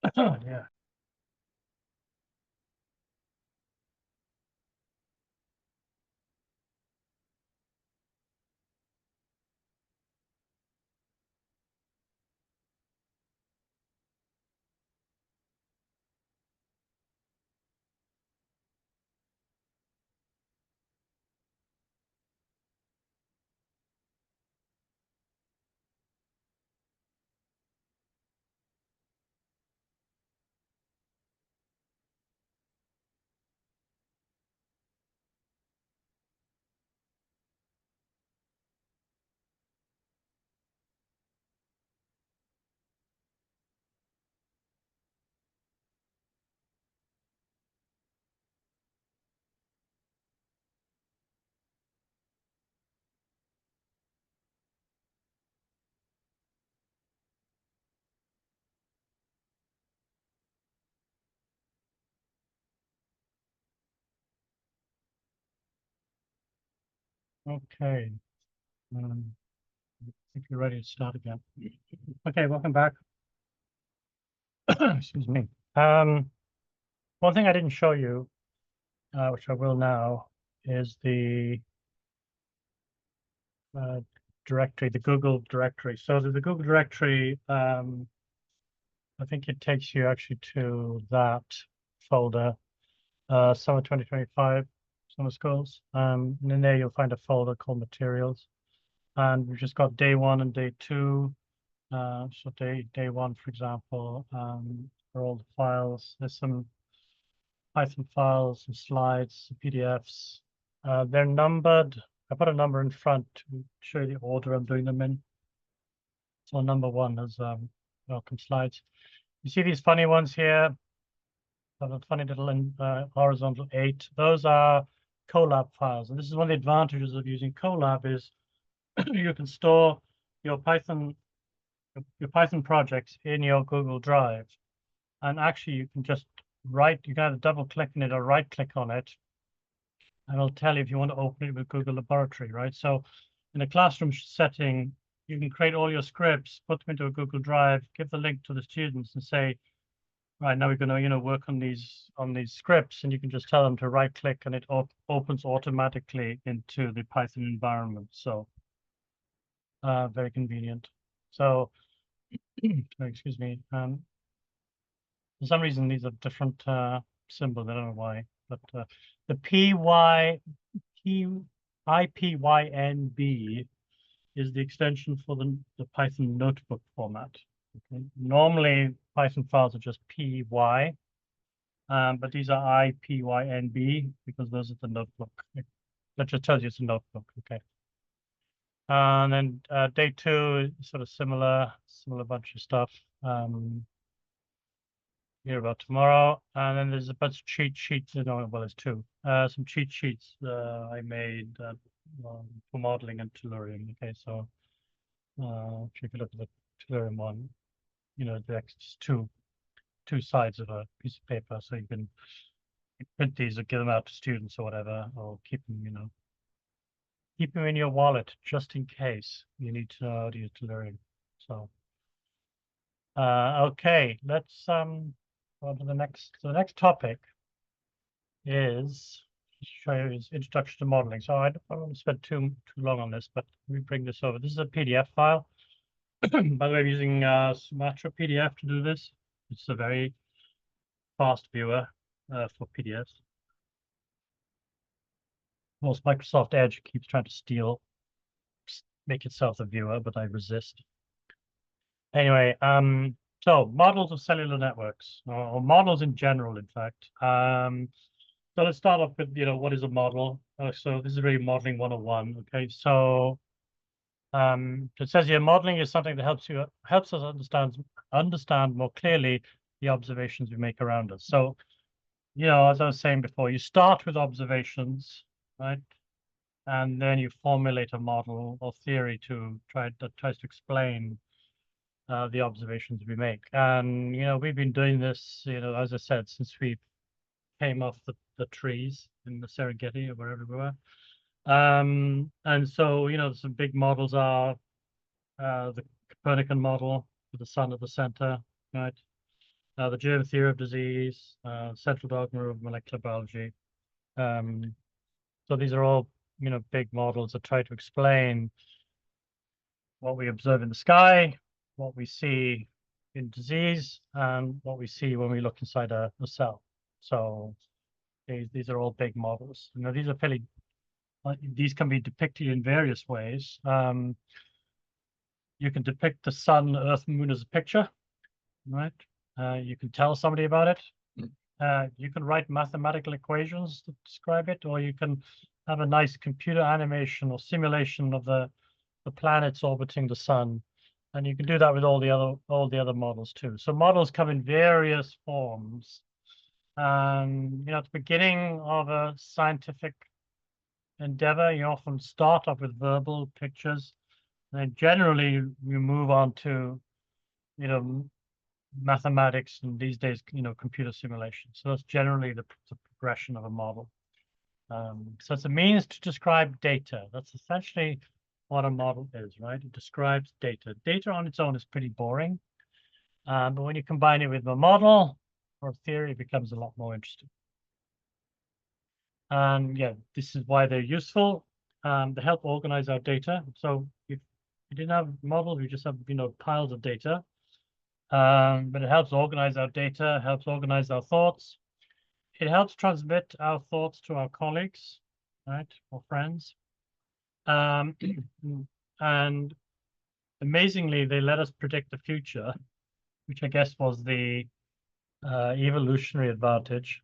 Yeah. Okay. I think you're ready to start again. Okay, welcome back. Excuse me. One thing I didn't show you, which I will now, is the directory, the Google directory. So the Google directory, I think it takes you actually to that folder, summer 2025, summer schools. And in there you'll find a folder called materials. And we've just got day 1 and day 2. So day 1, for example, for all the files, there's some Python files, some slides, some PDFs. They're numbered. I put a number in front to show you the order I'm doing them in. So number 1 is welcome slides. You see these funny ones here? The funny little horizontal 8. Those are Colab files, and this is one of the advantages of using Colab is you can store your Python projects in your Google Drive, and actually you can just you can either double click on it or right click on it, and it'll tell you if you want to open it with Google Laboratory, right? So in a classroom setting, you can create all your scripts, put them into a Google Drive, give the link to the students, and say, right, now we're going to work on these scripts, and you can just tell them to right click, and it opens automatically into the Python environment. So very convenient. So excuse me. For some reason, these are different symbols. I don't know why, but the IPYNB is the extension for the Python notebook format. Okay. Normally, Python files are just PY, but these are IPYNB because those are the notebook. That just tells you it's a notebook. Okay. And then day 2 is sort of similar bunch of stuff. Hear about tomorrow, and then there's a bunch of cheat sheets. No, well, there's 2. Some cheat sheets I made for modeling in Tellurium. Okay, so if you could look at the Tellurium one, there's just two sides of a piece of paper, so you can print these or give them out to students or whatever, or keep them, keep them in your wallet just in case you need to know how to use Tellurium. So, okay, let's go on to the next. So the next topic is show you is introduction to modeling. So I don't want to spend too long on this, but let me bring this over. This is a PDF file. By the way, I'm using Sumatra PDF to do this. It's a very fast viewer for PDFs. Of course, Microsoft Edge keeps trying to make itself a viewer, but I resist. Anyway, so models of cellular networks, or models in general, in fact. So let's start off with, what is a model? So this is really modeling 101. Okay, so it says here modeling is something that helps us understand more clearly the observations we make around us. So, as I was saying before, you start with observations, right? And then you formulate a model or theory that tries to explain the observations we make. And we've been doing this, as I said, since we came off the trees in the Serengeti or wherever we were. And so, some big models are the Copernican model with the sun at the center, right? the germ theory of disease, central dogma of molecular biology. So these are all, big models that try to explain what we observe in the sky, what we see in disease, and what we see when we look inside a cell. So these are all big models. These are fairly, these can be depicted in various ways. You can depict the sun, earth, moon as a picture, right? You can tell somebody about it. You can write mathematical equations to describe it, or you can have a nice computer animation or simulation of the planets orbiting the sun, and you can do that with all the other models too. So models come in various forms, and at the beginning of a scientific endeavor, you often start off with verbal pictures, and then generally you move on to mathematics, and these days computer simulation. So that's generally the progression of a model. So it's a means to describe data. That's essentially what a model is, right? It describes data. Data on its own is pretty boring, but when you combine it with a model or theory, it becomes a lot more interesting. And yeah, this is why they're useful. They help organize our data. So if we didn't have models, we just have piles of data. But it helps organize our data, helps organize our thoughts. It helps transmit our thoughts to our colleagues, right, or friends. And amazingly, they let us predict the future, which I guess was the evolutionary advantage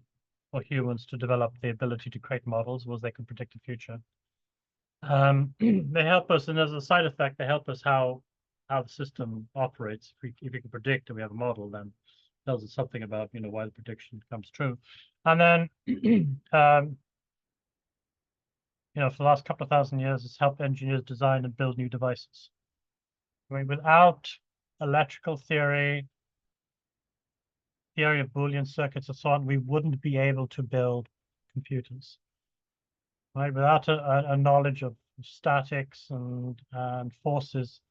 for humans to develop the ability to create models, was they could predict the future. They help us, and as a side effect, they help us how the system operates. If we can predict and we have a model, then it tells us something about why the prediction comes true. And then for the last couple of thousand years, it's helped engineers design and build new devices. I mean, without electrical theory of Boolean circuits and so on, we wouldn't be able to build computers. Right? Without a knowledge of statics and forces,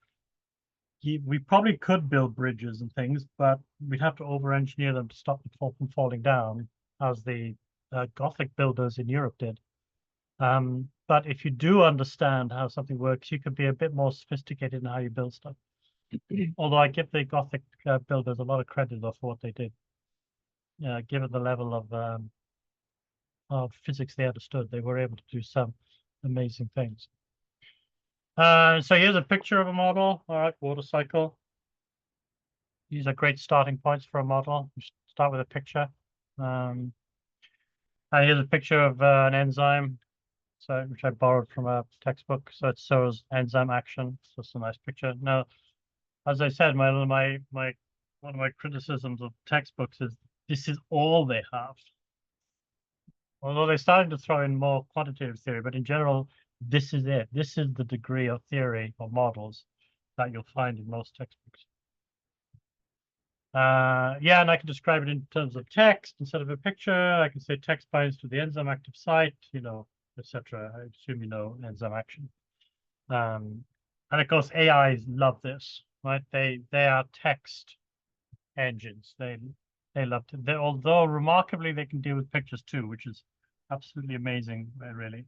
we probably could build bridges and things, but we'd have to over-engineer them to stop them from falling down, as the Gothic builders in Europe did. But if you do understand how something works, you can be a bit more sophisticated in how you build stuff. Although I give the Gothic builders a lot of credit for what they did. Given the level of physics they understood, they were able to do some amazing things. So here's a picture of a model. All right, water cycle. These are great starting points for a model. You start with a picture. And here's a picture of an enzyme, which I borrowed from a textbook. So it shows enzyme action. So it's a nice picture. Now, as I said, one of my criticisms of textbooks is this is all they have. Although they're starting to throw in more quantitative theory, but in general, this is it. This is the degree of theory or models that you'll find in most textbooks. Yeah, and I can describe it in terms of text instead of a picture. I can say text binds to the enzyme active site, etc. I assume enzyme action. And of course, AIs love this, right? They are text engines. They love to. Although remarkably, they can deal with pictures too, which is absolutely amazing, really.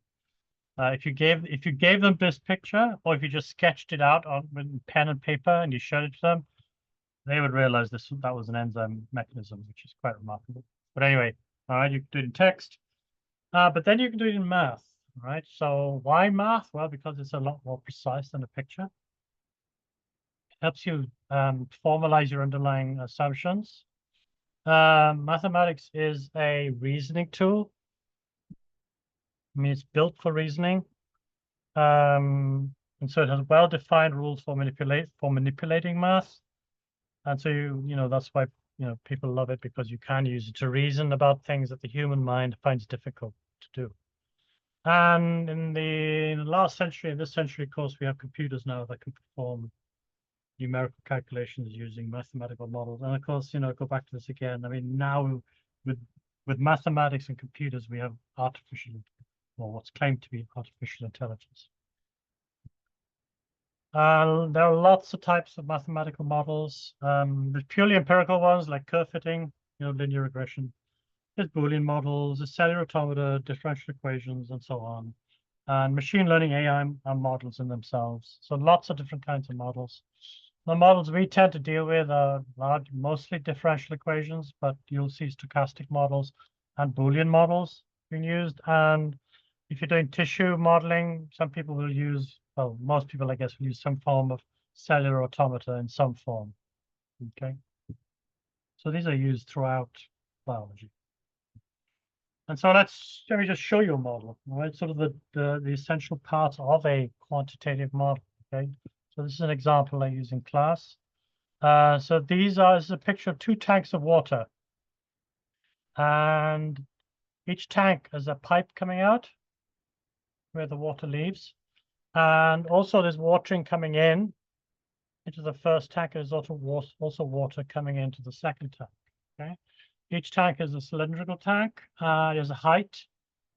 If you gave them this picture, or if you just sketched it out with pen and paper and you showed it to them, they would realize that was an enzyme mechanism, which is quite remarkable. But anyway, all right, you can do it in text, but then you can do it in math, right? So why math? Well, because it's a lot more precise than a picture. It helps you formalize your underlying assumptions. Mathematics is a reasoning tool. I mean, it's built for reasoning. And so it has well-defined rules for manipulating math. And so that's why people love it, because you can use it to reason about things that the human mind finds difficult to do. And in the last century, in this century, of course, we have computers now that can perform numerical calculations using mathematical models. And of course, go back to this again. I mean, now with mathematics and computers, we have what's claimed to be artificial intelligence. There are lots of types of mathematical models. There's purely empirical ones like curve fitting, linear regression. There's Boolean models, there's cellular automata, differential equations, and so on. And machine learning AI are models in themselves. So lots of different kinds of models. The models we tend to deal with are mostly differential equations, but you'll see stochastic models and Boolean models being used. And if you're doing tissue modeling, some people will use, well, most people, I guess, will use some form of cellular automata in some form. Okay. So these are used throughout biology. And so let me just show you a model, right? Sort of the essential parts of a quantitative model. Okay. So this is an example I use in class. So this is a picture of 2 tanks of water. And each tank has a pipe coming out where the water leaves. And also there's watering coming in into the first tank. There's also water coming into the second tank. Okay. Each tank is a cylindrical tank. There's a height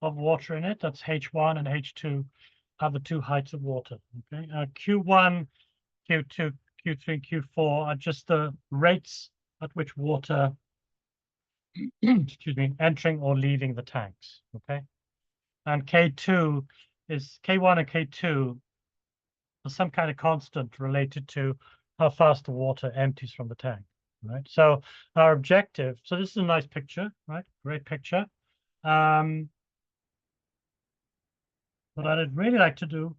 of water in it. That's H1 and H2 are the 2 heights of water. Okay. Q1, Q2, Q3, and Q4 are just the rates at which water, excuse me, entering or leaving the tanks. Okay. And K1 and K2 are some kind of constant related to how fast the water empties from the tank. Right. So our objective, so this is a nice picture, right? Great picture. What I'd really like to do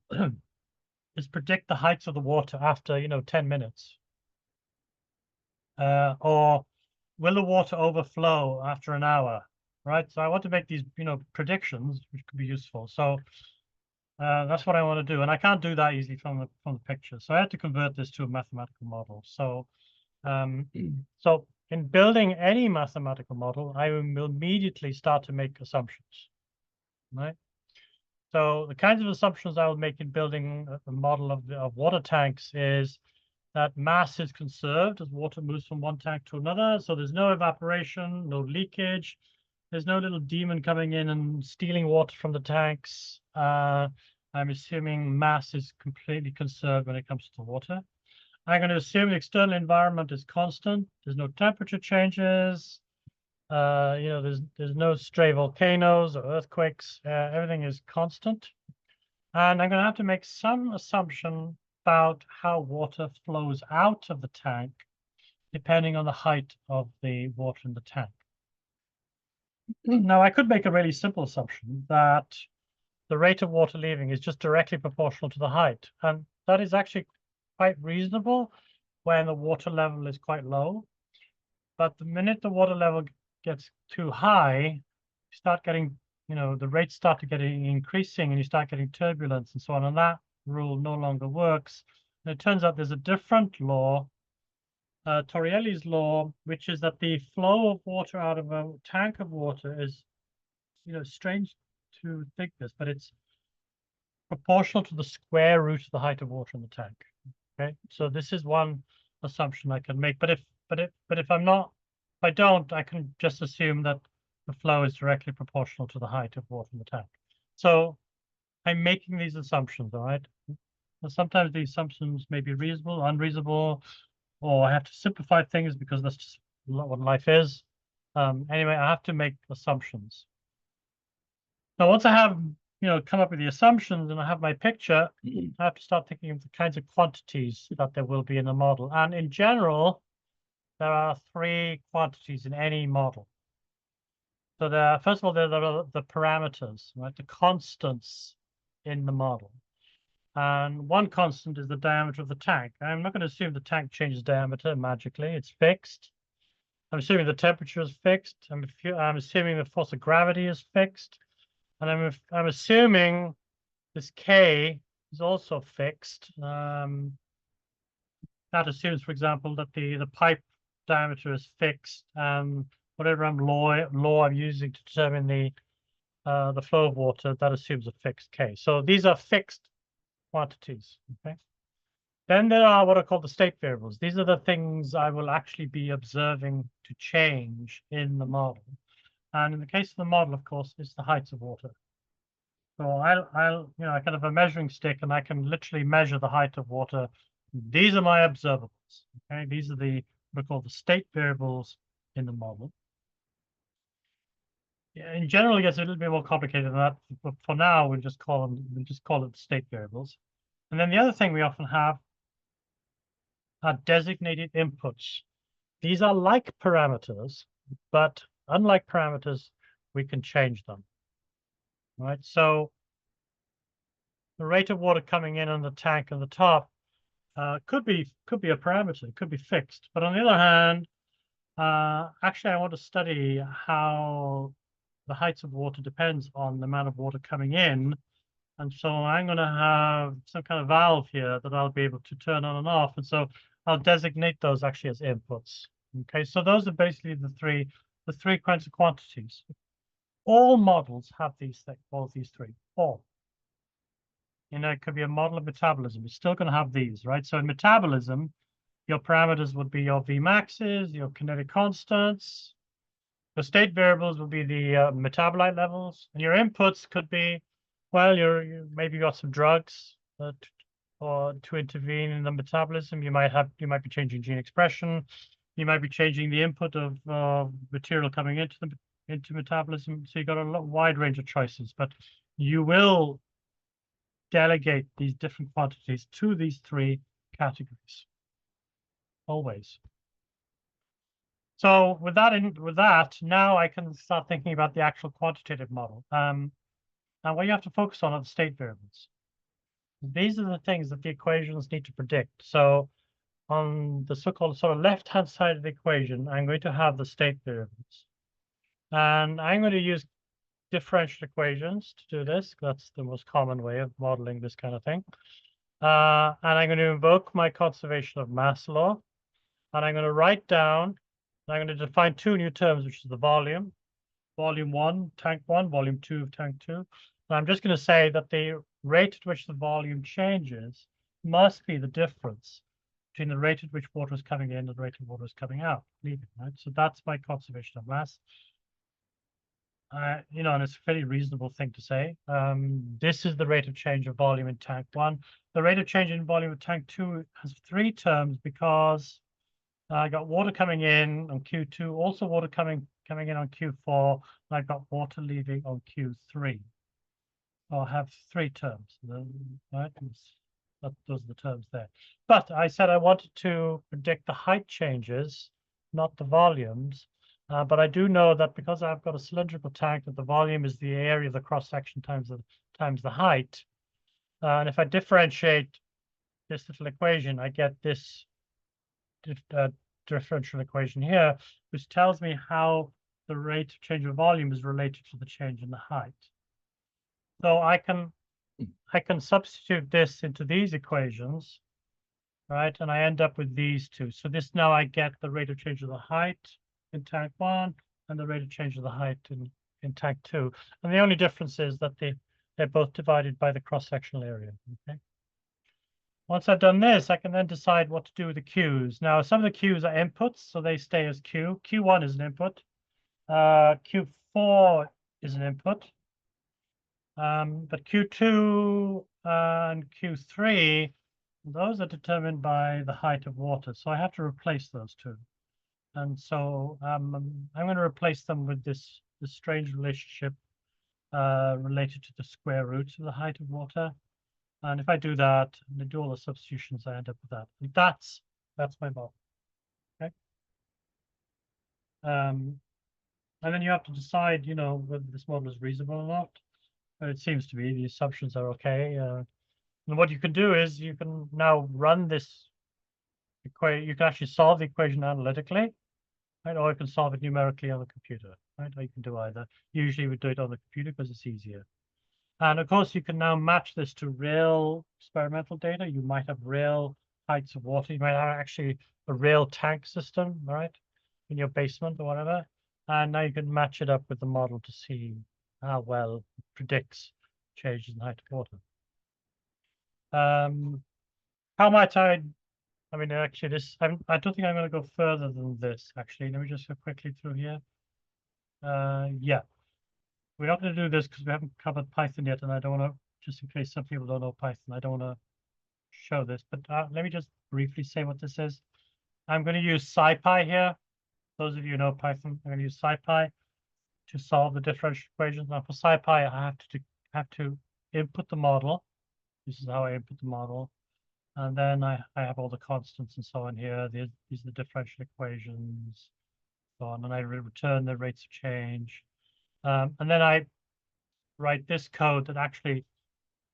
is predict the heights of the water after, 10 minutes. Or will the water overflow after an hour, right? So I want to make these, predictions, which could be useful. So that's what I want to do. And I can't do that easily from the picture. So I had to convert this to a mathematical model. So so in building any mathematical model, I will immediately start to make assumptions, right? So the kinds of assumptions I will make in building a model of water tanks is that mass is conserved as water moves from one tank to another. So there's no evaporation, no leakage. There's no little demon coming in and stealing water from the tanks. I'm assuming mass is completely conserved when it comes to water. I'm going to assume the external environment is constant. There's no temperature changes. There's no stray volcanoes or earthquakes. Everything is constant. And I'm going to have to make some assumption about how water flows out of the tank, depending on the height of the water in the tank. Now, I could make a really simple assumption that the rate of water leaving is just directly proportional to the height. And that is actually quite reasonable when the water level is quite low. But the minute the water level gets too high, you start getting, the rates start to get increasing and you start getting turbulence and so on. And that rule no longer works. And it turns out there's a different law, Torrielli's law, which is that the flow of water out of a tank of water is, strange to think this, but it's proportional to the square root of the height of water in the tank. Okay, so this is one assumption I can make. But if I don't, I can just assume that the flow is directly proportional to the height of water in the tank. So I'm making these assumptions, all right? And sometimes the assumptions may be reasonable, unreasonable, or I have to simplify things because that's just what life is. Anyway, I have to make assumptions. Now, once I have, come up with the assumptions and I have my picture, I have to start thinking of the kinds of quantities that there will be in the model. And in general, there are 3 quantities in any model. So first of all, there are the parameters, right? The constants in the model. And one constant is the diameter of the tank. I'm not going to assume the tank changes diameter magically. It's fixed. I'm assuming the temperature is fixed. I'm assuming the force of gravity is fixed. And I'm assuming this K is also fixed. That assumes, for example, that the pipe diameter is fixed. Whatever law I'm using to determine the flow of water, that assumes a fixed K. So these are fixed quantities. Okay. Then there are what are called the state variables. These are the things I will actually be observing to change in the model. And in the case of the model, of course, it's the heights of water. So I'll I can have a measuring stick and I can literally measure the height of water. These are my observables. Okay, these are what are called the state variables in the model. Yeah, in general, it gets a little bit more complicated than that, but for now, we'll just call it state variables. And then the other thing we often have are designated inputs. These are like parameters, but unlike parameters, we can change them. Right? So the rate of water coming in on the tank at the top could be a parameter, it could be fixed. But on the other hand, actually, I want to study how the heights of water depends on the amount of water coming in. And so I'm going to have some kind of valve here that I'll be able to turn on and off. And so I'll designate those actually as inputs. Okay, so those are basically the three kinds of quantities. All models have all of these three. All. It could be a model of metabolism. It's still going to have these, right? So in metabolism, your parameters would be your Vmaxes, your kinetic constants. The state variables will be the metabolite levels, and your inputs could be, well, you maybe got some drugs or to intervene in the metabolism. You might be changing gene expression. You might be changing the input of material coming into metabolism. So you got a wide range of choices, but you will delegate these different quantities to these three categories always. So with that, now I can start thinking about the actual quantitative model. And what you have to focus on are the state variables. These are the things that the equations need to predict. So on the so-called sort of left-hand side of the equation, I'm going to have the state variables. And I'm going to use differential equations to do this. That's the most common way of modeling this kind of thing. And I'm going to invoke my conservation of mass law. And I'm going to write down, I'm going to define two new terms, which is the volume 1, tank 1, volume 2 of tank 2. And I'm just going to say that the rate at which the volume changes must be the difference between the rate at which water is coming in and the rate of water is coming out, leaving, right? So that's my conservation of mass. And it's a fairly reasonable thing to say. This is the rate of change of volume in tank 1. The rate of change in volume of tank 2 has 3 terms because I got water coming in on Q2, also water coming in on Q4, and I've got water leaving on Q3. I'll have 3 terms, right? Those are the terms there. But I said I wanted to predict the height changes, not the volumes. But I do know that because I've got a cylindrical tank, that the volume is the area of the cross-section times the height. And if I differentiate this little equation, I get this differential equation here, which tells me how the rate of change of volume is related to the change in the height. So I can substitute this into these equations, right? And I end up with these two. So this now I get the rate of change of the height in tank 1 and the rate of change of the height in tank 2. And the only difference is that they're both divided by the cross-sectional area. Okay. Once I've done this, I can then decide what to do with the Qs. Now, some of the Qs are inputs, so they stay as Q. Q1 is an input. Q4 is an input. But Q2 and Q3, those are determined by the height of water. So I have to replace those two. And so I'm going to replace them with this strange relationship related to the square root of the height of water. And if I do that, and I do all the substitutions, I end up with that. And that's my model. Okay. And then you have to decide, whether this model is reasonable or not. It seems to be. The assumptions are okay. And what you can do is you can now run this equation. You can actually solve the equation analytically, right? Or you can solve it numerically on the computer, right? Or you can do either. Usually we do it on the computer because it's easier. And of course, you can now match this to real experimental data. You might have real heights of water. You might have actually a real tank system, right, in your basement or whatever. And now you can match it up with the model to see how well it predicts changes in height of water. How might I mean, actually, I don't think I'm going to go further than this, actually. Let me just go quickly through here. Yeah. we're not going to do this because we haven't covered Python yet, and I don't want to, just in case some people don't know Python, I don't want to show this, but let me just briefly say what this is. I'm going to use SciPy here. Those of you who know Python, I'm going to use SciPy to solve the differential equations. Now for SciPy, I have to input the model. This is how I input the model. And then I have all the constants and so on here. These are the differential equations, so on. And I return the rates of change. And then I write this code that actually,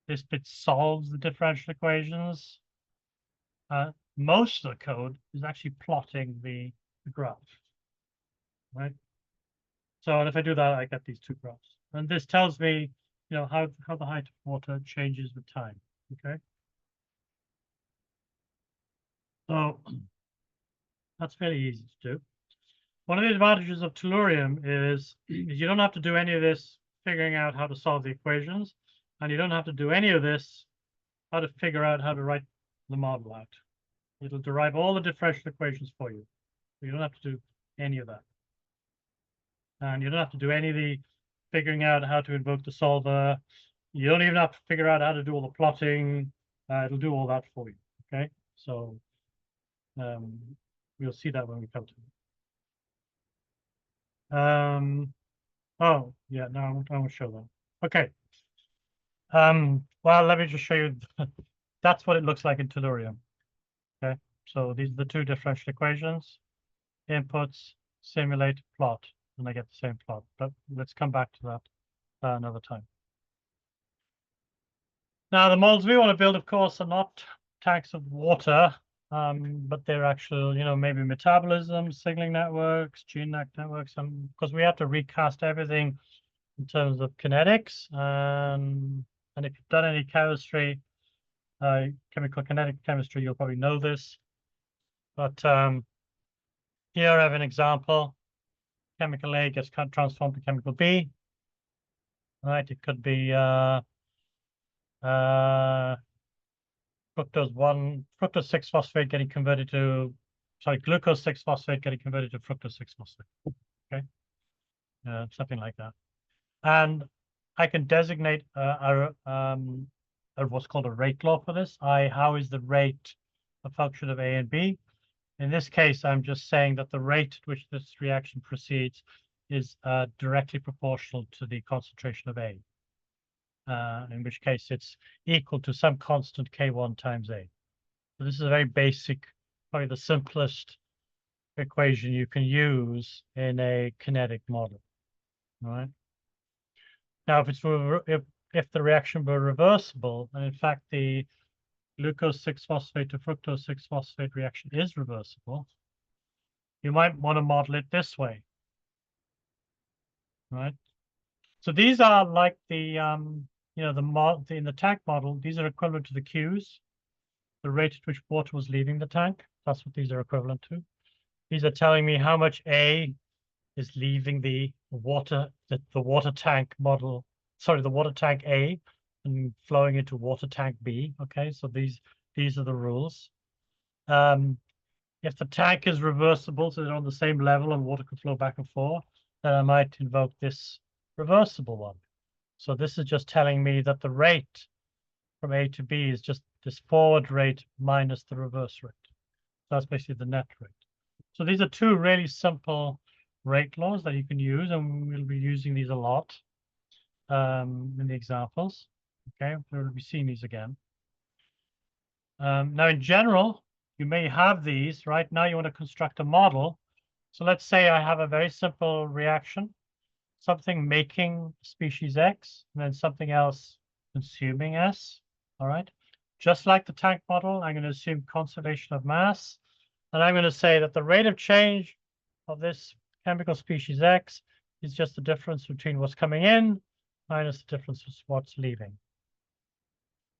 this bit solves the differential equations. Most of the code is actually plotting the graph, right? So, and if I do that, I get these two graphs. And this tells me, how the height of water changes with time, okay? So that's fairly easy to do. One of the advantages of Tellurium is you don't have to do any of this figuring out how to solve the equations, and you don't have to do any of this how to figure out how to write the model out. It'll derive all the differential equations for you. So you don't have to do any of that. And you don't have to do any of the figuring out how to invoke the solver. You don't even have to figure out how to do all the plotting. It'll do all that for you, okay? So we'll see that when we come to it. Oh, yeah, no, I won't show that. Okay. Well, let me just show you. That's what it looks like in Tellurium. Okay, so these are the two differential equations, inputs, simulate, plot, and I get the same plot. But let's come back to that another time. Now, the models we want to build, of course, are not tanks of water, but they're actual, maybe metabolism, signaling networks, gene networks, because we have to recast everything in terms of kinetics. And if you've done any chemistry, chemical kinetic chemistry, you'll probably know this. But here I have an example. Chemical A gets transformed to chemical B. Right, it could be fructose 6-phosphate getting converted to, glucose 6-phosphate getting converted to fructose 6-phosphate. Okay, something like that. And I can designate what's called a rate law for this. How is the rate a function of A and B? In this case, I'm just saying that the rate at which this reaction proceeds is directly proportional to the concentration of A, in which case it's equal to some constant K1 times A. So this is a very basic, probably the simplest equation you can use in a kinetic model, right? Now, if the reaction were reversible, and in fact the glucose 6-phosphate to fructose 6-phosphate reaction is reversible, you might want to model it this way, right? So these are like the in the tank model, these are equivalent to the Q's, the rate at which water was leaving the tank. That's what these are equivalent to. These are telling me how much A is leaving the water tank model, the water tank A and flowing into water tank B. Okay, so these are the rules. If the tank is reversible, so they're on the same level and water can flow back and forth, then I might invoke this reversible one. So this is just telling me that the rate from A to B is just this forward rate minus the reverse rate. So that's basically the net rate. So these are two really simple rate laws that you can use, and we'll be using these a lot in the examples. Okay, we'll be seeing these again. Now, in general, you may have these. Right now, you want to construct a model. So let's say I have a very simple reaction, something making species X, and then something else consuming S. All right. Just like the tank model, I'm going to assume conservation of mass. And I'm going to say that the rate of change of this chemical species X is just the difference between what's coming in minus the difference of what's leaving.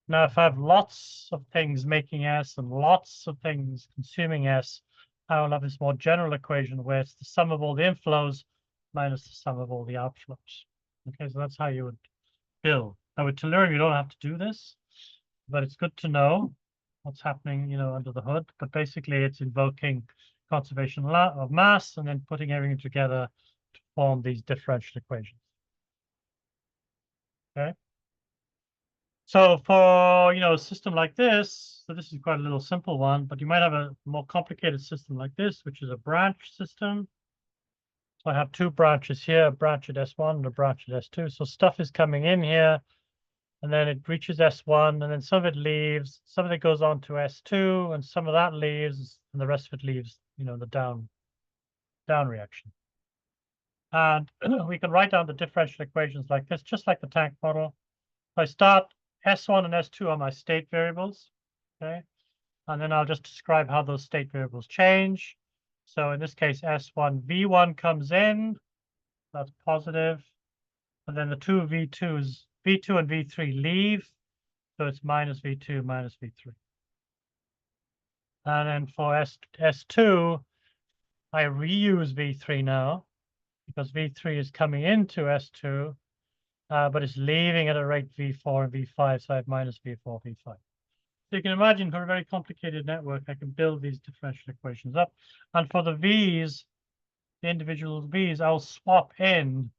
Now, if I have lots of things making S and lots of things consuming S, I will have this more general equation where it's the sum of all the inflows minus the sum of all the outflows. Okay, so that's how you would build. Now, with Tellurium, you don't have to do this, but it's good to know what's happening, under the hood. But basically, it's invoking conservation of mass and then putting everything together to form these differential equations. Okay. So for, a system like this, so this is quite a little simple one, but you might have a more complicated system like this, which is a branch system. So I have two branches here, a branch at S1 and a branch at S2. So stuff is coming in here, and then it reaches S1, and then some of it leaves, some of it goes on to S2, and some of that leaves, and the rest of it leaves, the down reaction. And we can write down the differential equations like this, just like the tank model. I start S1 and S2 are my state variables, okay? And then I'll just describe how those state variables change. So in this case, S1, V1 comes in, that's positive. And then the two V2s, V2 and V3 leave. So it's minus V2, minus V3. And then for S2, I reuse V3 now because V3 is coming into S2, but it's leaving at a rate V4 and V5, so I have minus V4, V5. So you can imagine for a very complicated network, I can build these differential equations up. And for the V's, the individual V's, I'll swap in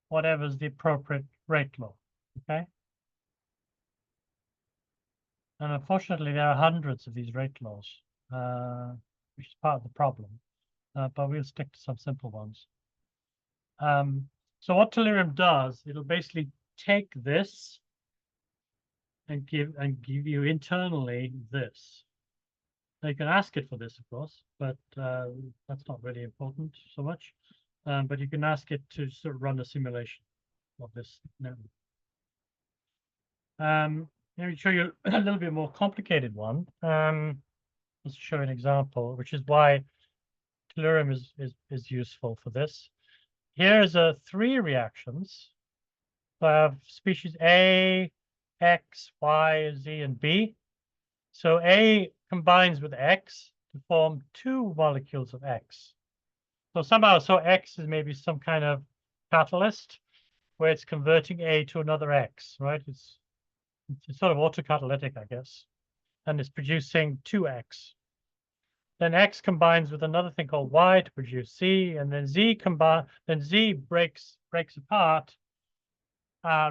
whatever's the appropriate rate law, okay? And unfortunately, there are hundreds of these rate laws, which is part of the problem, but we'll stick to some simple ones. So what Tellurium does, it'll basically take this and give you internally this. Now you can ask it for this, of course, but that's not really important so much. But you can ask it to sort of run a simulation of this network. Let me show you a little bit more complicated one. Let's show an example, which is why Tellurium is useful for this. Here's three reactions. So I have species A, X, Y, Z, and B. So A combines with X to form two molecules of X. So somehow, X is maybe some kind of catalyst where it's converting A to another X, right? It's sort of autocatalytic, I guess. And it's producing 2X. Then X combines with another thing called Y to produce Z, and then Z breaks apart,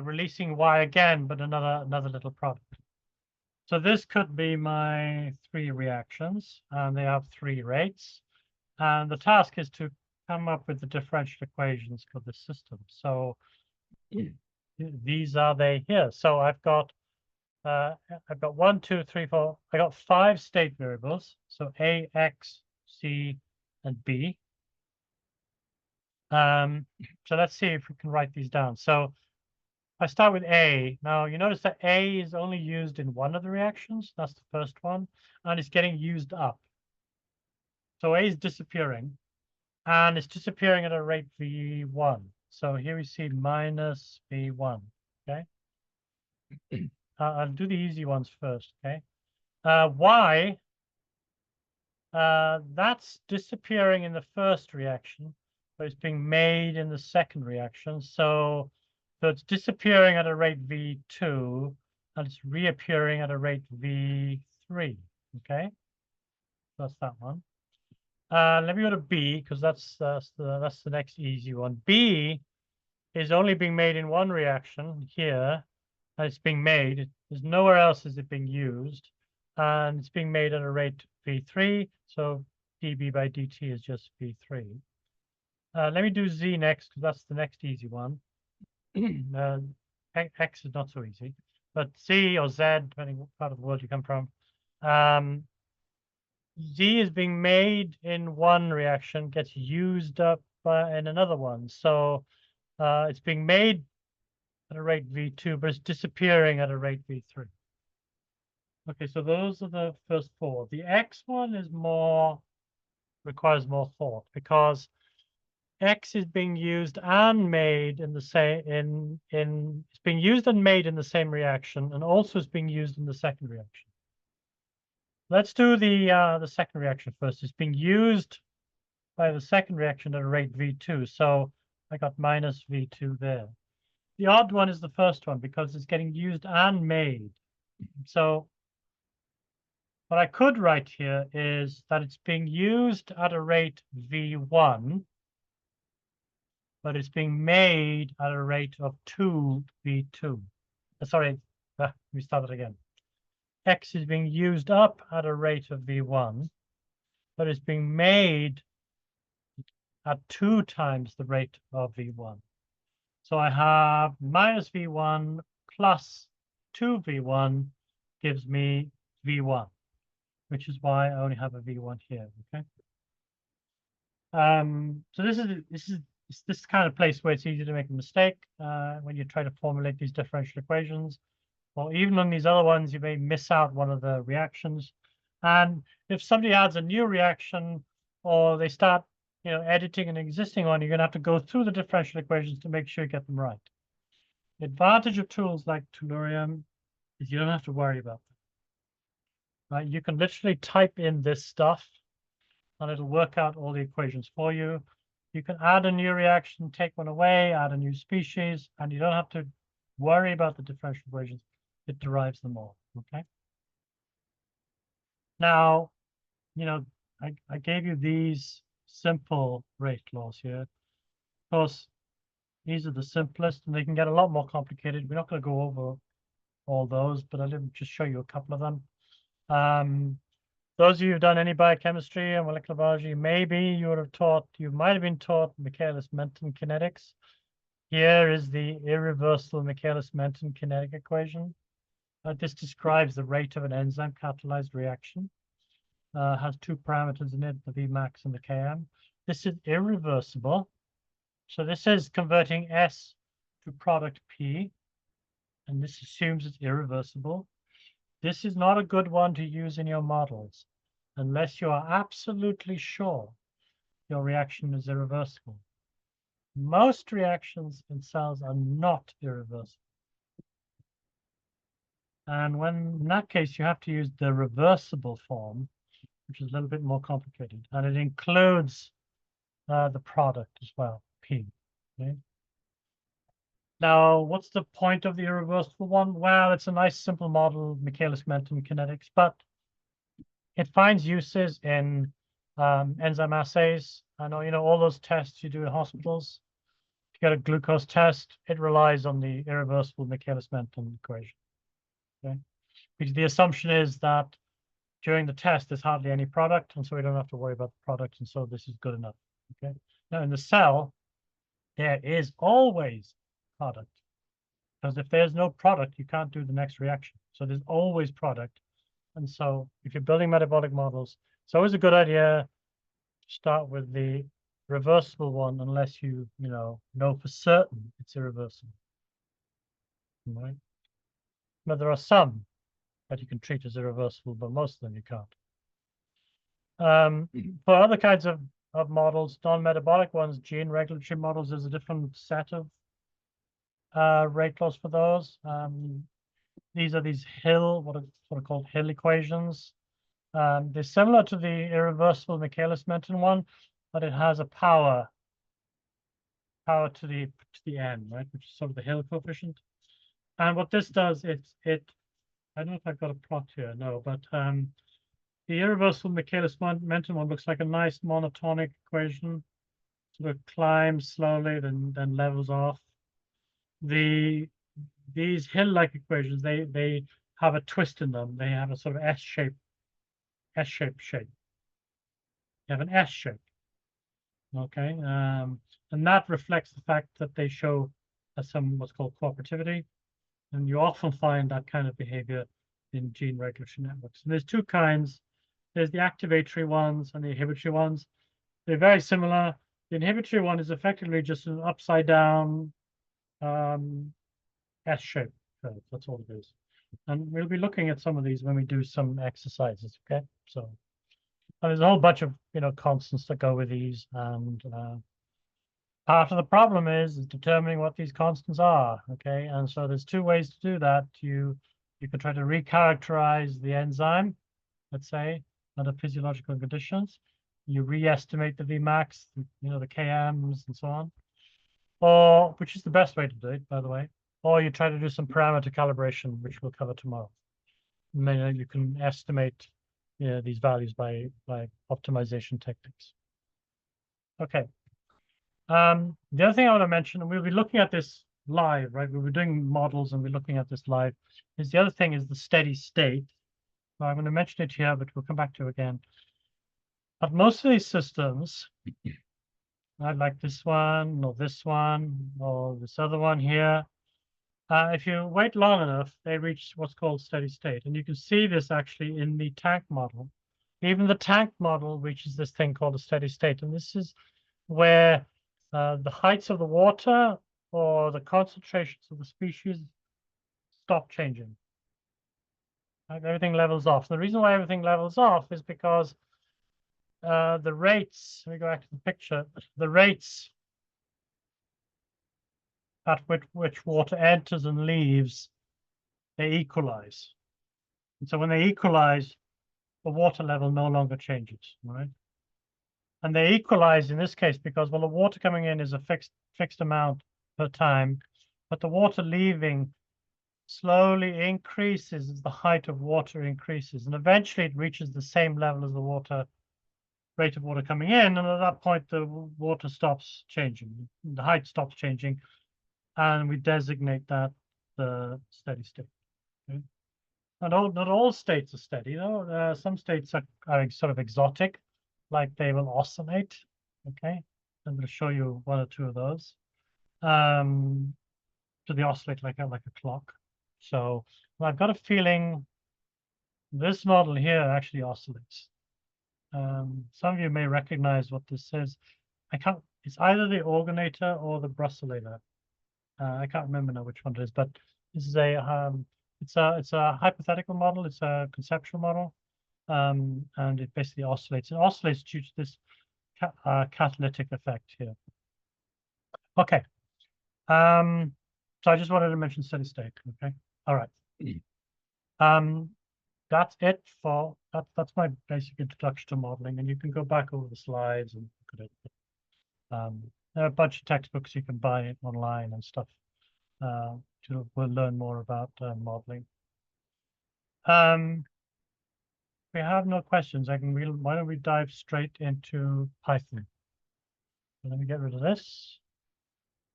releasing Y again, but another little product. So this could be my three reactions, and they have three rates. And the task is to come up with the differential equations for this system. So these are they here. So I've got 1, 2, 3, 4. I got 5 state variables. So A, X, C, and B. So let's see if we can write these down. So I start with A. Now you notice that A is only used in one of the reactions. That's the first one, and it's getting used up. So A is disappearing, and it's disappearing at a rate V1. So here we see minus V1. Okay. I'll do the easy ones first. Okay. Y, that's disappearing in the first reaction, but it's being made in the second reaction. So it's disappearing at a rate V2, and it's reappearing at a rate V3. Okay, that's that one. Let me go to B because that's the next easy one. B is only being made in one reaction here, and it's being made. There's nowhere else is it being used, and it's being made at a rate V3. So dB by dt is just V3. Let me do Z next because that's the next easy one. X is not so easy, but Z or Z, depending what part of the world you come from. Z is being made in one reaction, gets used up in another one. So it's being made at a rate V2, but it's disappearing at a rate V3. Okay, so those are the first 4. The X one is requires more thought because X is being used and made in the same it's being used and made in the same reaction, and also is being used in the second reaction. Let's do the second reaction first. It's being used by the second reaction at a rate V2, so I got minus V2 there. The odd one is the first one because it's getting used and made. So what I could write here is that it's being used at a rate V1, but it's being made at a rate of 2v2. Sorry, we start it again. X is being used up at a rate of v1, but it's being made at 2 times the rate of v1. So I have minus v1 plus 2v1 gives me v1, which is why I only have a v1 here. Okay. So this is this kind of place where it's easy to make a mistake when you try to formulate these differential equations, or even on these other ones, you may miss out one of the reactions. And if somebody adds a new reaction, or they start, editing an existing one, you're going to have to go through the differential equations to make sure you get them right. The advantage of tools like Tellurium is you don't have to worry about them. Right? You can literally type in this stuff, and it'll work out all the equations for you. You can add a new reaction, take one away, add a new species, and you don't have to worry about the differential equations. It derives them all. Okay. Now, I gave you these simple rate laws here. Of course, these are the simplest, and they can get a lot more complicated. We're not going to go over all those, but I'll just show you a couple of them. Those of you who've done any biochemistry and molecular biology, maybe you might have been taught Michaelis-Menten kinetics. Here is the irreversible Michaelis-Menten kinetic equation. This describes the rate of an enzyme catalyzed reaction. Has 2 parameters in it, the Vmax and the Km. This is irreversible. So this is converting S to product P, and this assumes it's irreversible. This is not a good one to use in your models unless you are absolutely sure your reaction is irreversible. Most reactions in cells are not irreversible. And in that case, you have to use the reversible form, which is a little bit more complicated. And it includes the product as well, P. Okay? Now, what's the point of the irreversible one? Well, it's a nice simple model, Michaelis-Menten kinetics, but it finds uses in enzyme assays. I know, all those tests you do in hospitals. If you get a glucose test, it relies on the irreversible Michaelis-Menten equation. Okay? Because the assumption is that during the test, there's hardly any product, and so we don't have to worry about the product, and so this is good enough. Okay. Now, in the cell, there is always product, because if there's no product, you can't do the next reaction. So there's always product. And so if you're building metabolic models, it's always a good idea to start with the reversible one, unless you know for certain it's irreversible. Right? Now, there are some that you can treat as irreversible, but most of them you can't. For other kinds of models, non-metabolic ones, gene regulatory models, there's a different set of rate laws for those. These are what are called Hill equations. They're similar to the irreversible Michaelis-Menten one, but it has a power to the n, right, which is sort of the Hill coefficient. And what this does, I don't know if I've got a plot here, no, but the irreversible Michaelis-Menten one looks like a nice monotonic equation, sort of climbs slowly, then levels off. These Hill-like equations, they have a twist in them. They have a sort of S-shaped shape. You have an S shape. Okay, and that reflects the fact that they show some what's called cooperativity, and you often find that kind of behavior in gene regulatory networks. And there's 2 kinds. There's the activatory ones and the inhibitory ones. They're very similar. The inhibitory one is effectively just an upside down S-shape curve. That's all it is. And we'll be looking at some of these when we do some exercises. Okay, so there's a whole bunch of constants that go with these, and part of the problem is determining what these constants are. Okay, and so there's 2 ways to do that. You can try to recharacterize the enzyme, let's say, under physiological conditions. You re-estimate the Vmax, the Kms and so on, or which is the best way to do it, by the way. Or you try to do some parameter calibration, which we'll cover tomorrow. And then you can estimate these values by optimization techniques. Okay. The other thing I want to mention, and we'll be looking at this live, right? We'll be doing models and we're looking at this live, is the other thing is the steady state. So I'm going to mention it here, but we'll come back to it again. But most of these systems, like this one, or this other one here, if you wait long enough, they reach what's called steady state. And you can see this actually in the tank model. Even the tank model reaches this thing called a steady state. And this is where the heights of the water or the concentrations of the species stop changing. Like everything levels off. The reason why everything levels off is because the rates, let me go back to the picture, the rates at which water enters and leaves, they equalize. And so when they equalize, the water level no longer changes, right? And they equalize in this case because, well, the water coming in is a fixed amount per time, but the water leaving slowly increases as the height of water increases. And eventually it reaches the same level as the rate of water coming in. And at that point, the water stops changing. The height stops changing. And we designate that the steady state. Okay? Not all states are steady, though. Some states are sort of exotic, like they will oscillate. Okay, I'm going to show you one or two of those. So they oscillate like a clock. So well, I've got a feeling this model here actually oscillates. Some of you may recognize what this is. I can't. It's either the organator or the brusellator. I can't remember now which one it is, but this is it's a hypothetical model. It's a conceptual model, and it basically oscillates. It oscillates due to this catalytic effect here. Okay. So I just wanted to mention steady state. Okay. All right. That's it for that's my basic introduction to modeling, and you can go back over the slides and look at it. There are a bunch of textbooks you can buy online and stuff. We'll learn more about modeling. We have no questions. Why don't we dive straight into Python? So let me get rid of this.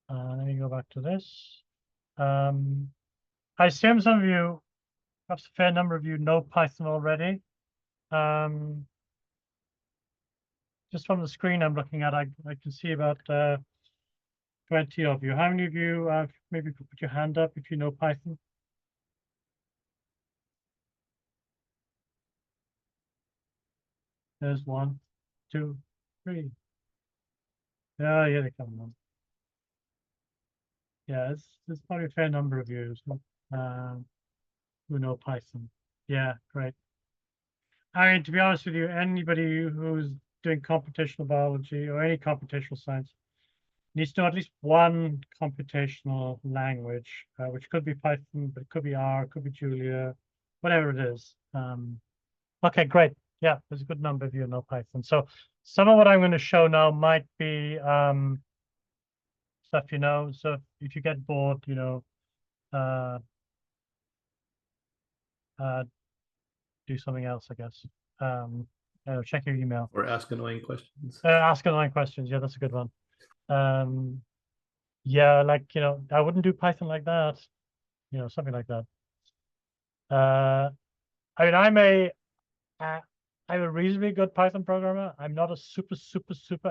Let me go back to this. I assume some of you, perhaps a fair number of you, know Python already. Just from the screen I'm looking at, I can see about 20 of you. How many of you maybe could put your hand up if you know Python? There's 1, 2, 3. Yeah, yeah, they come on. Yeah, there's probably a fair number of you who know Python. Yeah, great. I mean, to be honest with you, anybody who's doing computational biology or any computational science needs to know at least one computational language, which could be Python, but it could be R, it could be Julia, whatever it is. Okay, great. Yeah, there's a good number of you who know Python. So some of what I'm going to show now might be stuff you know. So if you get bored, do something else, I guess. Check your email. Or ask annoying questions. Ask annoying questions. Yeah, that's a good one. Yeah, like, I wouldn't do Python like that. Something like that. I mean, I'm a reasonably good Python programmer. I'm not a super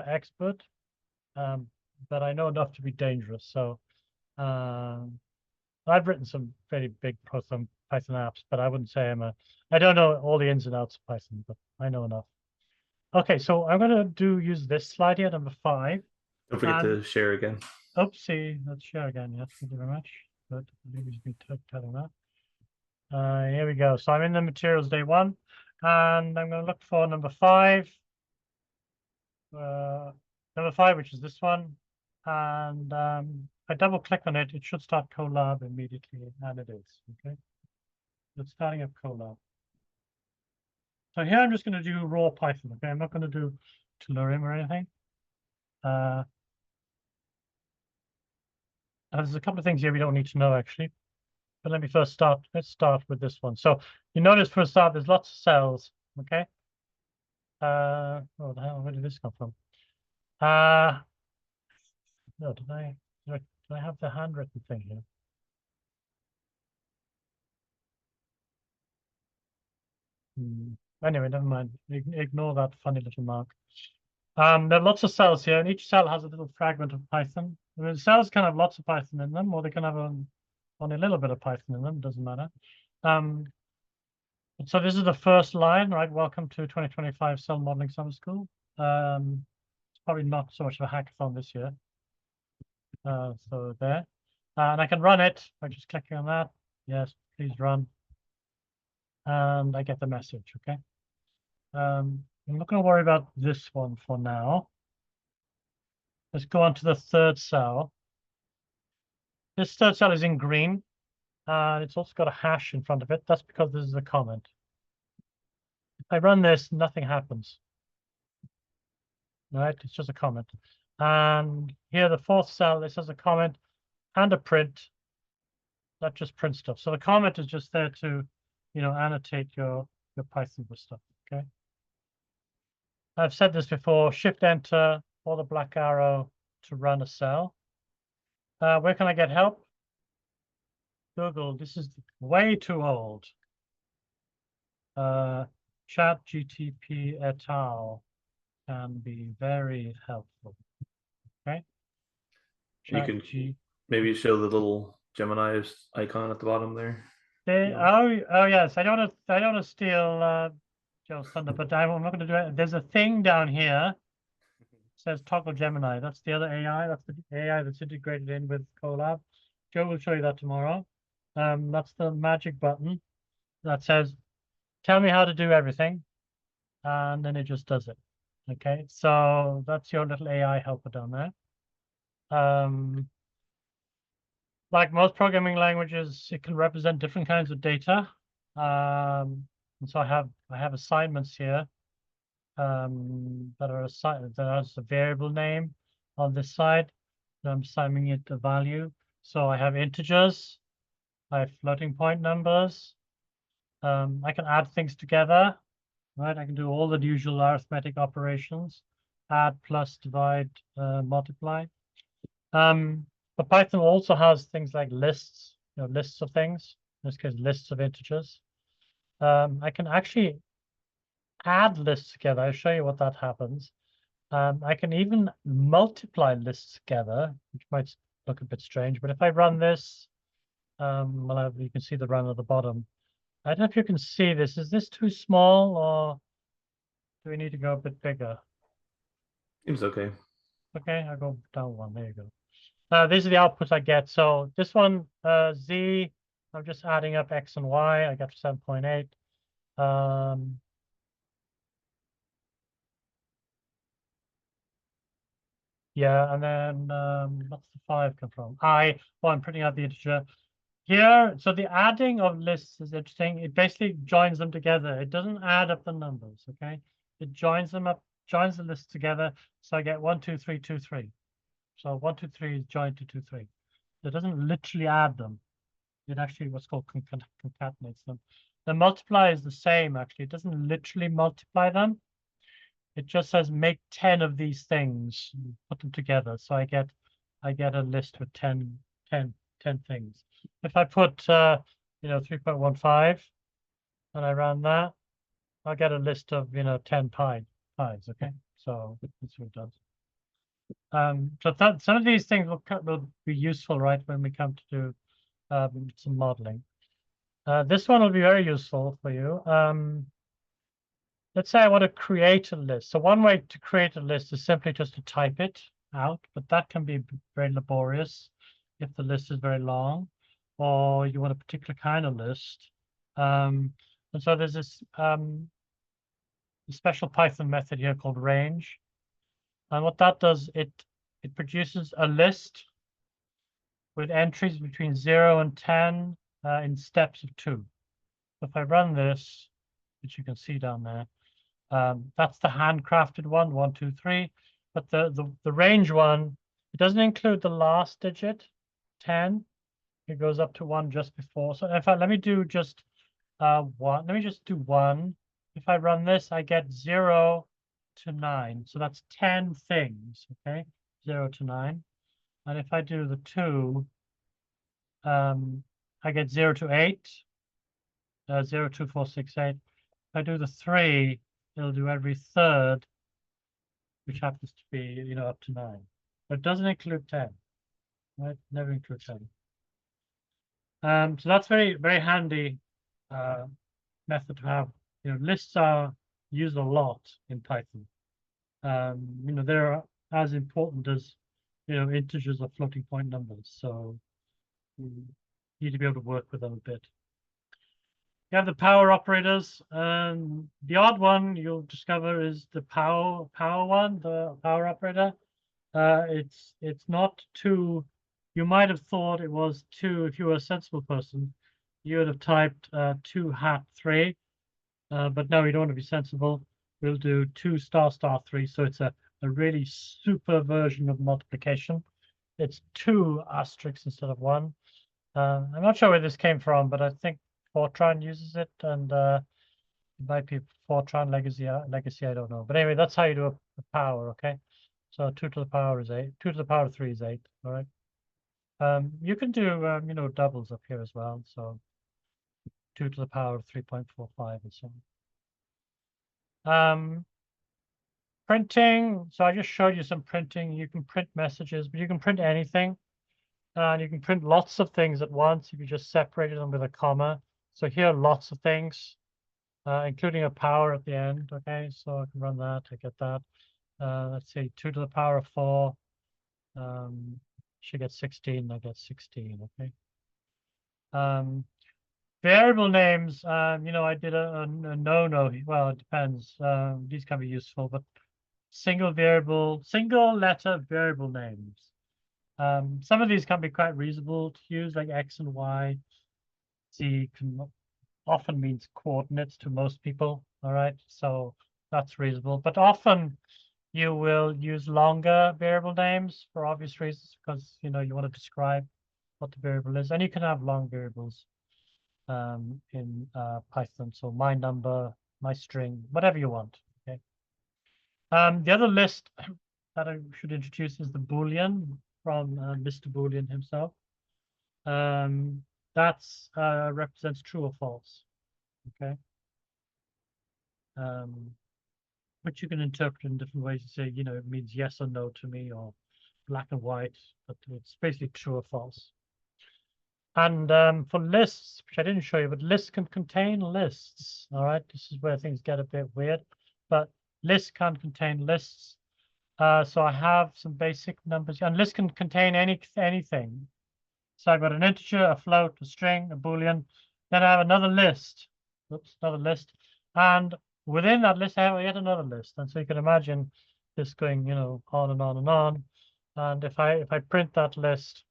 expert, but I know enough to be dangerous. So I've written some very big Python apps, but I wouldn't say I don't know all the ins and outs of Python, but I know enough. Okay, so I'm going to use this slide here, number 5. Don't forget to share again. Oopsie, let's share again. Yes, thank you very much. Good. Maybe you can telling that. Here we go. So I'm in the materials day 1, and I'm going to look for number 5. Number 5, which is this one. And if I double click on it, it should start Colab immediately, and it is. Okay. It's starting up Colab. So here I'm just going to do raw Python. Okay, I'm not going to do Tellurium or anything. There's a couple of things here we don't need to know actually. But let me first start. Let's start with this one. So you notice for a start, there's lots of cells. Okay. Oh, the hell, where did this come from? No, did I have the handwritten thing here? Anyway, never mind. Ignore that funny little mark. There are lots of cells here, and each cell has a little fragment of Python. I mean, cells can have lots of Python in them, or they can have only a little bit of Python in them. Doesn't matter. So this is the first line, right? Welcome to 2025 Cell Modeling Summer School. It's probably not so much of a hackathon this year. So there. And I can run it by just clicking on that. Yes, please run. And I get the message, okay? I'm not going to worry about this one for now. Let's go on to the third cell. This third cell is in green, and it's also got a hash in front of it. That's because this is a comment. If I run this, nothing happens. Right? It's just a comment. And here, the fourth cell, this has a comment and a print. That just prints stuff. So the comment is just there to, annotate your Python stuff. Okay. I've said this before, Shift Enter or the black arrow to run a cell. Where can I get help? Google, this is way too old. ChatGTP et al. Can be very helpful. Okay. You can maybe show the little Gemini icon at the bottom there. Oh yes, I don't want to steal Joe's thunder, but I'm not going to do it. There's a thing down here. It says toggle Gemini. That's the other AI. That's the AI that's integrated in with Colab. Joe will show you that tomorrow. That's the magic button that says, "Tell me how to do everything," and then it just does it. Okay, so that's your little AI helper down there. Like most programming languages, it can represent different kinds of data. And so I have assignments here that are assigned that has a variable name on this side. I'm assigning it a value. So I have integers, I have floating point numbers. I can add things together, right? I can do all the usual arithmetic operations, add, plus, divide, multiply. But Python also has things like lists, lists of things. In this case, lists of integers. I can actually add lists together. I'll show you what that happens. I can even multiply lists together, which might look a bit strange. But if I run this, you can see the run at the bottom. I don't know if you can see this. Is this too small, or do we need to go a bit bigger? Seems okay. Okay, I'll go down one. There you go. These are the outputs I get. So this one, Z, I'm just adding up X and Y. I got 7.8. Yeah, and then what's the 5 come from? I'm printing out the integer. Here, so the adding of lists is interesting. It basically joins them together. It doesn't add up the numbers, okay? It joins them up, joins the lists together. So I get 1, 2, 3, 2, 3. So 1, 2, 3 is joined to 2, 3. It doesn't literally add them. It actually what's called concatenates them. The multiply is the same, actually. It doesn't literally multiply them. It just says make 10 of these things, put them together. So I get a list with 10 things. If I put 3.15 and I run that, I'll get a list of 10 pies. Okay, so that's what it does. So some of these things will be useful, right, when we come to do some modeling. This one will be very useful for you. Let's say I want to create a list. So one way to create a list is simply just to type it out, but that can be very laborious if the list is very long, or you want a particular kind of list. And so there's this special Python method here called range. And what that does, it produces a list with entries between 0 and 10 in steps of 2. If I run this, which you can see down there, that's the handcrafted one, 1, 2, 3. But the range one, it doesn't include the last digit, 10. It goes up to 1 just before. So in fact, let me do just 1. Let me just do 1. If I run this, I get 0 to 9. So that's 10 things, okay? 0 to 9. and if I do the 2, I get 0 to 8, 0, 2, 4, 6, 8. If I do the 3, it'll do every third, which happens to be, you know, up to 9. But it doesn't include 10, right? Never include 10. So that's very, very handy method to have. You know, lists are used a lot in Python. You know, they're as important as, you know, integers or floating point numbers. So you need to be able to work with them a bit. You have the power operators. The odd one you'll discover is the power one, the power operator. It's not 2. You might have thought it was 2 if you were a sensible person. You would have typed 2 hat 3, but no, you don't want to be sensible. We'll do 2 star star 3. So it's a really super version of multiplication. It's 2 asterisks instead of 1. I'm not sure where this came from, but I think Fortran uses it, and it might be Fortran legacy. I don't know. But anyway, that's how you do a power. Okay, so 2 to the power is 8. 2 to the power of 3 is 8. All right. You can do you know, doubles up here as well. So 2 to the power of 3.45 and so on. Printing. So I just showed you some printing. You can print messages, but you can print anything. And you can print lots of things at once if you just separated them with a comma. So here, lots of things, including a power at the end. Okay, so I can run that. I get that. Let's see, 2 to the power of 4. Should get 16. I get 16. Okay. Variable names. You know, I did a no. Well, it depends. These can be useful, but single letter variable names. Some of these can be quite reasonable to use, like X and Y. Z can often means coordinates to most people. All right, so that's reasonable. But often you will use longer variable names for obvious reasons, because you know you want to describe what the variable is, and you can have long variables in Python. So my number, my string, whatever you want. Okay. The other list that I should introduce is the Boolean from Mr. Boolean himself. That's represents true or false. Okay. Which you can interpret in different ways. You say, you know, it means yes or no to me, or black and white, but it's basically true or false. And for lists, which I didn't show you, but lists can contain lists. All right, this is where things get a bit weird, but lists can contain lists. So I have some basic numbers, and lists can contain anything. So I've got an integer, a float, a string, a Boolean. Then I have another list. Oops, another list. And within that list, I have yet another list. And so you can imagine this going, you know, on and on and on. And if I print that list,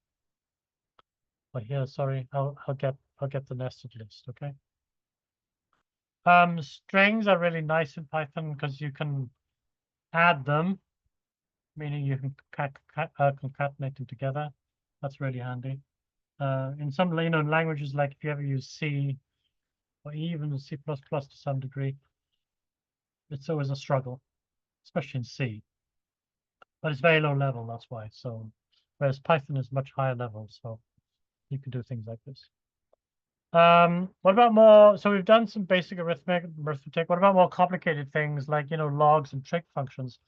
oh here, sorry, I'll get the nested list. Okay. Strings are really nice in Python because you can add them, meaning you can concatenate them together. That's really handy. In some, you know, languages, like if you ever use C or even C++ to some degree, it's always a struggle, especially in C. But it's very low level, that's why. So, whereas Python is much higher level, so you can do things like this. What about more? So we've done some basic arithmetic. What about more complicated things like, you know, logs and trig functions?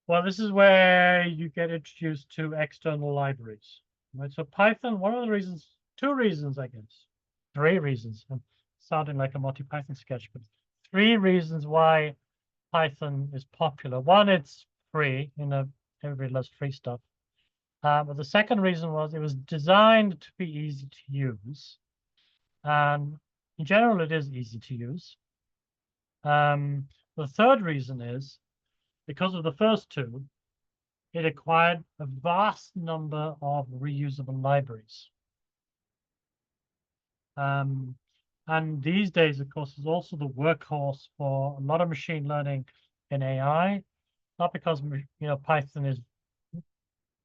Well, this is where you get introduced to external libraries. Right? So Python, one of the reasons, 2 reasons, I guess, 3 reasons. I'm sounding like a Monty Python sketch, but 3 reasons why Python is popular. One, it's free. You know, everybody loves free stuff. But the second reason was it was designed to be easy to use. And in general, it is easy to use. The third reason is because of the first 2, it acquired a vast number of reusable libraries. And these days, of course, is also the workhorse for a lot of machine learning in AI. Not because, you know, Python is,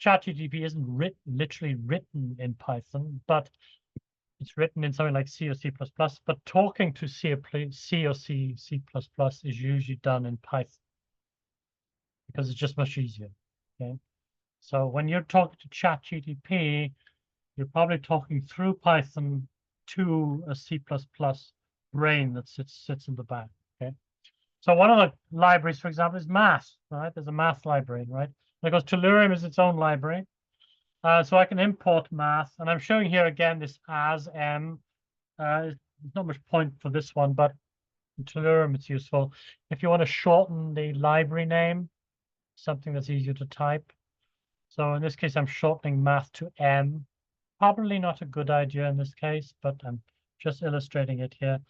ChatGPT isn't literally written in Python, but it's written in something like C or C++. But talking to C or C++ is usually done in Python because it's just much easier. Okay. So when you're talking to ChatGPT, you're probably talking through Python to a C++ brain that sits in the back. Okay. So one of the libraries, for example, is math, right? There's a math library, right? Because Tellurium is its own library. So I can import math, and I'm showing here again this as m. There's not much point for this one, but in Tellurium it's useful. If you want to shorten the library name, something that's easier to type. So in this case, I'm shortening math to M. Probably not a good idea in this case, but I'm just illustrating it here.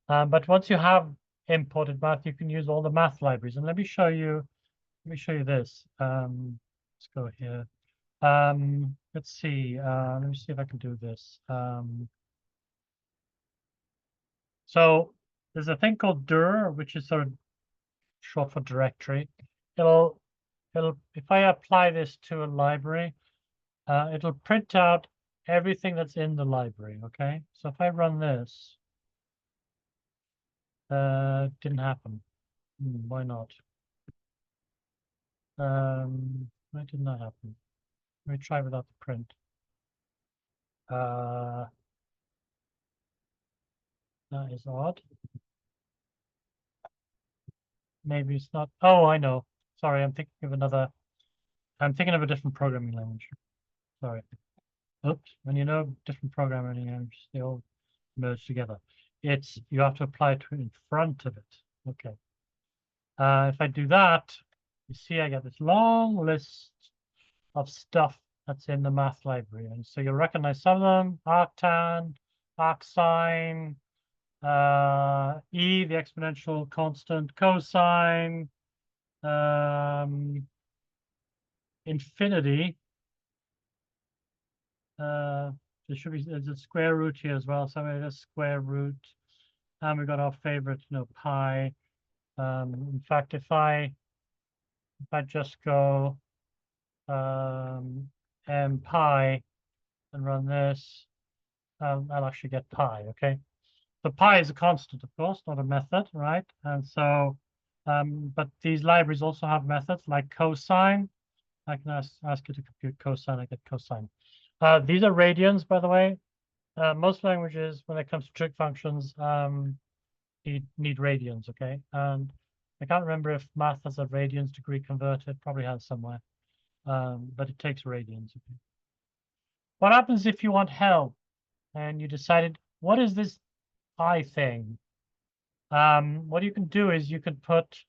But once you have imported math, you can use all the math libraries. And let me show you this. Let's go here. Let's see. Let me see if I can do this. So there's a thing called dir, which is sort of short for directory. It'll if I apply this to a library, it'll print out everything that's in the library. Okay. So if I run this, didn't happen. Why not? Why didn't that happen? Let me try without the print. That is odd. Maybe it's not. Oh, I know. Sorry, I'm thinking of a different programming language. Sorry. Oops. When you know different programming languages, they all merge together. You have to apply it in front of it. Okay. If I do that, you see I get this long list of stuff that's in the math library. And so you'll recognize some of them: arctan, arcsine, E, the exponential constant, cosine, infinity. There's a square root here as well. So maybe a square root. And we've got our favorite, pi. In fact, if I just go m pi and run this, I'll actually get pi. Okay. So pi is a constant, of course, not a method, right? And so, but these libraries also have methods like cosine. I can ask you to compute cosine. I get cosine. These are radians, by the way. Most languages, when it comes to trig functions, need radians. Okay, and I can't remember if math has a radians degree converter. Probably has somewhere, but it takes radians. Okay. What happens if you want help and you decided, what is this pi thing? What you can do is you can put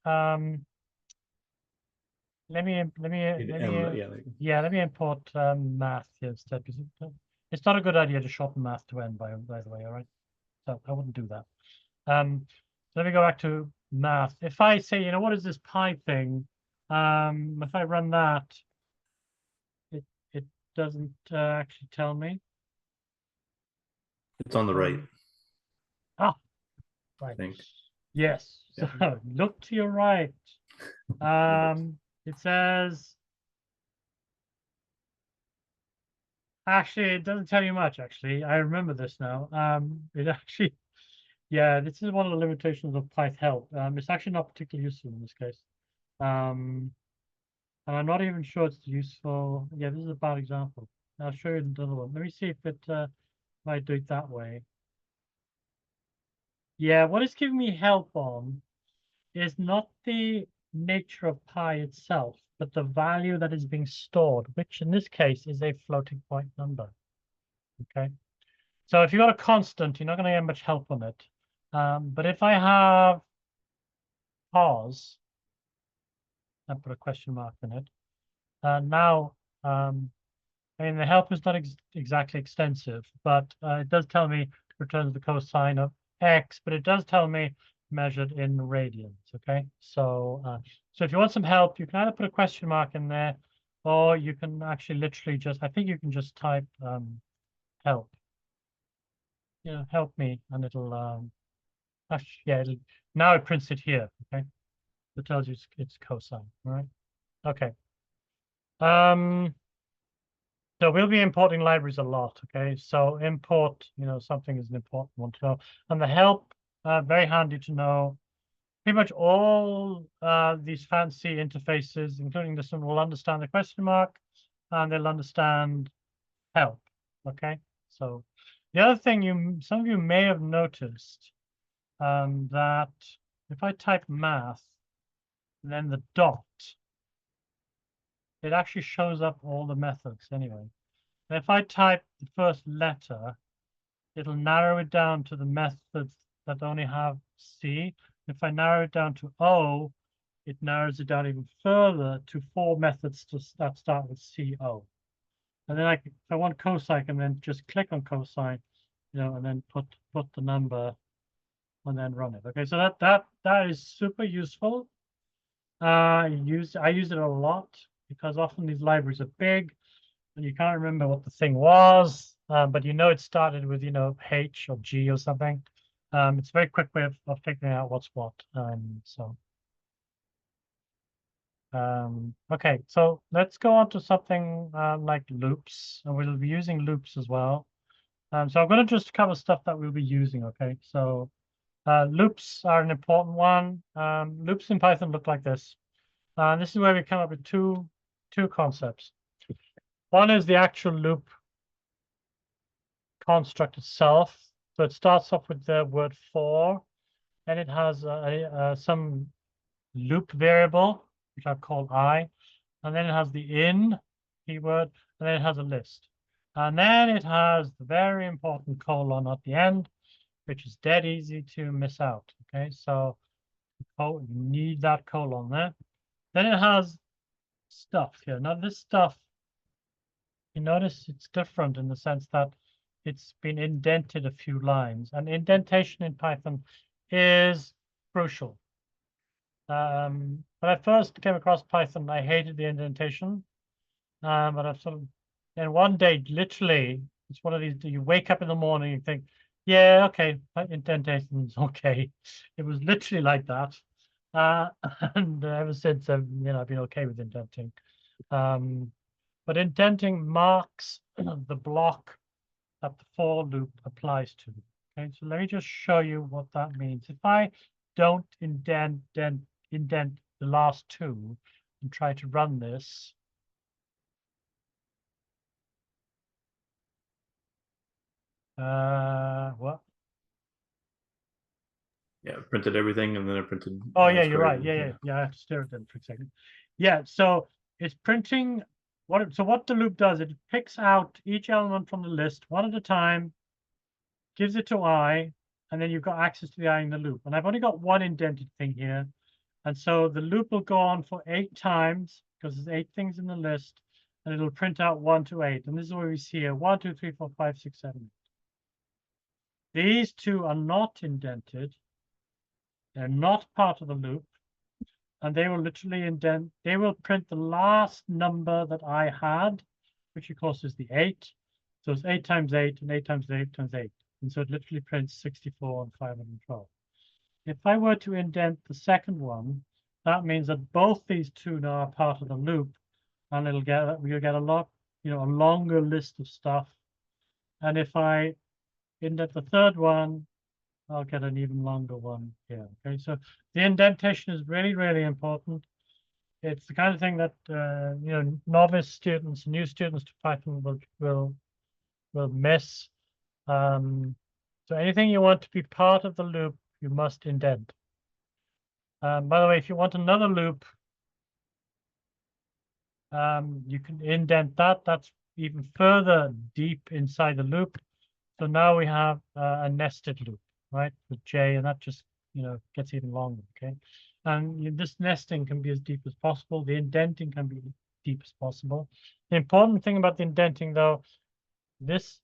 let me import math here instead, because it's not a good idea to shorten math to n, by the way. All right, so I wouldn't do that. So let me go back to math. If I say, what is this pi thing? If I run that, it doesn't actually tell me. It's on the right. Ah, right. I think. Yes. Yeah. So look to your right. It says, actually, it doesn't tell you much, actually. I remember this now. It actually, yeah, this is one of the limitations of Python help. It's actually not particularly useful in this case. And I'm not even sure it's useful. Yeah, this is a bad example. I'll show you another one. Let me see if it might do it that way. Yeah, what it's giving me help on is not the nature of pi itself, but the value that is being stored, which in this case is a floating point number. Okay. So if you've got a constant, you're not going to get much help on it. But if I have pause, I put a question mark in it. Now, I mean, the help is not exactly extensive, but it does tell me it returns the cosine of x, but it does tell me measured in radians. Okay, so if you want some help, you can either put a question mark in there, or you can actually literally I think you can just type help. Help me, and it'll actually, now it prints it here. Okay, it tells you it's cosine. All right. Okay. So we'll be importing libraries a lot. Okay, so import, something is an important one to know, and the help, very handy to know. Pretty much all these fancy interfaces, including this one, will understand the question mark. and they'll understand help. Okay, so the other thing some of you may have noticed that if I type math and then the dot, it actually shows up all the methods anyway. And if I type the first letter, it'll narrow it down to the methods that only have C. If I narrow it down to O, it narrows it down even further to 4 methods that start with CO. And then if I want cosine, I can then just click on cosine, and then put the number and then run it. Okay, so that is super useful. I use it a lot because often these libraries are big and you can't remember what the thing was, but it started with H or G or something. It's a very quick way of figuring out what's what. Okay, so let's go on to something like loops, and we'll be using loops as well. So I'm going to just cover stuff that we'll be using. Okay, so loops are an important one. Loops in Python look like this. This is where we come up with two concepts. One is the actual loop construct itself. So it starts off with the word for, and it has some loop variable, which I've called I, and then it has the in keyword, and then it has a list. And then it has the very important colon at the end, which is dead easy to miss out. Okay, so you need that colon there. Then it has stuff here. Now this stuff, you notice it's different in the sense that it's been indented a few lines, and indentation in Python is crucial. When I first came across Python, I hated the indentation, but I've and one day, literally, it's one of these, you wake up in the morning and think, yeah, okay, indentation is okay. It was literally like that. And ever since, I've been okay with indenting. But indenting marks the block that the for loop applies to. Okay, so let me just show you what that means. If I don't indent the last two and try to run this, what? Yeah, printed everything and then it printed. Oh yeah, you're right. Yeah. I have to stare at them for a second. Yeah, so it's printing what the loop does, it picks out each element from the list one at a time, gives it to I, and then you've got access to the I in the loop. And I've only got one indented thing here. And so the loop will go on for 8 times because there's 8 things in the list, and it'll print out 1 to 8. And this is what we see here: 1, 2, 3, 4, 5, 6, 7. These two are not indented. They're not part of the loop, and they will literally indent. They will print the last number that I had, which of course is the 8. So it's 8 times 8, and 8 times 8 times 8. And so it literally prints 64 and 512. If I were to indent the second one, that means that both these two now are part of the loop, and we'll get a lot, a longer list of stuff. And if I indent the third one, I'll get an even longer one here. Okay, so the indentation is really, really important. It's the kind of thing that novice students, new students to Python will miss. So anything you want to be part of the loop, you must indent. By the way, if you want another loop, you can indent that. That's even further deep inside the loop. So now we have a nested loop, right, with J, and that just gets even longer. Okay, and this nesting can be as deep as possible. The indenting can be deep as possible. The important thing about the indenting, though, this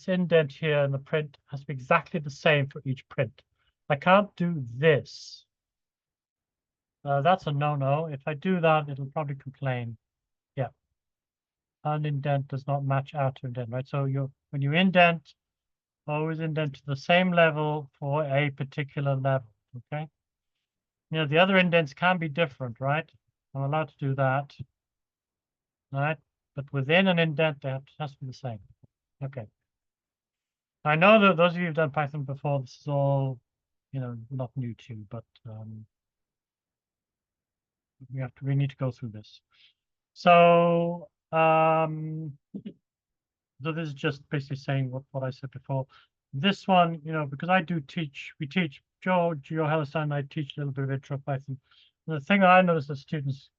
indent here in the print has to be exactly the same for each print. I can't do this. That's a no-no. If I do that, it'll probably complain. Yeah. An indent does not match outer indent, right? So when you indent, always indent to the same level for a particular level, okay? The other indents can be different, right? I'm allowed to do that, right? But within an indent, they has to be the same. Okay. I know that those of you who've done Python before, this is all, not new to you, but we need to go through this. So So this is just basically saying what I said before. This one, because I do teach, we teach, Joe Hellestein and I teach a little bit of intro Python. The thing that I notice that students,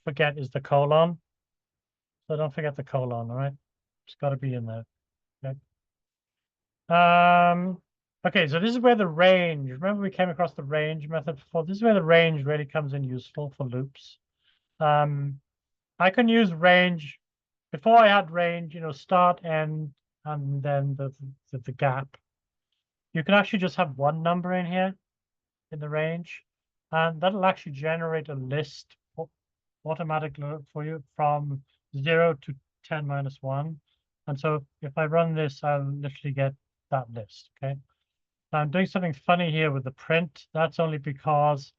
forget is the colon. So don't forget the colon, all right? It's got to be in there. Okay. Okay, so this is where the range, remember we came across the range method before? This is where the range really comes in useful for loops. I can use range. Before I had range, start, end, and then the gap. You can actually just have one number in here in the range, and that'll actually generate a list automatically for you from 0 to 10 minus 1. And so if I run this, I'll literally get that list, okay? Now I'm doing something funny here with the print. That's only because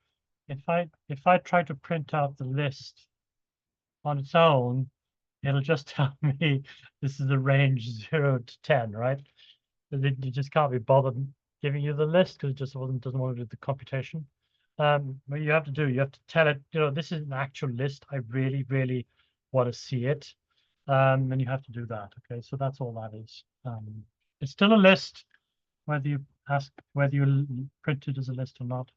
if I try to print out the list on its own, it'll just tell me this is the range 0 to 10, right? You just can't be bothered giving you the list because it just doesn't want to do the computation. What you have to tell it, this is an actual list. I really, really want to see it. And you have to do that. Okay, so that's all that is. It's still a list, whether you print it as a list or not.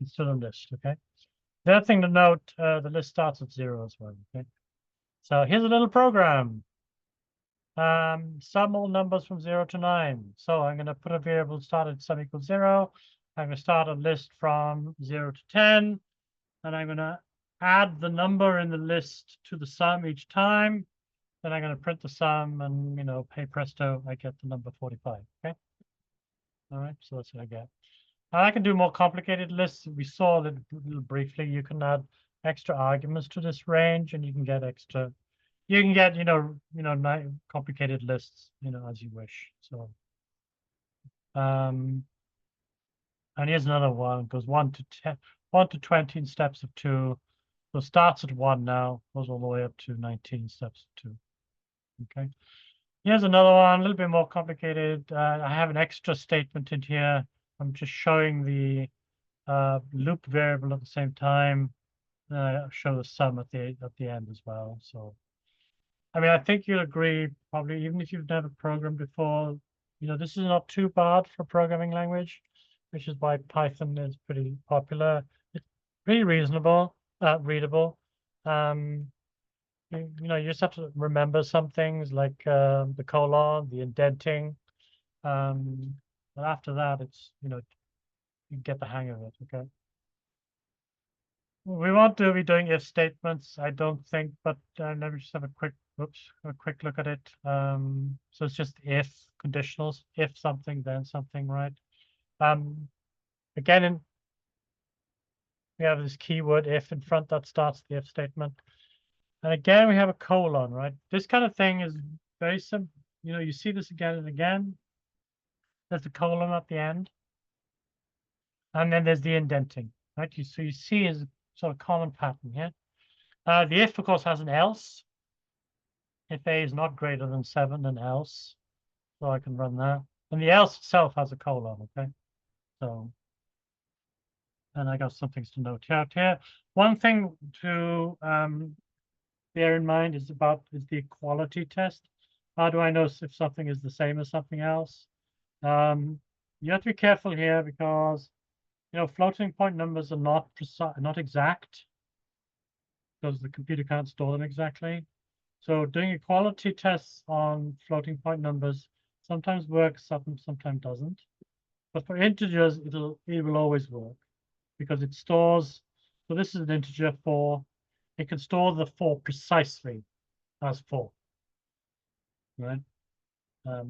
It's still a list. Okay. The other thing to note, the list starts at 0 as well. Okay. So here's a little program. Sum all numbers from 0 to 9. So I'm going to put a variable start at sum equals 0. I'm going to start a list from 0 to 10. And I'm going to add the number in the list to the sum each time. Then I'm going to print the sum and, hey presto, I get the number 45. Okay. All right. So that's what I get. Now I can do more complicated lists. We saw that briefly. You can add extra arguments to this range and you can get complicated lists, as you wish. So, and here's another one. It goes 1 to 10, 1 to 20 in steps of 2. So it starts at 1 now, goes all the way up to 19 steps of 2. Okay. Here's another one, a little bit more complicated. I have an extra statement in here. I'm just showing the loop variable at the same time. I show the sum at the end as well. So. I mean, I think you'll agree, probably, even if you've never programmed before, this is not too bad for a programming language, which is why Python is pretty popular. It's pretty reasonable, readable. You just have to remember some things like the colon, the indenting. But after that, it's, you get the hang of it, okay? We won't be doing if statements, I don't think, but let me just have a quick look at it. So it's just if conditionals, if something, then something, right? Again, we have this keyword if in front that starts the if statement. And again, we have a colon, right? This kind of thing is very simple. You see this again and again. There's the colon at the end. And then there's the indenting, right? So you see is sort of common pattern here. The if, of course, has an else. If a is not greater than 7, then else. So I can run that. And the else itself has a colon, okay? So, and I got some things to note out here. One thing to bear in mind is the equality test. How do I know if something is the same as something else? You have to be careful here because, floating point numbers are not precise, not exact, because the computer can't store them exactly. So doing equality tests on floating point numbers sometimes works, sometimes doesn't. But for integers, it will always work because it stores. So this is an integer 4. It can store the 4 precisely as 4, right?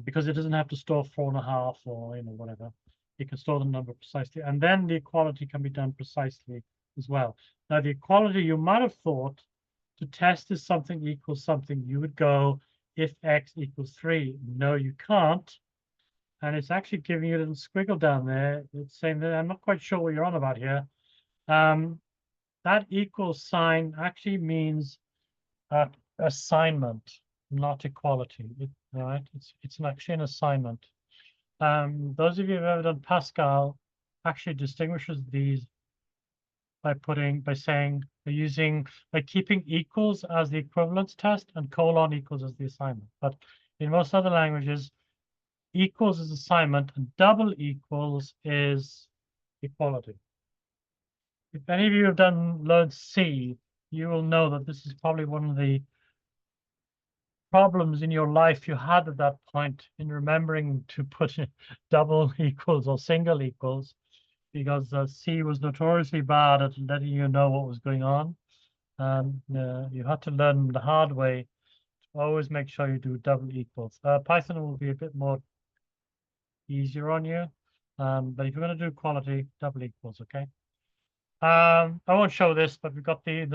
Because it doesn't have to store 4.5 or whatever. It can store the number precisely, and then the equality can be done precisely as well. Now the equality you might have thought to test is something equals something. You would go if x equals 3. No, you can't. And it's actually giving you a little squiggle down there. It's saying that I'm not quite sure what you're on about here. That equals sign actually means assignment, not equality. All right, it's actually an assignment. Those of you who've ever done Pascal actually distinguishes these by saying They're using like keeping equals as the equivalence test and colon equals as the assignment. But in most other languages, equals is assignment and double equals is equality. If any of you have learned C, you will know that this is probably one of the problems in your life you had at that point in remembering to put double equals or single equals, because C was notoriously bad at letting you know what was going on. And you had to learn the hard way to always make sure you do double equals. Python will be a bit more easier on you. But if you're going to do quality, double equals, okay? I won't show this, but we've got the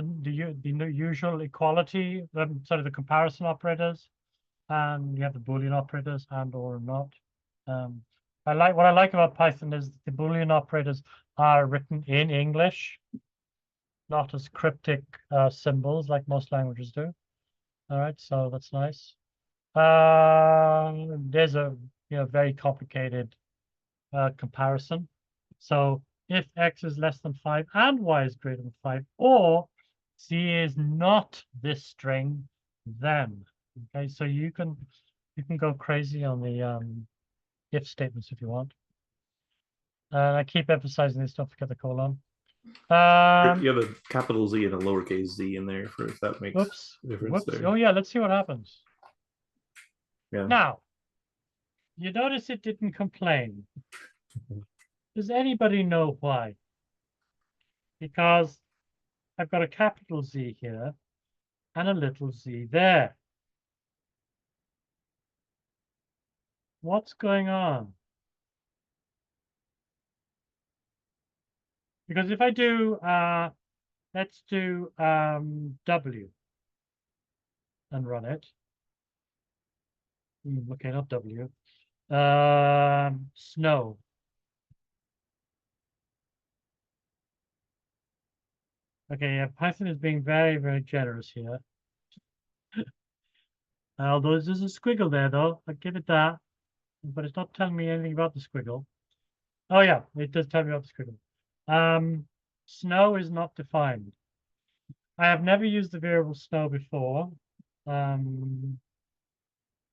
usual equality, the comparison operators, and you have the Boolean operators and or not. What I like about Python is the Boolean operators are written in English, not as cryptic symbols like most languages do. All right, so that's nice. There's a very complicated comparison. So if x is less than 5 and y is greater than 5, or c is not this string, then okay, so you can go crazy on the if statements if you want. And I keep emphasizing this, don't forget the colon. You have a capital Z and a lowercase z in there for if that makes a difference there. Oh yeah, let's see what happens. Yeah. Now, you notice it didn't complain. Does anybody know why? Because I've got a capital Z here and a little z there. What's going on? Because if I do, let's do W and run it. Okay, not W. Snow. Okay, yeah, Python is being very, very generous here. Although there's a squiggle there, though. I'll give it that. But it's not telling me anything about the squiggle. Oh, yeah, it does tell me about the squiggle. Snow is not defined. I have never used the variable snow before. And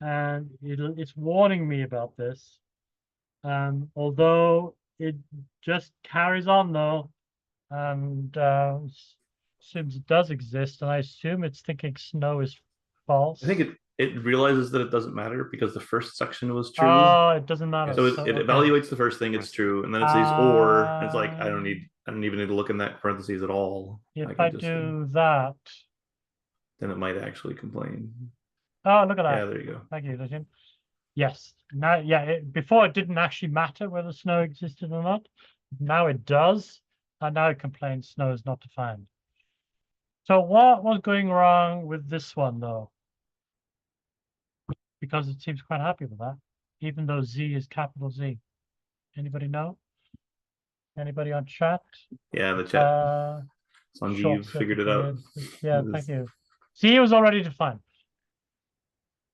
it's warning me about this. Although it just carries on, though, and assumes it does exist, and I assume it's thinking snow is false. I think it realizes that it doesn't matter because the first section was true. Oh, it doesn't matter. So it evaluates the first thing, it's true, and then it says or, and it's like I don't even need to look in that parentheses at all. If I do that, then it might actually complain. Oh, look at that. Yeah, there you go. Thank you, Legend. Yes. Now, yeah, before it didn't actually matter whether snow existed or not. Now it does. And now it complains snow is not defined. So what was going wrong with this one, though? Because it seems quite happy with that, even though Z is capital Z. Anybody know? Anybody on chat? Yeah, the chat. Sanjeev figured it out. Yeah, thank you. Z was already defined.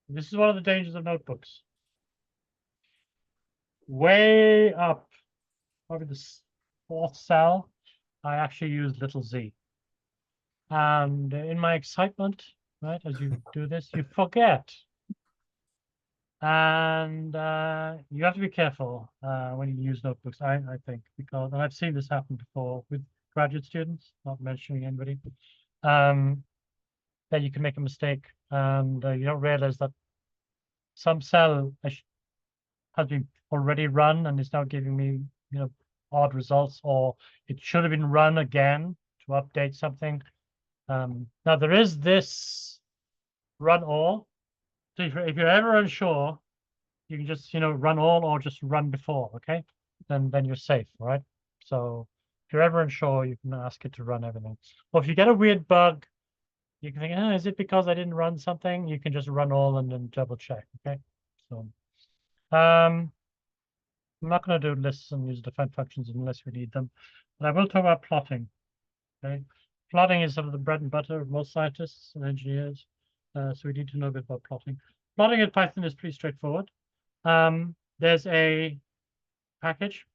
This is one of the dangers of notebooks. Way up, probably the fourth cell, I actually use little z. And in my excitement, right, as you do this, you forget. And you have to be careful when you use notebooks, I think, because, and I've seen this happen before with graduate students, not mentioning anybody, that you can make a mistake and you don't realize that some cell has been already run and is now giving me, odd results, or it should have been run again to update something. Now there is this run all. So if you're ever unsure, you can just, run all or just run before, okay? Then you're safe, right? So if you're ever unsure, you can ask it to run everything. Or if you get a weird bug, you can think, is it because I didn't run something? You can just run all and then double check, okay? So, I'm not going to do lists and use defined functions unless we need them, but I will talk about plotting. Okay, plotting is sort of the bread and butter of most scientists and engineers, so we need to know a bit about plotting. Plotting in Python is pretty straightforward. There's a package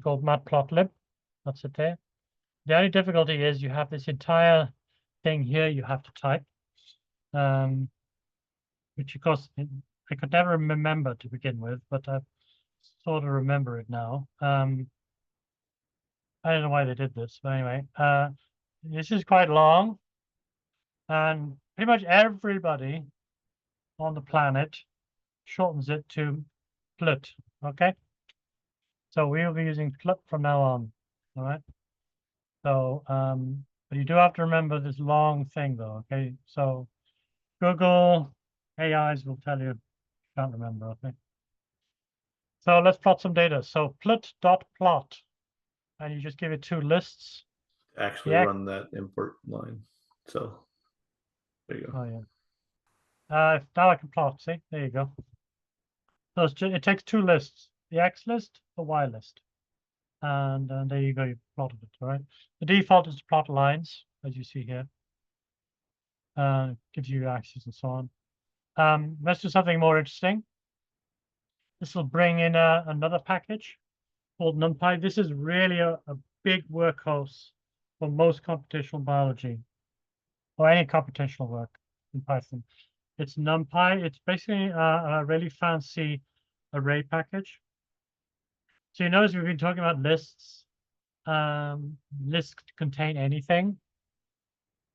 called matplotlib. That's it there. The only difficulty is you have this entire thing here you have to type, which of course I could never remember to begin with, but I sort of remember it now. I don't know why they did this, but anyway, this is quite long, and pretty much everybody on the planet shortens it to plut. Okay, so we will be using plut from now on. All right. So, but you do have to remember this long thing, though. Okay, so Google AIs will tell you. Can't remember. Okay. So let's plot some data. So plut.plot, and you just give it two lists. Actually run that import line. So there you go. Oh yeah. Now I can plot. See, there you go. So it takes two lists: the X list, the Y list, and there you go. You plotted it. All right. The default is to plot lines, as you see here. Gives you axes and so on. Let's do something more interesting. This will bring in another package called NumPy. This is really a big workhorse for most computational biology or any computational work in Python. It's NumPy. It's basically a really fancy array package. So you notice we've been talking about lists. Lists contain anything.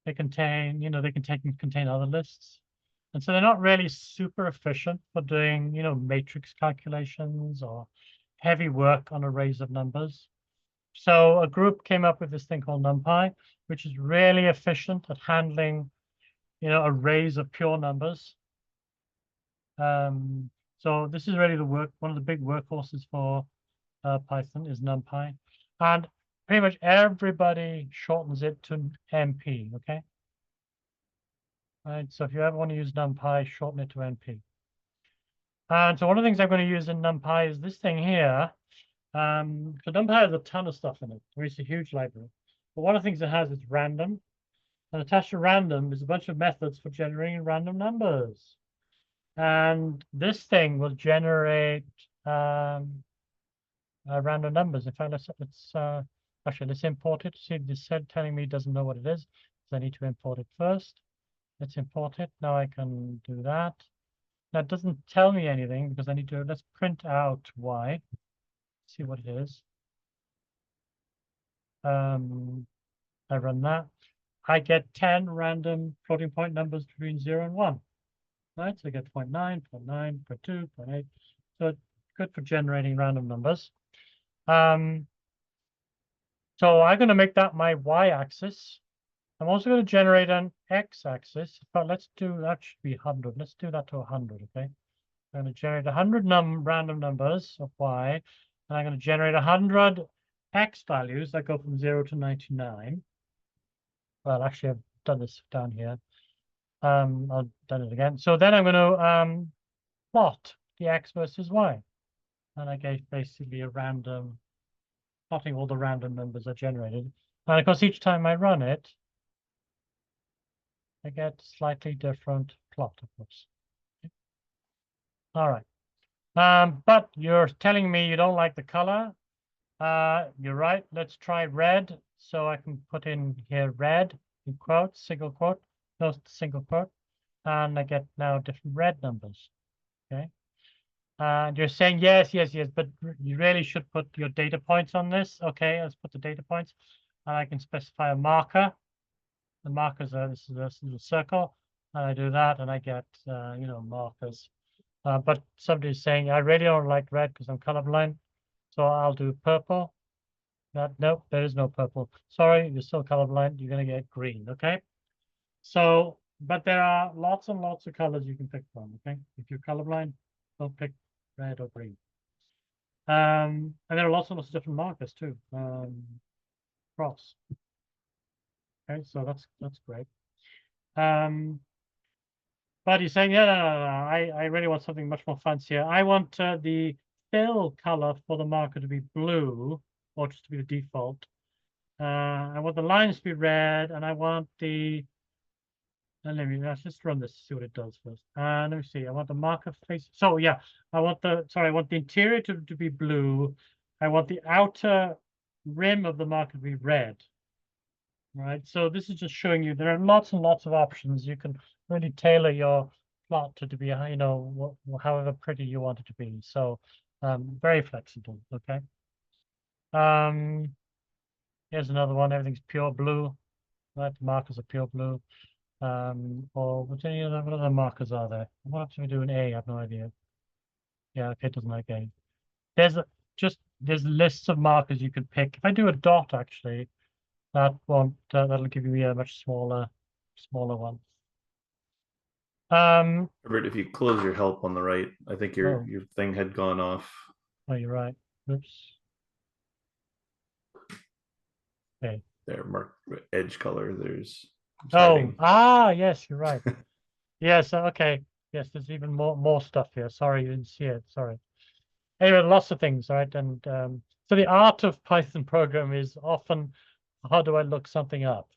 They contain, they can contain other lists. And so they're not really super efficient for doing, matrix calculations or heavy work on arrays of numbers. So a group came up with this thing called NumPy, which is really efficient at handling, arrays of pure numbers. So this is really one of the big workhorses for Python is NumPy. And pretty much everybody shortens it to NP, okay? Right, so if you ever want to use NumPy, shorten it to NP. And so one of the things I'm going to use in NumPy is this thing here. So NumPy has a ton of stuff in it. It's a huge library. But one of the things it has is random. And attached to random is a bunch of methods for generating random numbers. And this thing will generate random numbers. In fact, let's import it. See, this is telling me it doesn't know what it is. So I need to import it first. Let's import it. Now I can do that. That doesn't tell me anything because I need to, let's print out Y. See what it is. I run that. I get 10 random floating point numbers between 0 and 1. Right, so I get 0.9, 0.9, 0.2, 0.8. So it's good for generating random numbers. So I'm going to make that my Y-axis. I'm also going to generate an X-axis, but let's do, that should be 100. Let's do that to 100, okay? I'm going to generate 100 random numbers of Y, and I'm going to generate 100 X values that go from 0 to 99. Well, actually, I've done this down here. I've done it again. So then I'm going to plot the X versus Y. And I get basically a random, plotting all the random numbers are generated. And of course, each time I run it, I get slightly different plot, of course. Okay. All right. But you're telling me you don't like the color. You're right. Let's try red. So I can put in here red in quotes, single quote, no single quote. And I get now different red numbers. Okay. And you're saying yes, but you really should put your data points on this. Okay, let's put the data points. And I can specify a marker. The markers are, this is a little circle, and I do that, and I get, markers. But somebody's saying, I really don't like red because I'm colorblind, so I'll do purple. Nope, there is no purple. Sorry, you're still colorblind. You're going to get green, okay? So, but there are lots and lots of colors you can pick from, okay? If you're colorblind, don't pick red or green. And there are lots and lots of different markers too. Cross. Okay, so that's great. But he's saying, yeah, no, I really want something much more fancier. I want the fill color for the marker to be blue, or just to be the default. I want the lines to be red, and I want the. Let's just run this, see what it does first. Let me see. I want the marker face. So yeah, I want the interior to be blue. I want the outer rim of the marker to be red. right? So this is just showing you there are lots and lots of options. You can really tailor your plot to be, you know, however pretty you want it to be. So very flexible, okay? Here's another one. Everything's pure blue, right? The markers are pure blue. Or what other markers are there? What else do we do in A? I have no idea. Yeah, okay, it doesn't like A. There's lists of markers you could pick. If I do a dot, actually, that'll give you a much smaller one. Robert, if you close your help on the right, I think Oh, your thing had gone off. oh, you're right. Oops. Okay. There, mark edge color. There's Oh, hiding. yes, you're right. Yes, okay. Yes, there's even more stuff here. Sorry, you didn't see it. Sorry. Anyway, lots of things, right? And so the art of Python program is often, how do I look something up?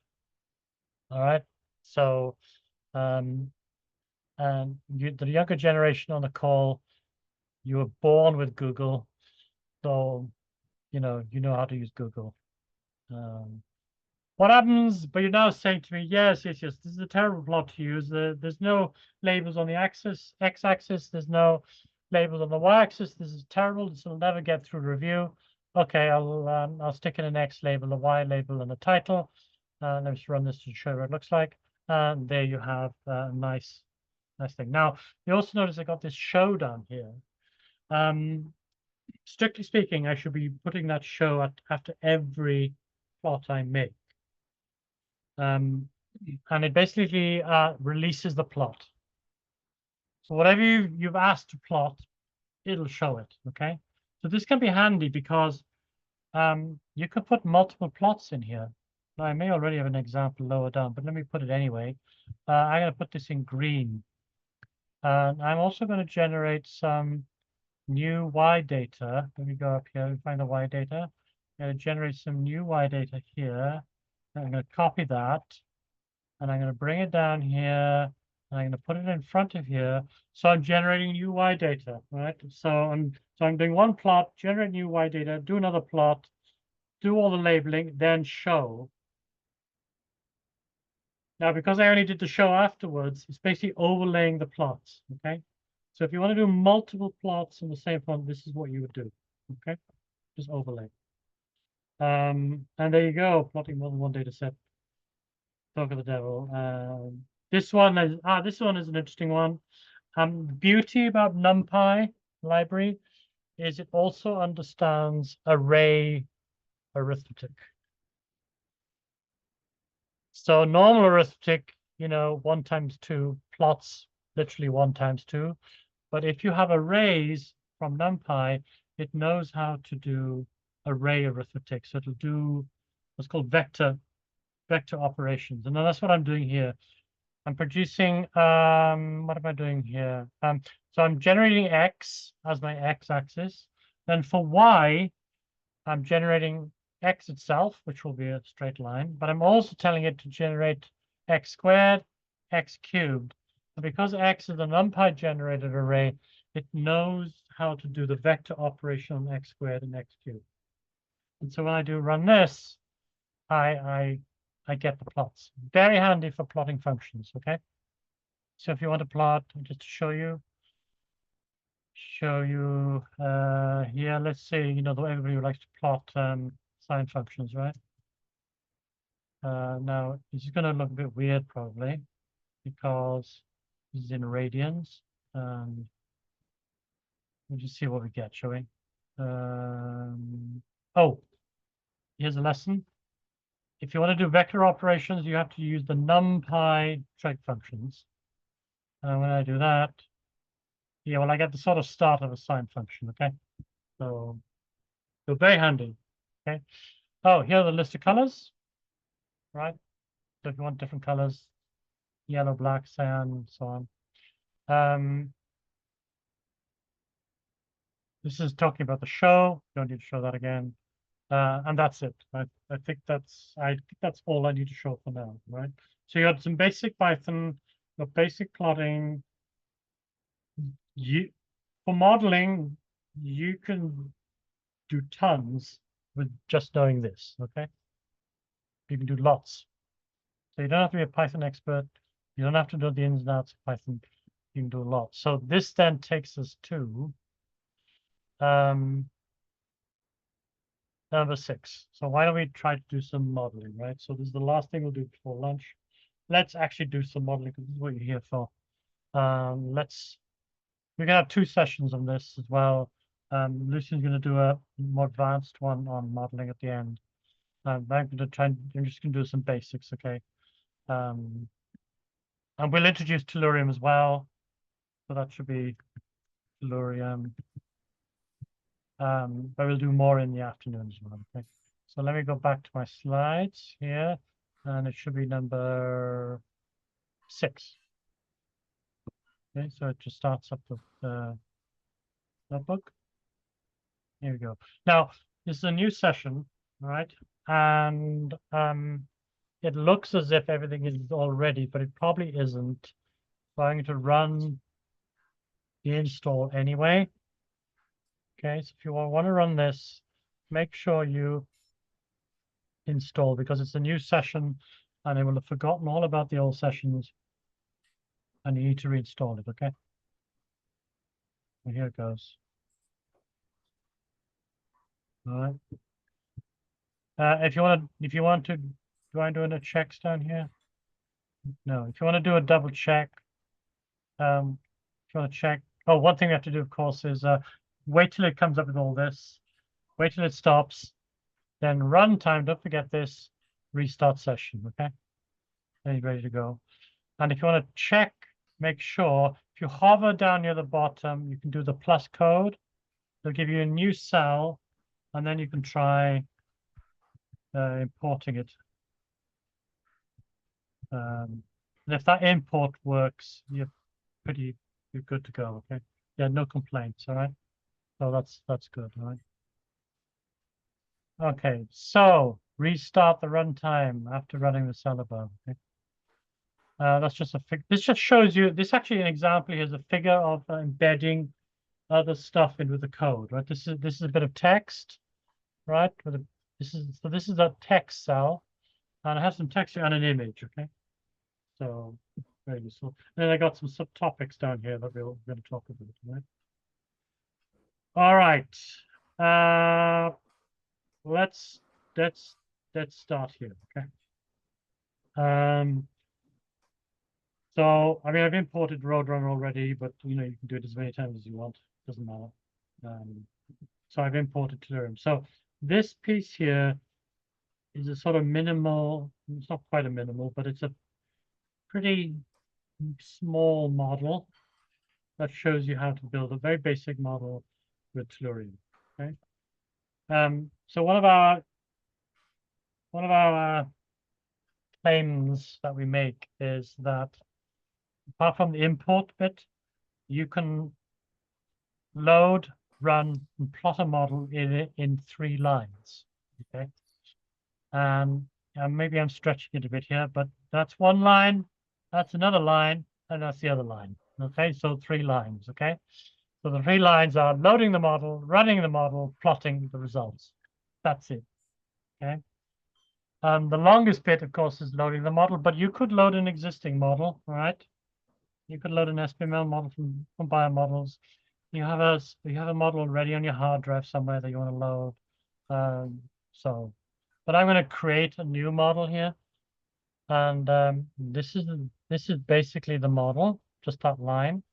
All right. So, and the younger generation on the call, you were born with Google, so you know how to use Google. What happens? But you're now saying to me, yes, this is a terrible plot to use. There's no labels on the x-axis. There's no labels on the y-axis. This is terrible. This will never get through review. Okay, I'll stick in an X label, a Y label, and a title. Let me just run this to show what it looks like. And there you have a nice thing. Now, you also notice I got this show down here. Strictly speaking, I should be putting that show after every plot I make. And it basically releases the plot. So whatever you've asked to plot, it'll show it, okay? So this can be handy because you could put multiple plots in here. Now, I may already have an example lower down, but let me put it anyway. I'm going to put this in green. And I'm also going to generate some new Y data. Let me go up here and find the Y data. I'm going to generate some new Y data here. I'm going to copy that. And I'm going to bring it down here. And I'm going to put it in front of here. So I'm generating new Y data, right? So I'm doing one plot, generate new Y data, do another plot, do all the labeling, then show. Now, because I only did the show afterwards, it's basically overlaying the plots, okay? So if you want to do multiple plots in the same font, this is what you would do, okay? Just overlay. And there you go, plotting more than one data set. Talk of the devil. This one is an interesting one. Beauty about NumPy library is it also understands array arithmetic. So normal arithmetic, 1 times 2 plots literally 1 times 2. But if you have arrays from NumPy, it knows how to do array arithmetic. So it'll do what's called vector operations. And then that's what I'm doing here. I'm producing, what am I doing here? So I'm generating X as my X axis. Then for Y, I'm generating X itself, which will be a straight line, but I'm also telling it to generate X squared, X cubed. And because X is a NumPy generated array, it knows how to do the vector operation on X squared and X cubed. And so when I do run this, I get the plots. Very handy for plotting functions, okay? So if you want to plot, just to show you here, let's say, everybody likes to plot sine functions, right? Now, this is going to look a bit weird probably because this is in radians. We'll just see what we get, shall we? Oh, here's a lesson. If you want to do vector operations, you have to use the NumPy trig functions. And when I do that, yeah, well, I get the sort of start of a sine function, okay? So very handy, okay? Oh, here are the list of colors, right? So if you want different colors, yellow, black, cyan, so on. This is talking about the show. Don't need to show that again. And that's it. I think that's all I need to show for now, right? So you got some basic Python, your basic plotting. For modeling, you can do tons with just knowing this, okay? You can do lots. So you don't have to be a Python expert. You don't have to know the ins and outs of Python. You can do a lot. So this then takes us to number 6. So why don't we try to do some modeling, right? So this is the last thing we'll do before lunch. Let's actually do some modeling because this is what you're here for. We're gonna have 2 sessions on this as well. Lucian's gonna do a more advanced one on modeling at the end. I'm just gonna do some basics, okay? And we'll introduce Tellurium as well. So that should be Tellurium. But we'll do more in the afternoon as well, okay? So let me go back to my slides here, and it should be number 6. Okay, so it just starts up with the notebook. Here we go. Now, this is a new session, right? And it looks as if everything is all ready, but it probably isn't. So I'm going to run the install anyway. Okay, so if you want to run this, make sure you install because it's a new session and it will have forgotten all about the old sessions and you need to reinstall it, okay? And here it goes. All right. If you want to, do I do any checks down here? No, if you want to do a double check, if you want to check, oh, one thing we have to do, of course, is wait till it comes up with all this, wait till it stops, then runtime, don't forget this, restart session, okay? Then you're ready to go. And if you want to check, make sure, if you hover down near the bottom, you can do the plus code. They'll give you a new cell, and then you can try importing it. And if that import works, you're good to go, okay? Yeah, no complaints, all right? So that's good, all right? Okay, so restart the runtime after running the cell above, okay? That's just a this just shows you, this actually an example here is a figure of embedding other stuff in with the code, right? This is a bit of text, right? This is a text cell, and it has some text here and an image, okay? So very useful. And then I got some subtopics down here that we're going to talk about, right? All right. Let's start here, okay? So I mean I've imported Roadrunner already, but you can do it as many times as you want. Doesn't matter. So I've imported Tellurium. So this piece here is a sort of minimal, it's not quite a minimal, but it's a pretty small model that shows you how to build a very basic model with Tellurium. Okay. So one of our claims that we make is that apart from the import bit, you can load, run, and plot a model in 3 lines. Okay. And maybe I'm stretching it a bit here, but that's 1 line, that's another line, and that's the other line. Okay, so 3 lines. Okay, so the 3 lines are loading the model, running the model, plotting the results. That's it. Okay. The longest bit, of course, is loading the model, but you could load an existing model, right? You could load an sbml model from biomodels. You have a model already on your hard drive somewhere that you want to load. But I'm going to create a new model here, and this is basically the model, just that line.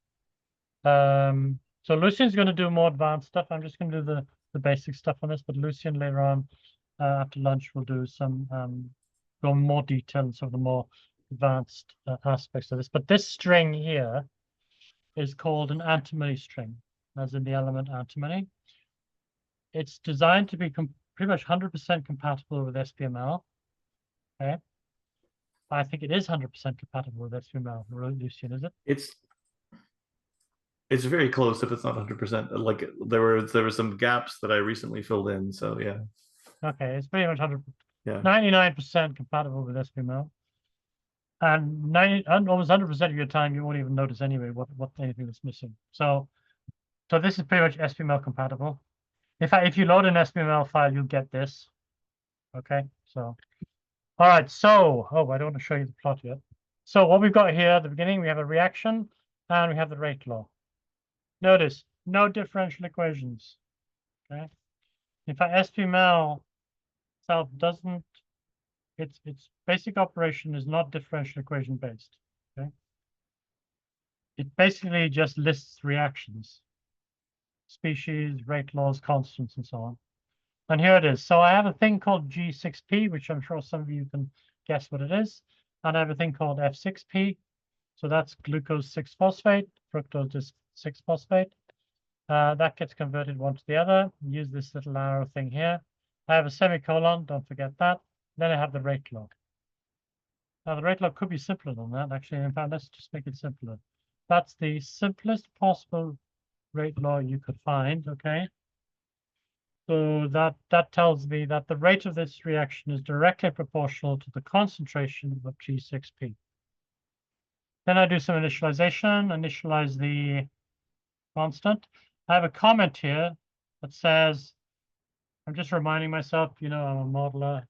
So Lucian's going to do more advanced stuff. I'm just going to do the basic stuff on this, but Lucian later on after lunch will do some go more detail and some of the more advanced aspects of this. But this string here is called an antimony string, as in the element antimony. It's designed to be pretty much 100% compatible with sbml. Okay, I think it is 100% compatible with sbml. Lucian, is it? It's very close if it's not 100%. Like there were some gaps that I recently filled in, so yeah. Okay, it's pretty much 99% compatible with sbml. And almost 100% of your time you won't even notice anyway what anything that's missing. So this is pretty much sbml compatible. In fact, if you load an sbml file, you'll get this. Okay, so All right, so, oh, I don't want to show you the plot yet. So what we've got here at the beginning, we have a reaction and we have the rate law. Notice, no differential equations, okay? In fact, sbml itself doesn't, its basic operation is not differential equation based, okay? It basically just lists reactions, species, rate laws, constants, and so on. And here it is. So I have a thing called G6P, which I'm sure some of you can guess what it is. And I have a thing called F6P. So that's glucose 6-phosphate, fructose 6-phosphate. That gets converted one to the other. Use this little arrow thing here. I have a semicolon, don't forget that. Then I have the rate log. Now the rate log could be simpler than that, actually. In fact, let's just make it simpler. That's the simplest possible rate law you could find, okay? So that tells me that the rate of this reaction is directly proportional to the concentration of G6P. Then I do some initialization, initialize the constant. I have a comment here that says, I'm just reminding myself, you know, I'm a modeler,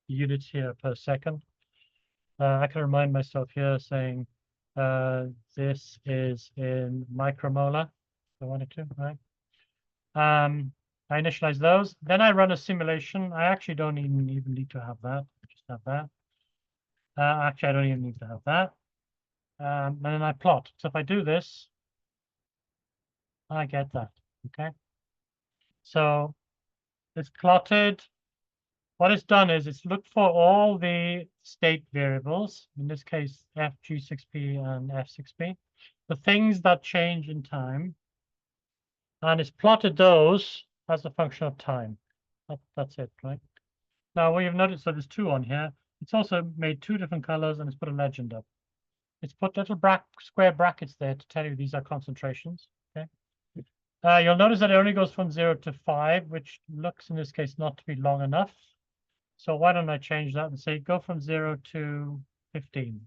units here per second. I can remind myself here saying this is in micromolar, if I wanted to, right? I initialize those. Then I run a simulation. I actually don't even need to have that. I just have that. Actually, I don't even need to have that. And then I plot. So if I do this, I get that. Okay. So it's plotted. What it's done is it's looked for all the state variables, in this case, FG6P and F6P, the things that change in time, and it's plotted those as a function of time. That's it, right? Now, what you've noticed, so there's two on here. It's also made two different colors and it's put a legend up. It's put little square brackets there to tell you these are concentrations, okay? You'll notice that it only goes from 0 to 5, which looks in this case not to be long enough. So why don't I change that and say go from 0 to 15?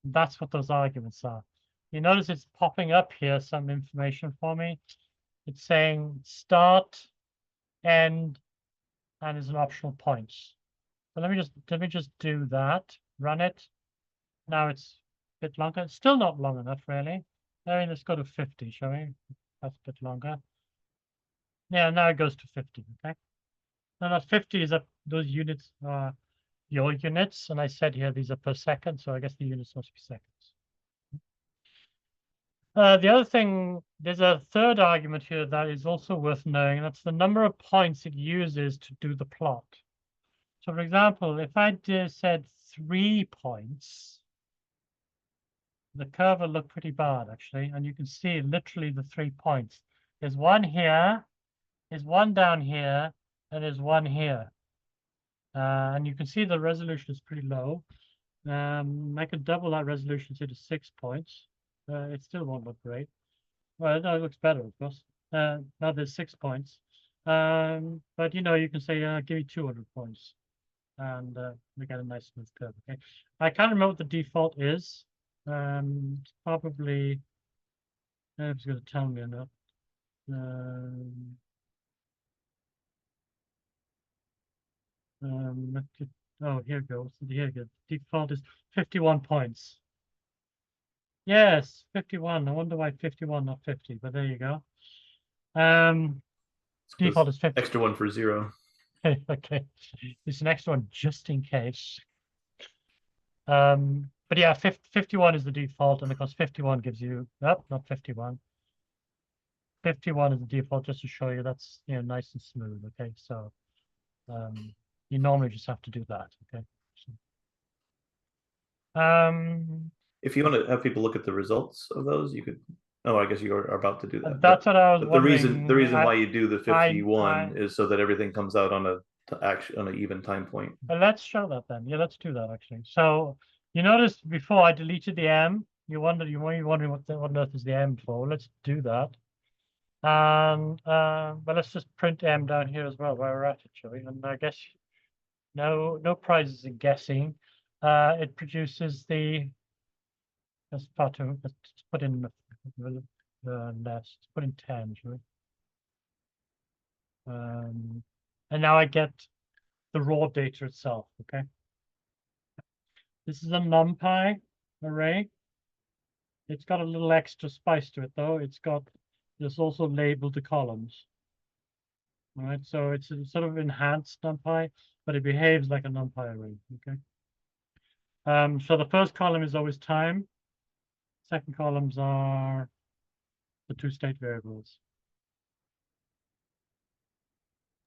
That's what those arguments are. You notice it's popping up here, some information for me. It's saying start, end, and is an optional points. So let me just do that, run it. Now it's a bit longer. It's still not long enough, really. I mean, let's go to 50, shall we? That's a bit longer. Yeah, now it goes to 50, okay? Now that 50 is those units are your units, and I said here these are per second, so I guess the units must be seconds. The other thing, there's a third argument here that is also worth knowing, and that's the number of points it uses to do the plot. So, for example, if I said 3 points, the curve will look pretty bad, actually, and you can see literally the 3 points. There's one here, there's one down here, and there's one here. And you can see the resolution is pretty low. I could double that resolution to 6 points. It still won't look great. Well, no, it looks better, of course. Now there's 6 points. But, you know, you can say, give me 200 points. And we get a nice smooth curve, okay? I can't remember what the default is. It's probably, if it's going to tell me or not. Oh, here it goes. Here it goes. Default is 51 points. Yes, 51. I wonder why 51, not 50, but there you go. Default is 50. Extra one for 0. Okay. It's an extra one just in case. But yeah, 51 is the default, and of course 51 gives you, nope, not 51. 51 is the default, just to show you that's, you know, nice and smooth, okay? So you normally just have to do that, okay? So, if you want to have people look at the results of those, you could. Oh, I guess you are about to do that. That's what I was wondering. The reason why you do the 51 is so that everything comes out on an even time point. Let's show that then. Yeah, let's do that actually. So you noticed before I deleted the M. You wondering what on earth is the M for? Let's do that. But let's just print M down here as well while we're at it, shall we? And I guess no prizes in guessing. It produces the. Let's put in the less. Put in 10, shall we? And now I get the raw data itself. Okay. This is a NumPy array. It's got a little extra spice to it, though. There's also labeled the columns. All right, so it's a sort of enhanced NumPy, but it behaves like a NumPy array. Okay. So the first column is always time. Second columns are the two state variables.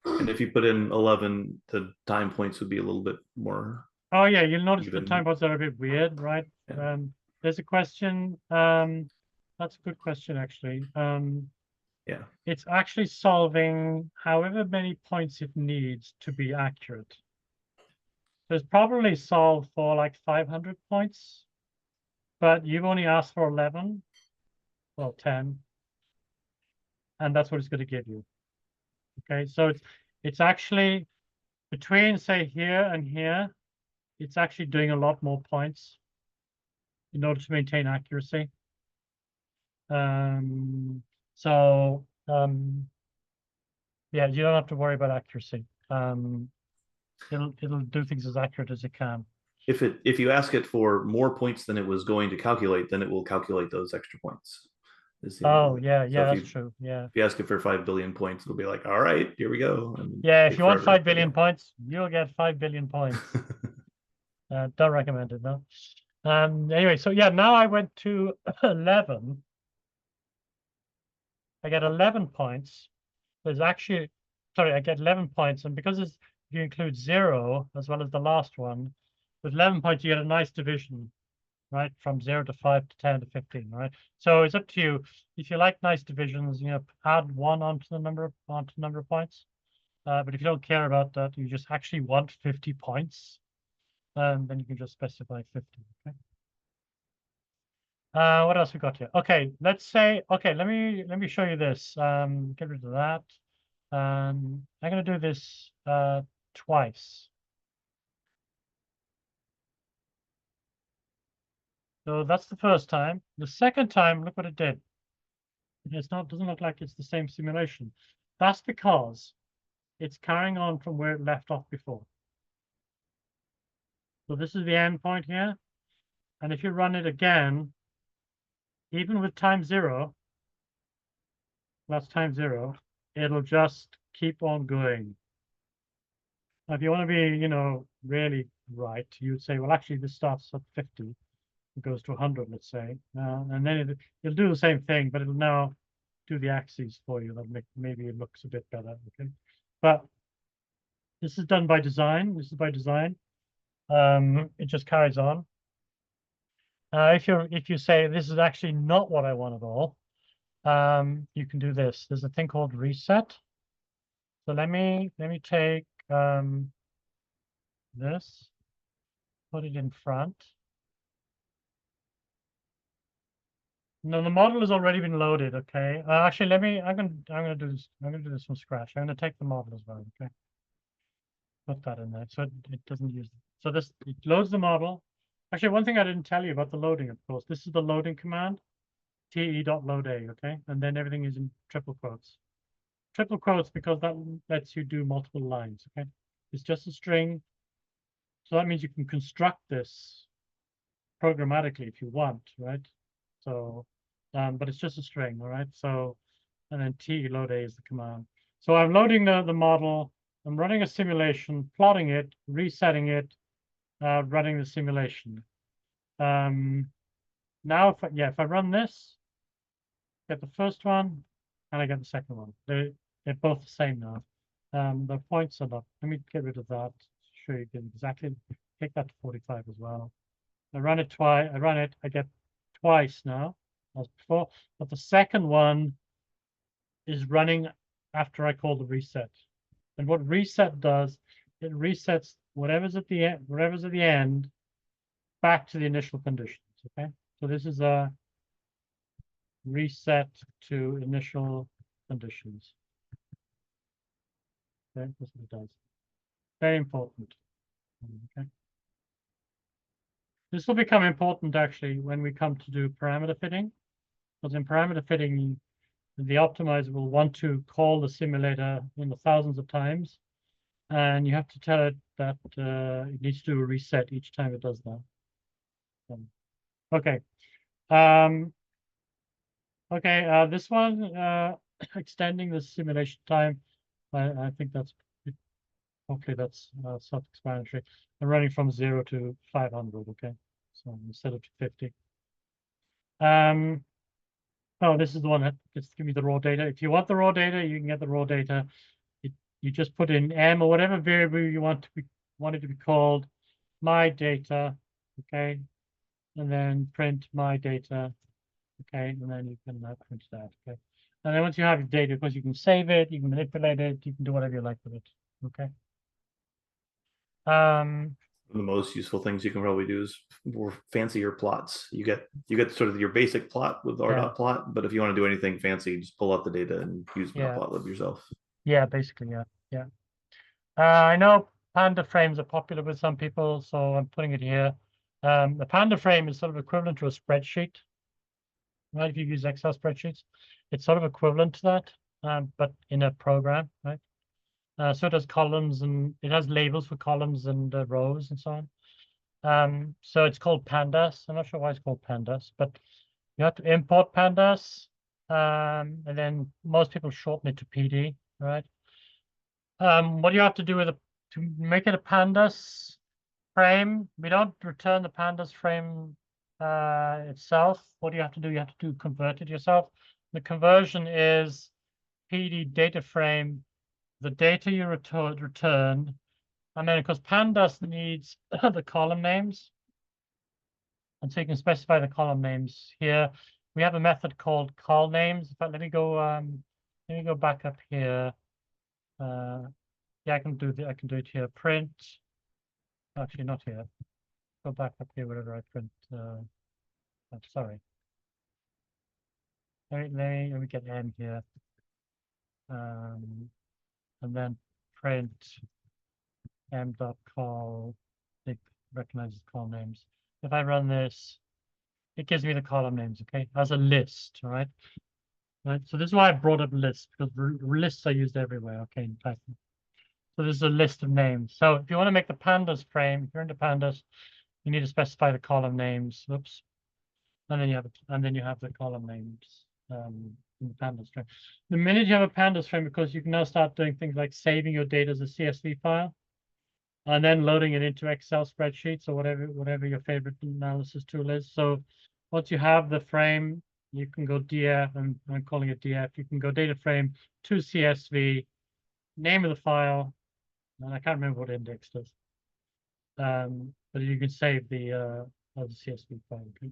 And if you put in 11, the time points would be a little bit more. Oh yeah, you'll notice even. the time points are a bit weird, right? Yeah. There's a question. That's a good question, actually. Yeah. It's actually solving however many points it needs to be accurate. So it's probably solved for like 500 points, but you've only asked for 11, well, 10, and that's what it's going to give you. Okay, so it's actually between, say, here and here, it's actually doing a lot more points in order to maintain accuracy. Yeah, you don't have to worry about accuracy. It'll do things as accurate as it can. If you ask it for more points than it was going to calculate, then it will calculate those extra points. Oh yeah, that's true. Yeah. If you ask it for 5 billion points, it'll be like, all right, here we go. And yeah, if you want 5 billion points, you'll get 5 billion points. Don't recommend it, no. Anyway, so yeah, now I went to 11. I get 11 points. There's actually, sorry, I get 11 points, and because if you include 0 as well as the last one, with 11 points you get a nice division, right? From 0 to 5 to 10 to 15, right? So it's up to you. If you like nice divisions, add 1 onto the number of points. But if you don't care about that, you just actually want 50 points, then you can just specify 50. Okay. What else we got here? Okay, let's say, okay, let me show you this. Get rid of that. I'm going to do this twice. So that's the first time. The second time, look what it did. Doesn't look like it's the same simulation. That's because it's carrying on from where it left off before. So this is the end point here. And if you run it again, even with time 0, that's time 0, it'll just keep on going. Now, if you want to be, really right, you'd say, well, actually, this starts at 50. It goes to 100, let's say. And then it'll do the same thing, but it'll now do the axes for you. That'll maybe it looks a bit better. Okay, but this is done by design. This is by design. It just carries on. If you say this is actually not what I want at all, you can do this. There's a thing called reset. So let me take this, put it in front. No, the model has already been loaded. Okay. Actually, I'm gonna do this. I'm gonna do this from scratch. I'm gonna take the model as well. Okay. Put that in there so it doesn't use. So it loads the model. Actually, one thing I didn't tell you about the loading, of course, this is the loading command, te.loada. Okay, and then everything is in triple quotes. Triple quotes because that lets you do multiple lines. Okay, it's just a string. So that means you can construct this programmatically if you want, right? So, but it's just a string, all right? So, and then t_loada is the command. So I'm loading the model, I'm running a simulation, plotting it, resetting it, running the simulation. Now, if I run this, get the first one, and I get the second one. They're both the same now. The points are not. Let me get rid of that. Show you exactly. Take that to 45 as well. I run it twice. I get twice now as before, but the second one is running after I call the reset. And what reset does, it resets whatever's at the end back to the initial conditions. Okay, so this is a reset to initial conditions. Okay, that's what it does. Very important. Okay. This will become important actually when we come to do parameter fitting, because in parameter fitting, the optimizer will want to call the simulator thousands of times, and you have to tell it that it needs to do a reset each time it does that. Okay. Okay, this one, extending the simulation time. I think that's, hopefully that's self-explanatory. I'm running from 0 to 500, okay? So instead of 50. Oh, this is the one that just give me the raw data. If you want the raw data, you can get the raw data. You just put in M or whatever variable you want it to be called, my data, okay? And then print my data, okay? And then you can print that, okay? And then once you have your data, of course, you can save it, you can manipulate it, you can do whatever you like with it, okay? The most useful things you can probably do is more fancier plots. You get sort of your basic plot with r dot plot, but if you want to do anything fancy, just pull out the data and use matplotlib yourself. Yeah, basically, yeah. I know panda frames are popular with some people, so I'm putting it here. The panda frame is sort of equivalent to a spreadsheet, right? If you use Excel spreadsheets, it's sort of equivalent to that, but in a program, right? So it has columns and it has labels for columns and rows and so on. So it's called pandas. I'm not sure why it's called pandas, but you have to import pandas, and then most people shorten it to PD, right? What do you have to do with to make it a pandas frame? We don't return the pandas frame itself. What do you have to do? You have to convert it yourself. The conversion is PD data frame, the data you return, and then because pandas needs the column names, and so you can specify the column names here. We have a method called col names. But let me go back up here. Yeah, I can do it here. Print. Actually, not here. Go back up here wherever I print. Sorry. Let me get M here. And then print m.col. It recognizes col names. If I run this, it gives me the column names, okay, as a list, all right? Right. So this is why I brought up lists, because lists are used everywhere, okay, in Python. So this is a list of names. So if you want to make the pandas frame, if you're into pandas, you need to specify the column names. Oops. And then you have the column names in the pandas frame. The minute you have a pandas frame, because you can now start doing things like saving your data as a CSV file, and then loading it into Excel spreadsheets or whatever your favorite analysis tool is. So once you have the frame, you can go DF, and I'm calling it DF. You can go data frame to CSV, name of the file, and I can't remember what index does. But you can save the CSV file. Okay?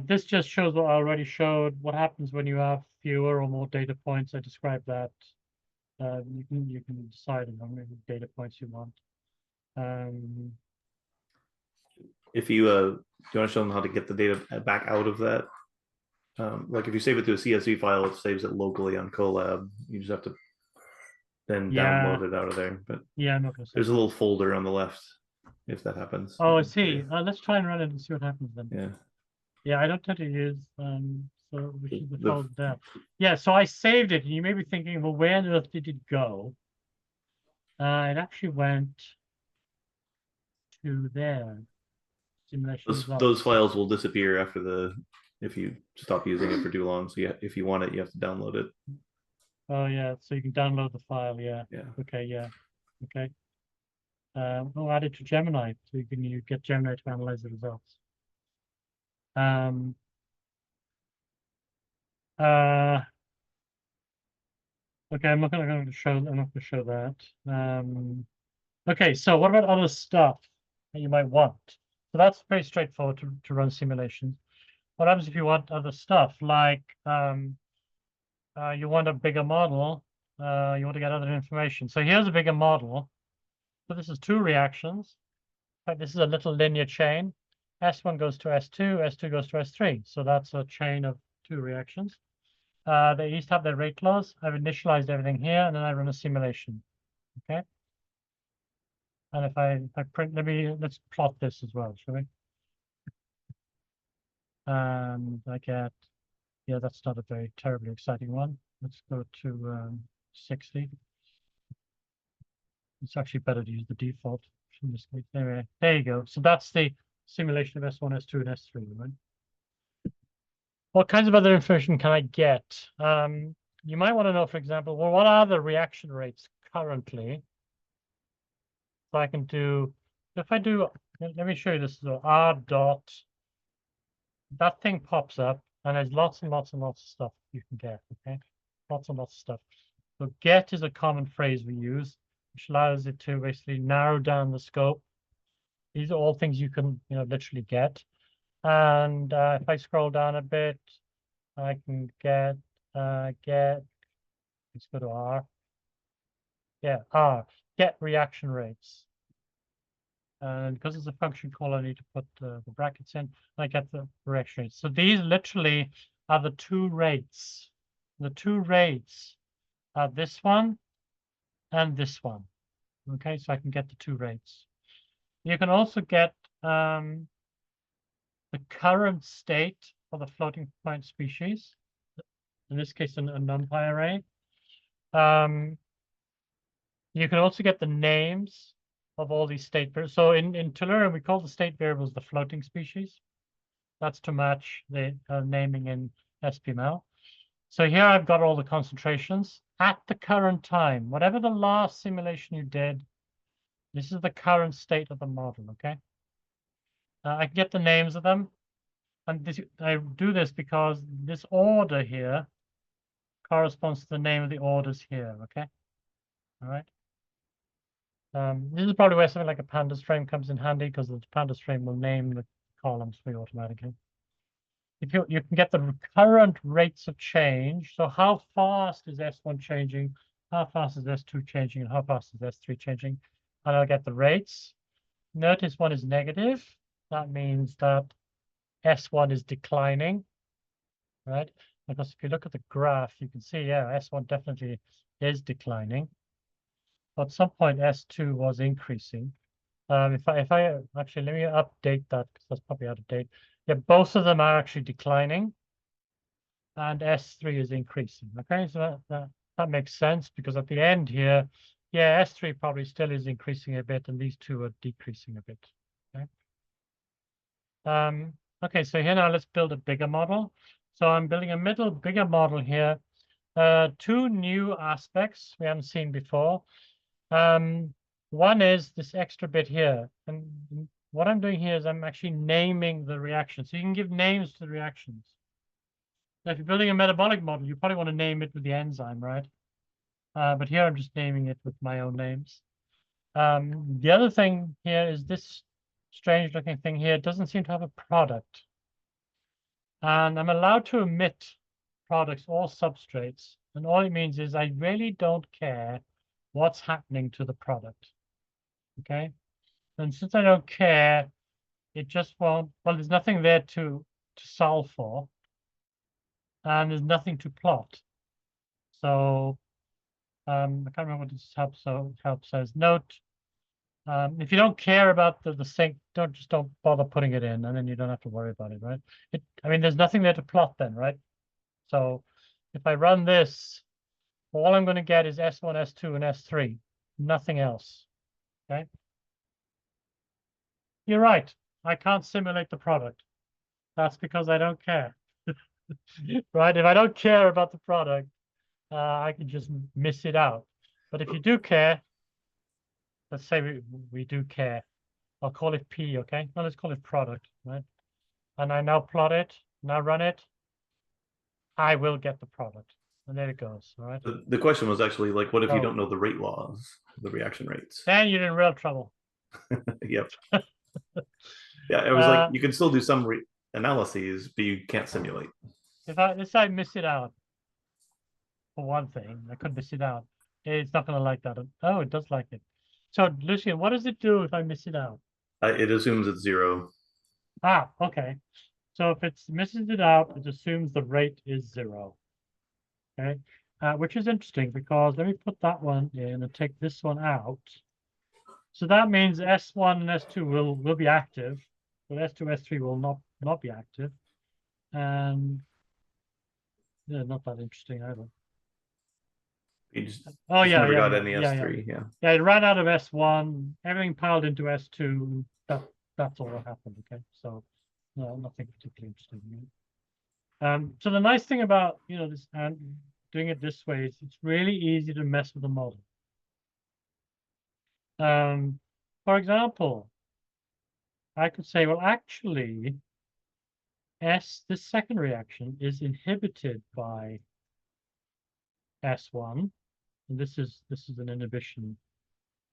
This just shows what I already showed. What happens when you have fewer or more data points? I described that. You can decide on how many data points you want. If you do you want to show them how to get the data back out of that? Like if you save it to a CSV file, it saves it locally on Colab. You just have to then download it out of there. But yeah, I'm not gonna there's a little folder on the left if that happens. Oh, I see. Let's try and run it and see what happens then. Yeah. Yeah, I don't tend to use so we should default that. Yeah, so I saved it, and you may be thinking, well, where on earth did it go? It actually went to there. Simulation those files will disappear after if you stop using it for too long. So yeah, if you want it, you have to download it. Oh yeah, so you can download the file. Yeah. Yeah. Okay. Yeah. Okay. We'll add it to Gemini, so you get Gemini to analyze the results. Okay, I'm not going to show that. Okay, so what about other stuff that you might want? So that's very straightforward to run simulations. What happens if you want other stuff, like you want a bigger model, you want to get other information. So here's a bigger model. So this is two reactions. In fact, this is a little linear chain. S1 goes to S2, S2 goes to S3. So that's a chain of two reactions. They each have their rate laws. I've initialized everything here, and then I run a simulation. Okay. And if I print, let's plot this as well, shall we? And I get, yeah, that's not a very terribly exciting one. Let's go to 60. It's actually better to use the default. in this case. Anyway, there you go. So that's the simulation of S1, S2, and S3, right? What kinds of other information can I get? You might want to know, for example, well, what are the reaction rates currently? So I can do, if I do, let me show you this. So R dot, that thing pops up, and there's lots and lots and lots of stuff you can get, okay? Lots and lots of stuff. So get is a common phrase we use, which allows it to basically narrow down the scope. These are all things you can, literally get. And if I scroll down a bit, I can get, let's go to R. Yeah, R, get reaction rates. And because it's a function call, I need to put the brackets in. I get the reaction rates. So these literally are the two rates. The two rates are this one and this one. Okay, so I can get the two rates. You can also get the current state for the floating point species. In this case, a NumPy array. You can also get the names of all these state variables. So in Tellurium, we call the state variables the floating species. That's to match the naming in sbml. So here I've got all the concentrations at the current time. Whatever the last simulation you did, this is the current state of the model, okay? I can get the names of them. And I do this because this order here corresponds to the name of the orders here, okay? All right. This is probably where something like a pandas frame comes in handy, because the pandas frame will name the columns for you automatically. If you can get the current rates of change, so how fast is S1 changing, how fast is S2 changing, and how fast is S3 changing, and I'll get the rates. Notice one is negative. That means that S1 is declining, right? Because if you look at the graph, you can see, yeah, S1 definitely is declining. At some point, S2 was increasing. If I actually, let me update that, because that's probably out of date. Yeah, both of them are actually declining, and S3 is increasing. Okay, so that makes sense, because at the end here, yeah, S3 probably still is increasing a bit, and these two are decreasing a bit. Okay. Okay, so here now let's build a bigger model. So I'm building a bigger model here. Two new aspects we haven't seen before. One is this extra bit here. And what I'm doing here is I'm actually naming the reaction. So you can give names to the reactions. Now, if you're building a metabolic model, you probably want to name it with the enzyme, right? But here I'm just naming it with my own names. The other thing here is this strange looking thing here. It doesn't seem to have a product. And I'm allowed to omit products or substrates. And all it means is I really don't care what's happening to the product. Okay. And since I don't care, it just won't, well, there's nothing there to solve for. And there's nothing to plot. So I can't remember what this help says. Note, if you don't care about the sync, don't bother putting it in, and then you don't have to worry about it, right? I mean, there's nothing there to plot then, right? So if I run this, all I'm going to get is S1, S2, and S3, nothing else. Okay. You're right. I can't simulate the product. That's because I don't care. Right? If I don't care about the product, I can just miss it out. But if you do care, let's say we do care. I'll call it P, okay? Now let's call it product, right? And I now plot it, now run it. I will get the product. And there it goes, all right? The question was actually like, what if you don't know the rate laws, the reaction rates? Then you're in real trouble. Yep. Yeah, it was like you can still do some analyses, but you can't simulate. If I miss it out, for one thing, I could miss it out. It's not going to like that. Oh, it does like it. So, Lucian, what does it do if I miss it out? It assumes it's 0. Ah, okay. So if it misses it out, it assumes the rate is 0. Okay, which is interesting, because let me put that one in and take this one out. So that means S1 and S2 will be active, but S2, S3 will not be active. And yeah, not that interesting either. You just, Oh just yeah, never yeah, got yeah, any yeah, yeah. S3. Yeah. Yeah, it ran out of S1, everything piled into S2. That's all that happened. Okay, so no, nothing particularly interesting. So the nice thing about this and doing it this way is it's really easy to mess with the model. For example, I could say, well, actually, this second reaction is inhibited by S1. And this is an inhibition.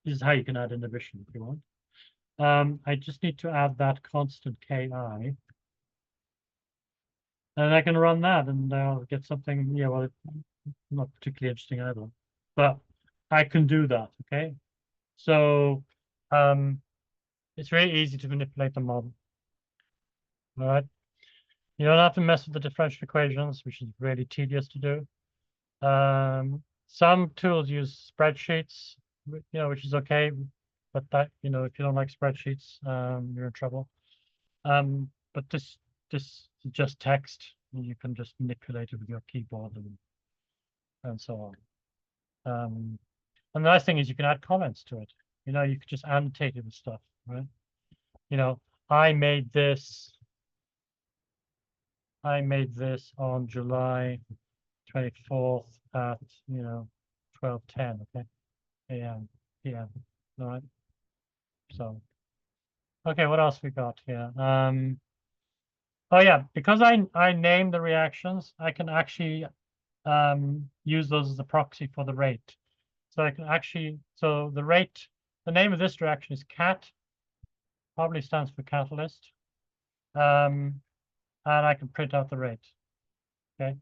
This is how you can add inhibition if you want. I just need to add that constant Ki, and I can run that, and I'll get something. Yeah, well, not particularly interesting either, but I can do that. Okay, so it's really easy to manipulate the model. All right, you don't have to mess with the differential equations, which is really tedious to do. Some tools use spreadsheets, which is okay, but that, if you don't like spreadsheets, you're in trouble. But this is just text, and you can just manipulate it with your keyboard and so on. And the nice thing is you can add comments to it. You could just annotate it with stuff, right? I made this on July 24th at 12:10, okay, a.m. p.m. All right. So okay, what else we got here? Oh yeah, because I named the reactions, I can actually use those as a proxy for the rate. So I can actually, so the name of this reaction is CAT, probably stands for catalyst. And I can print out the rate. Okay.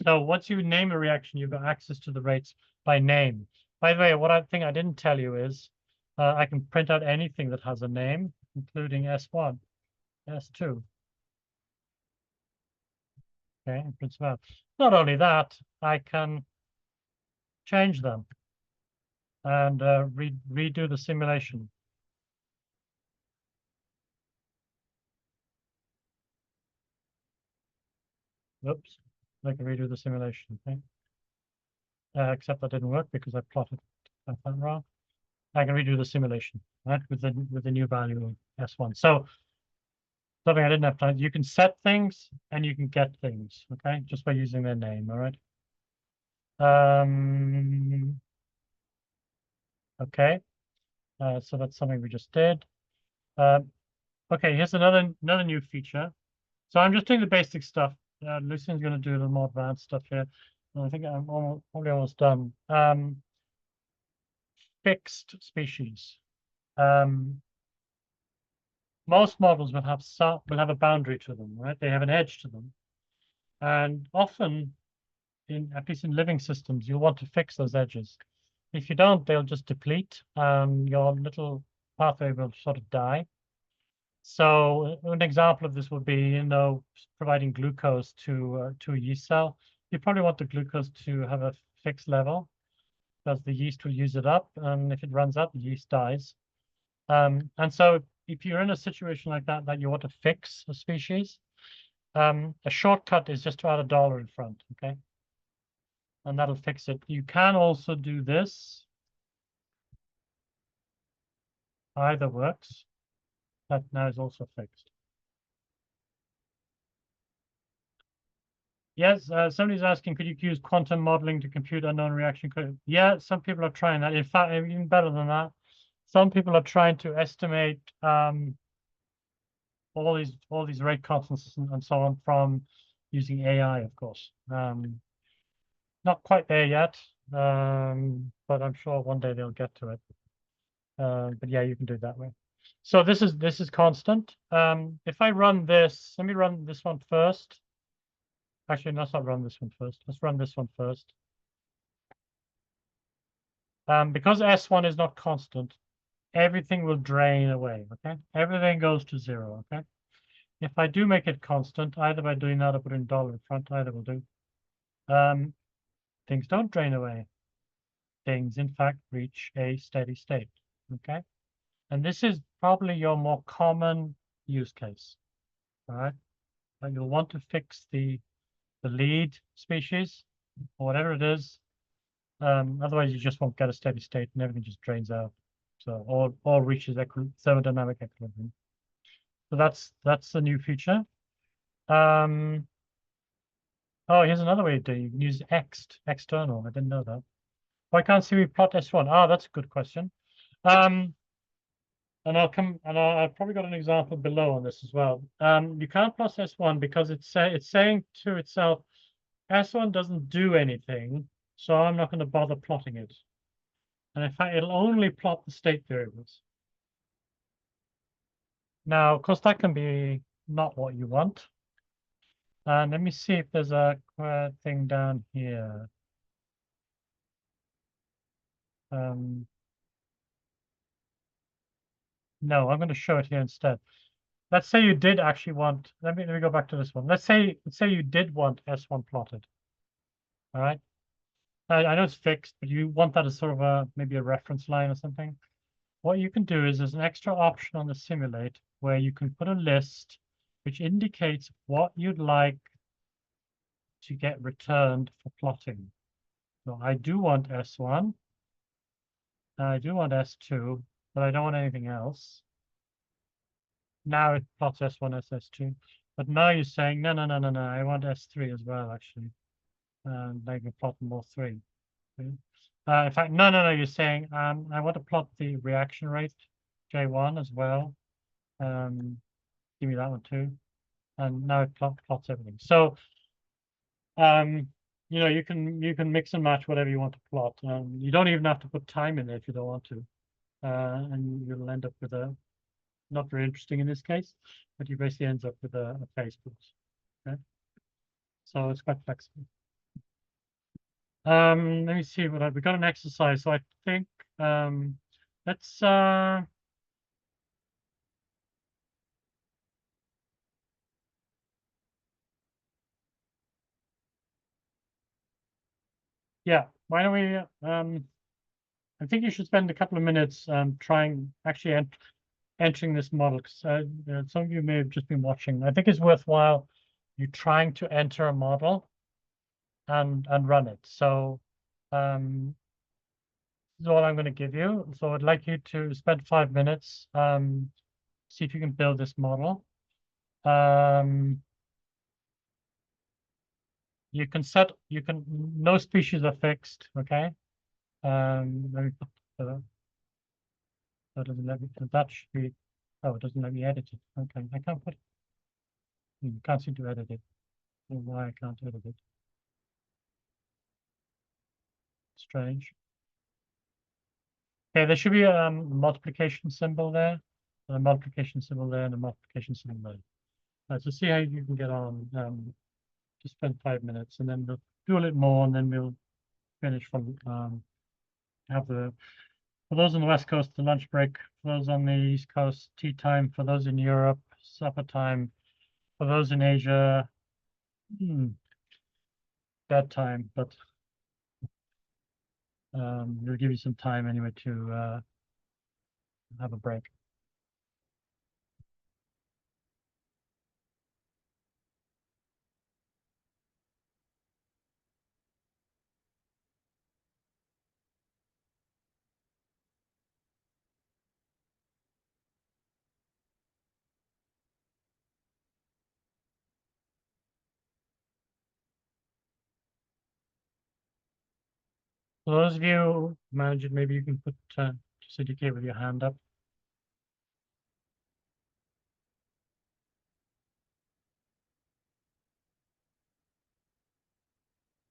So once you name a reaction, you've got access to the rates by name. By the way, what thing I didn't tell you is I can print out anything that has a name, including S1, S2. Okay, and prints them out. Not only that, I can change them and redo the simulation. Oops, I can redo the simulation. Okay, except that didn't work because I plotted that wrong. I can redo the simulation, right, with the new value of S1. So something I didn't have time. You can set things and you can get things, okay, just by using their name. All right. Okay. So that's something we just did. Okay, here's another new feature. So I'm just doing the basic stuff. Lucian's going to do the more advanced stuff here. And I think I'm probably almost done. Fixed species. Most models will have a boundary to them, right? They have an edge to them, and often, at least in living systems, you'll want to fix those edges. If you don't, they'll just deplete. Your little pathway will sort of die. So an example of this would be, providing glucose to a yeast cell. You probably want the glucose to have a fixed level because the yeast will use it up, and if it runs out, the yeast dies. And so if you're in a situation like that you want to fix a species, a shortcut is just to add $1 in front, okay? And that'll fix it. You can also do this. Either works. That now is also fixed. Yes, somebody's asking, could you use quantum modeling to compute unknown reaction code? Yeah, some people are trying that. In fact, even better than that, some people are trying to estimate all these rate constants and so on from using AI, of course. Not quite there yet, but I'm sure one day they'll get to it. But yeah, you can do it that way. So this is constant. If I run this, let me run this one first. Actually, let's not run this one first. Let's run this one first. Because S1 is not constant, everything will drain away, okay? Everything goes to 0, okay? If I do make it constant, either by doing that or putting $1 in front, either will do. Things don't drain away. Things, in fact, reach a steady state, okay? And this is probably your more common use case, all right? And you'll want to fix the lead species, or whatever it is, Otherwise, you just won't get a steady state and everything just drains out. So all reaches thermodynamic equilibrium. So that's the new feature. Oh, here's another way to do it. You can use external. I didn't know that. Why can't see we plot S1? Ah, that's a good question. And I've probably got an example below on this as well. You can't plot S1 because it's saying to itself, S1 doesn't do anything, so I'm not going to bother plotting it. And in fact, it'll only plot the state variables. Now, of course, that can be not what you want. And let me see if there's a thing down here. No, I'm going to show it here instead. Let's say you did actually want, let me go back to this one. Let's say you did want S1 plotted. All right. I know it's fixed, but you want that as sort of maybe a reference line or something. What you can do is there's an extra option on the simulate where you can put a list which indicates what you'd like to get returned for plotting. So I do want S1. I do want S2, but I don't want anything else. Now it plots S1 as S2. But now you're saying, no, I want S3 as well, actually. And I can plot them all three. Okay. In fact, no, you're saying I want to plot the reaction rate, J1 as well. Give me that one too. And now it plots everything. So you can mix and match whatever you want to plot. You don't even have to put time in there if you don't want to. And you'll end up with a not very interesting in this case, but you basically ends up with a phase plot. Okay. So it's quite flexible. Let me see what we got an exercise. So I think let's yeah, why don't we I think you should spend a couple of minutes trying actually entering this model, because some of you may have just been watching. I think it's worthwhile you trying to enter a model and run it. So this is all I'm going to give you. So I'd like you to spend 5 minutes, see if you can build this model. No species are fixed, okay? Let me put that doesn't let me, that should be, oh, it doesn't let me edit it. Okay, I can't put it. You can't seem to edit it. I don't know why I can't edit it. Strange. Okay, there should be a multiplication symbol there, and a multiplication symbol there, and a multiplication symbol there. So see how you can get on. Just spend 5 minutes, and then we'll do a little more, and then we'll finish from for those on the West Coast, the lunch break. For those on the East Coast, tea time. For those in Europe, supper time. For those in Asia, bedtime. But we'll give you some time anyway to have a break. For those of you managing, maybe you can put just indicate with your hand up.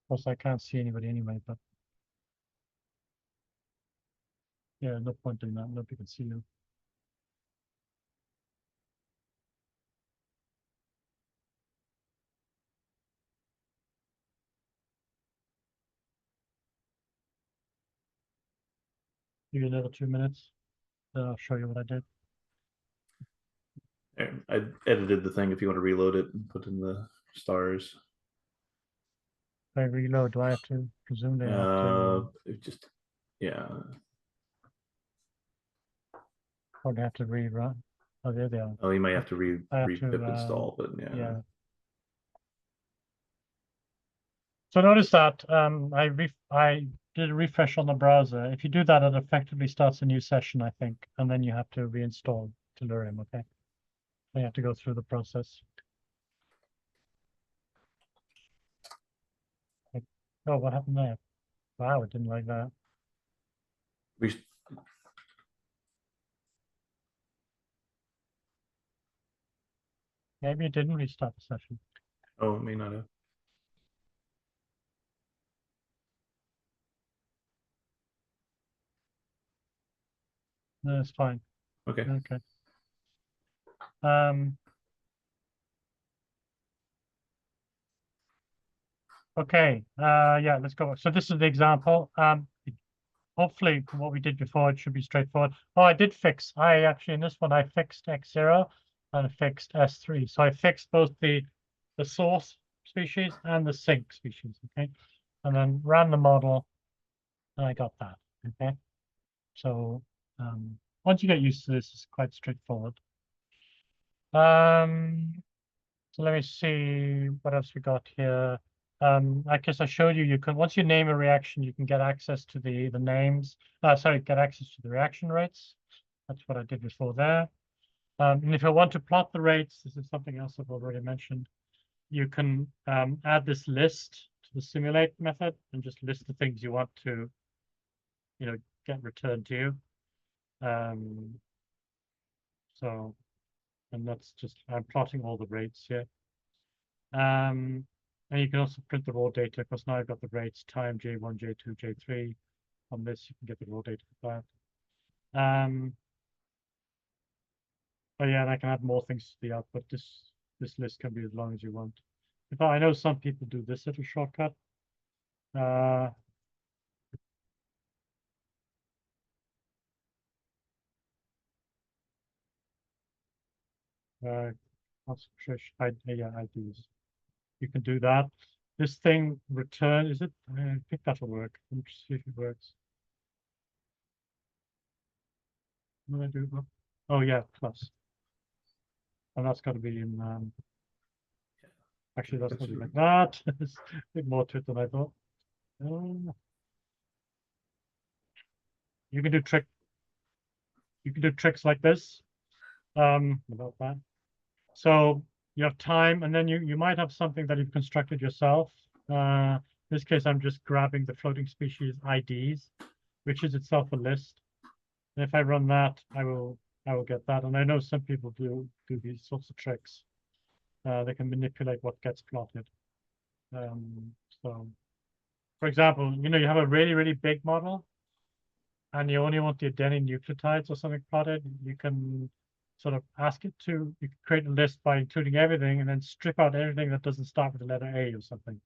Of course, I can't see anybody anyway, but yeah, no point doing that. Nobody can see you. Give you another 2 minutes. Then I'll show you what I did. I edited the thing if you want to reload it and put in the stars. If I reload, do I have to presumably have to? It just, yeah. Or do I have to rerun? Oh, there they are. Oh, you might have to pip install, but yeah. So notice that I did a refresh on the browser. If you do that, it effectively starts a new session, I think, and then you have to reinstall Tellurium, okay? You have to go through the process. Oh, what happened there? Wow, it didn't like that. Maybe it didn't restart the session. Oh, it may not have. No, it's fine. Okay. Okay. Okay. Yeah, let's go. So this is the example. Hopefully from what we did before, it should be straightforward. Oh, I did fix. I actually in this one I fixed X0 and I fixed S3. So I fixed both the source species and the sink species. Okay, and then ran the model, and I got that. Okay, so once you get used to this, it's quite straightforward. So let me see what else we got here. I guess I showed you, you can, once you name a reaction, you can get access to the names, sorry, get access to the reaction rates. That's what I did before there. And if I want to plot the rates, this is something else I've already mentioned. You can add this list to the simulate method and just list the things you want to, get returned to you. So, and that's just, I'm plotting all the rates here. And you can also print the raw data because now I've got the rates time J1, J2, J3. On this, you can get the raw data for that. But yeah, and I can add more things to the output. This list can be as long as you want. In fact, I know some people do this little shortcut. Concentration, IDs. You can do that. This thing return, is it? I think that'll work. Let me see if it works. What do I do? Oh yeah, plus. And that's got to be in. Actually, that's not like that. There's a bit more to it than I thought. You can do tricks like this. About that. So you have time, and then you might have something that you've constructed yourself. In this case, I'm just grabbing the floating species IDs, which is itself a list. And if I run that, I will get that. And I know some people do these sorts of tricks. They can manipulate what gets plotted. So, for example, you have a really, really big model, and you only want the adenine nucleotides or something plotted. You can sort of ask it to, you can create a list by including everything and then strip out everything that doesn't start with the letter A or something. I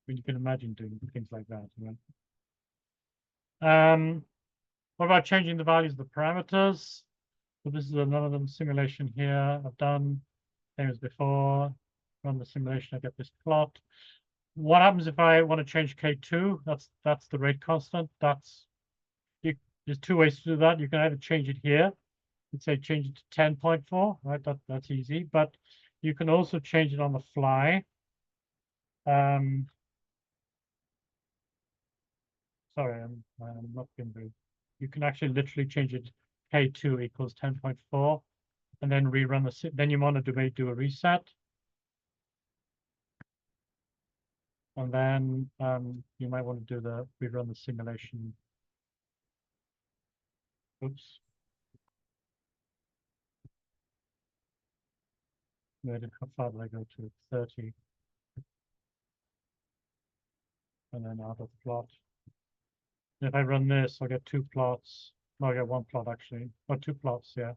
mean, you can imagine doing things like that. Right? What about changing the values of the parameters? So this is another simulation here I've done, same as before. Run the simulation, I get this plot. What happens if I want to change K2? That's the rate constant. There's two ways to do that. You can either change it here, let's say change it to 10.4, right? That's easy, but you can also change it on the fly. Sorry, I'm not being rude. You can actually literally change it K2 equals 10.4 and then rerun then you want to do a reset. And then you might want to do rerun the simulation. Oops. How far did I go to? 30. And then out of the plot. And if I run this, I'll get two plots. No, I get one plot actually. Or two plots, yeah.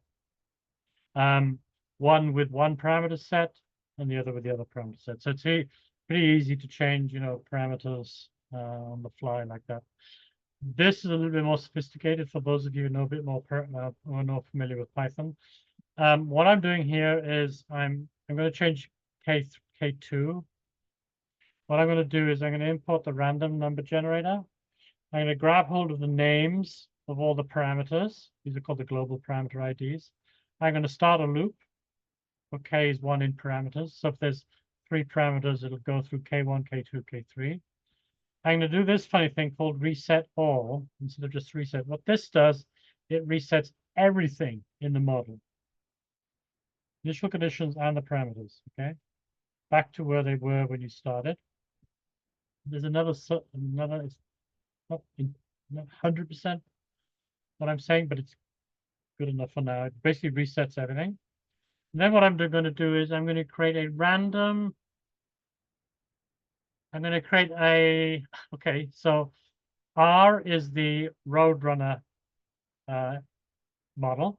One with one parameter set and the other with the other parameter set. So it's pretty easy to change, parameters on the fly like that. This is a little bit more sophisticated for those of you who know a bit more who are not familiar with Python. What I'm doing here is I'm going to change K2. What I'm going to do is I'm going to import the random number generator. I'm going to grab hold of the names of all the parameters. These are called the global parameter IDs. I'm going to start a loop for K is 1 in parameters. So if there's 3 parameters, it'll go through K1, K2, K3. I'm going to do this funny thing called reset all instead of just reset. What this does, it resets everything in the model. Initial conditions and the parameters, okay? Back to where they were when you started. There's another, it's not 100% what I'm saying, but it's good enough for now. It basically resets everything. And then what I'm going to do is I'm going to create a random, I'm going to create a, okay, so R is the RoadRunner model.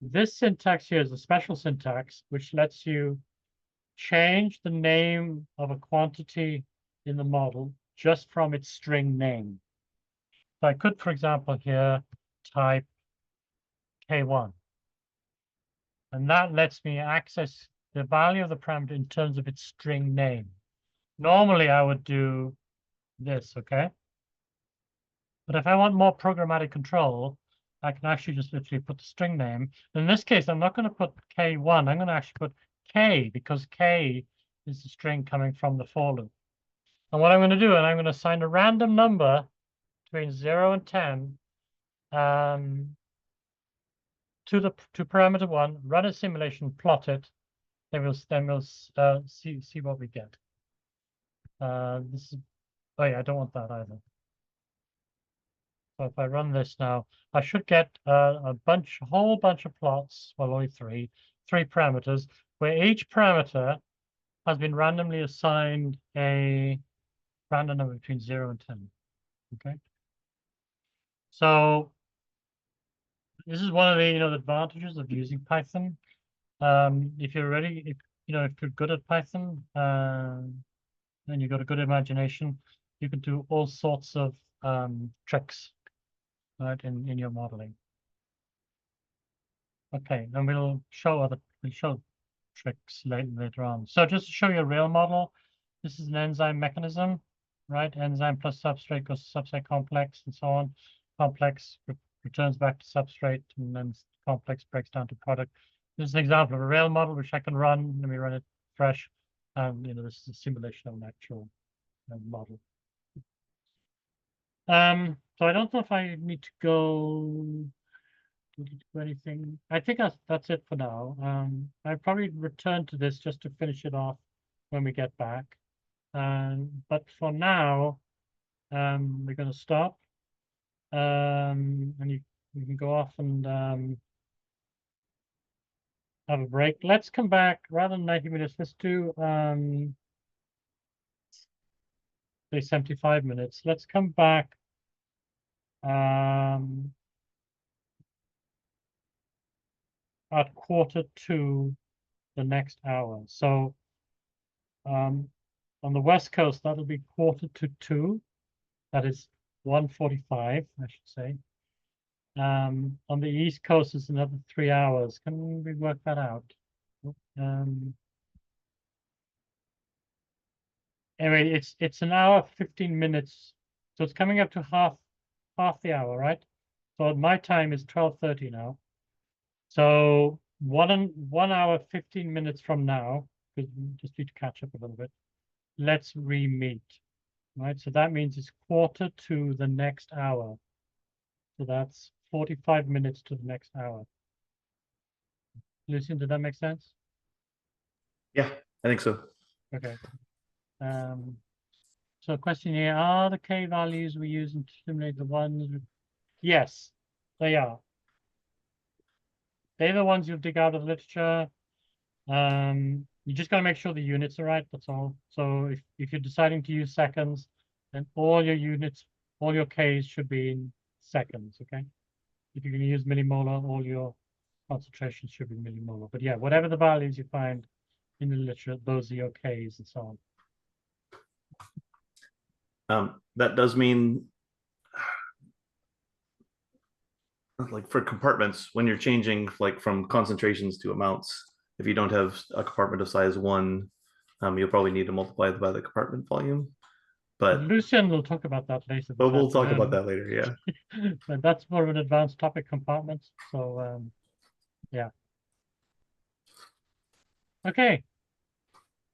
This syntax here is a special syntax, which lets you change the name of a quantity in the model just from its string name. So I could, for example, here type K1. And that lets me access the value of the parameter in terms of its string name. Normally, I would do this, okay? But if I want more programmatic control, I can actually just literally put the string name. In this case, I'm not going to put K1. I'm going to actually put K because K is the string coming from the for loop. And what I'm going to do, and I'm going to assign a random number between 0 and 10 to parameter 1, run a simulation, plot it, then we'll see what we get. This is, oh yeah, I don't want that either. So if I run this now, I should get a whole bunch of plots, well, only three parameters, where each parameter has been randomly assigned a random number between 0 and 10. Okay. So this is one of the the advantages of using Python. If you're ready, if you're good at Python, and you've got a good imagination, you can do all sorts of tricks, right, in your modeling. Okay, and we'll show tricks later on. So just to show you a real model, this is an enzyme mechanism, right? Enzyme plus substrate goes to substrate complex and so on. Complex returns back to substrate, and then complex breaks down to product. This is an example of a real model which I can run. Let me run it fresh. This is a simulation of an actual model. So I don't know if I need to go do anything. I think that's it for now. I probably return to this just to finish it off when we get back. But for now, we're going to stop. And you can go off and have a break. Let's come back rather than 90 minutes. Let's do say 75 minutes. Let's come back. At 1:45 the next hour. So on the West Coast, that'll be 1:45. That is 1:45, I should say. On the East Coast, it's another 3 hours. Can we work that out? Anyway, it's an hour 15 minutes, so it's coming up to half the hour, right? So my time is 12:30 now. So 1 hour 15 minutes from now, because we just need to catch up a little bit. Let's re-meet, right? So that means it's 1:45 the next hour. So that's 45 minutes to the next hour. Lucian, did that make sense? Yeah, I think so. Okay. So question here, are the K values we use to simulate the ones? Yes, they are. They're the ones you'll dig out of the literature. You just got to make sure the units are right, that's all. So if you're deciding to use seconds, then all your units, all your Ks should be in seconds, okay? If you're going to use millimolar, all your concentrations should be millimolar. But yeah, whatever the values you find in the literature, those are your Ks and so on. That does mean, like for compartments, when you're changing like from concentrations to amounts, if you don't have a compartment of size 1, you'll probably need to multiply by the compartment volume. But Lucian will talk about that later. But we'll talk about that later, yeah. But that's more of an advanced topic, compartments. So yeah. Okay.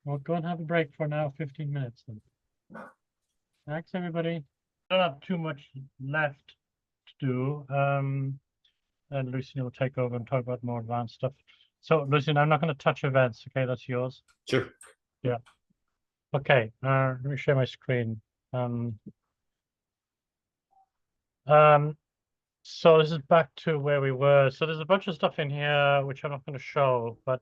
We'll go and have a break for now, 15 minutes then. Thanks, everybody. Don't have too much left to do. And Lucian will take over and talk about more advanced stuff. So, Lucian, I'm not going to touch events. Okay, that's yours. Sure. Yeah. Okay. Let me share my screen. So this is back to where we were. So there's a bunch of stuff in here which I'm not going to show, but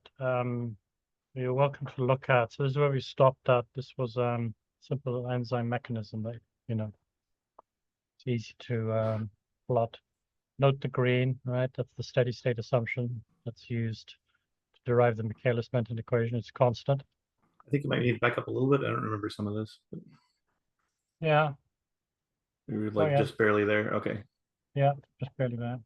you're welcome to look at. So this is where we stopped at. This was simple enzyme mechanism that, it's easy to plot. Note the green, right? That's the steady state assumption that's used to derive the Michaelis-Menten equation. It's constant. I think you might need to back up a little bit. I don't remember some of this. But Yeah. we were like yeah. just barely there. Okay. Yeah, just barely there.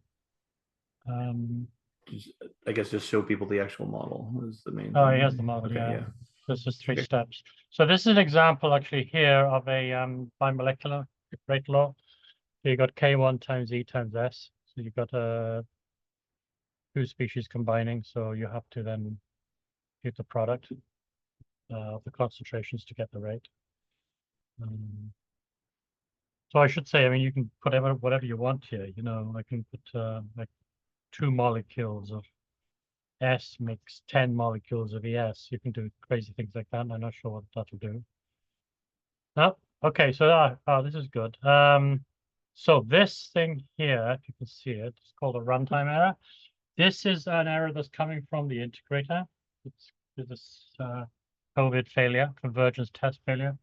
I guess just show people the actual model is the main Oh, thing. here's the model. Okay, Yeah. This is 3 Okay. steps. So this is an example actually here of a bimolecular rate law. So you got K1 times E times S. So you've got two species combining. So you have to then get the product of the concentrations to get the rate. So I should say, I mean, you can put whatever you want here. I can put like 2 molecules of S makes 10 molecules of ES. You can do crazy things like that. I'm not sure what that'll do. Oh, okay. So this is good. So this thing here, if you can see it, it's called a runtime error. This is an error that's coming from the integrator. It's this COVID failure, convergence test failure.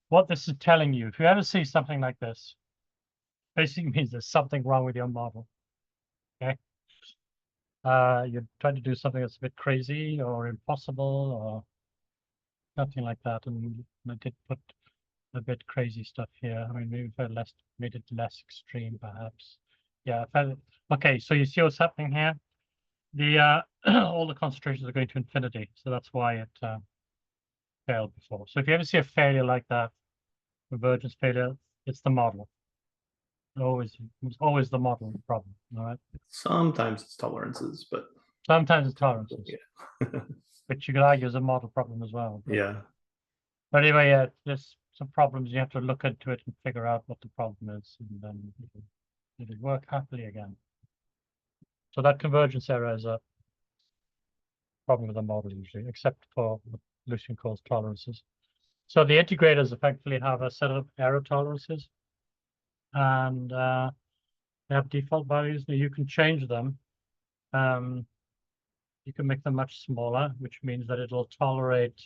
What this is telling you, if you ever see something like this, basically means there's something wrong with your model. Okay. You're trying to do something that's a bit crazy or impossible or something like that. And I did put a bit crazy stuff here. I mean, maybe if I made it less extreme, perhaps. Yeah. Okay. So you see what's happening here? The all the concentrations are going to infinity, so that's why it failed before. So if you ever see a failure like that, convergence failure, it's the model. It's always the model problem. All right. Sometimes it's tolerances, but Sometimes it's tolerances. Yeah. Which you could argue is a model problem as well. Yeah. But anyway, yeah, there's some problems. You have to look into it and figure out what the problem is, and then it'll work happily again. So that convergence error is a problem with the model usually, except for what Lucian calls tolerances. So the integrators effectively have a set of error tolerances, and they have default values. Now you can change them. You can make them much smaller, which means that it'll tolerate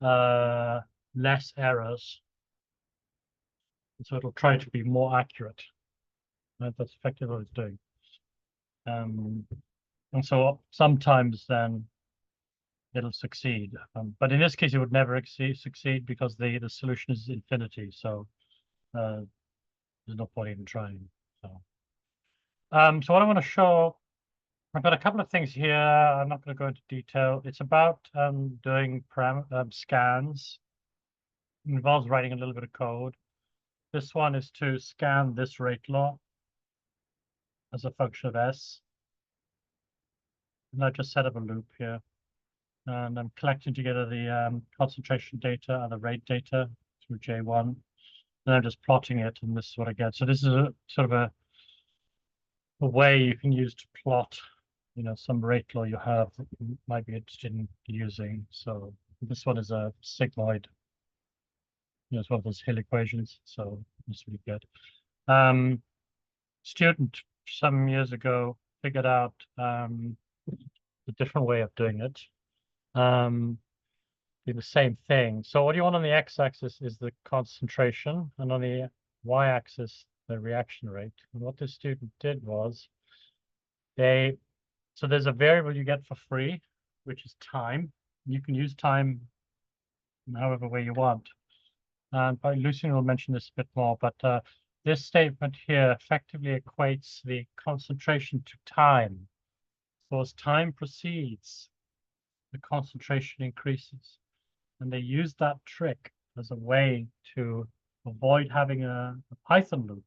less errors. And so it'll try to be more accurate. Right? That's effectively what it's doing. And so sometimes then it'll succeed. But in this case, it would never succeed because the solution is infinity. So there's no point even trying. So what I want to show, I've got a couple of things here. I'm not going to go into detail. It's about doing scans. It involves writing a little bit of code. This one is to scan this rate law as a function of S. And I just set up a loop here. And I'm collecting together the concentration data and the rate data through J1. And I'm just plotting it, and this is what I get. So this is a sort of a way you can use to plot, some rate law you have that you might be interested in using. So this one is a sigmoid. It's one of those Hill equations. So it's really good. Student some years ago figured out a different way of doing it. Do the same thing. So what you want on the x-axis is the concentration, and on the y-axis the reaction rate. And what this student did was so there's a variable you get for free, which is time. You can use time in however way you want. And Lucian will mention this a bit more, but this statement here effectively equates the concentration to time. So as time proceeds, the concentration increases. And they use that trick as a way to avoid having a Python loop.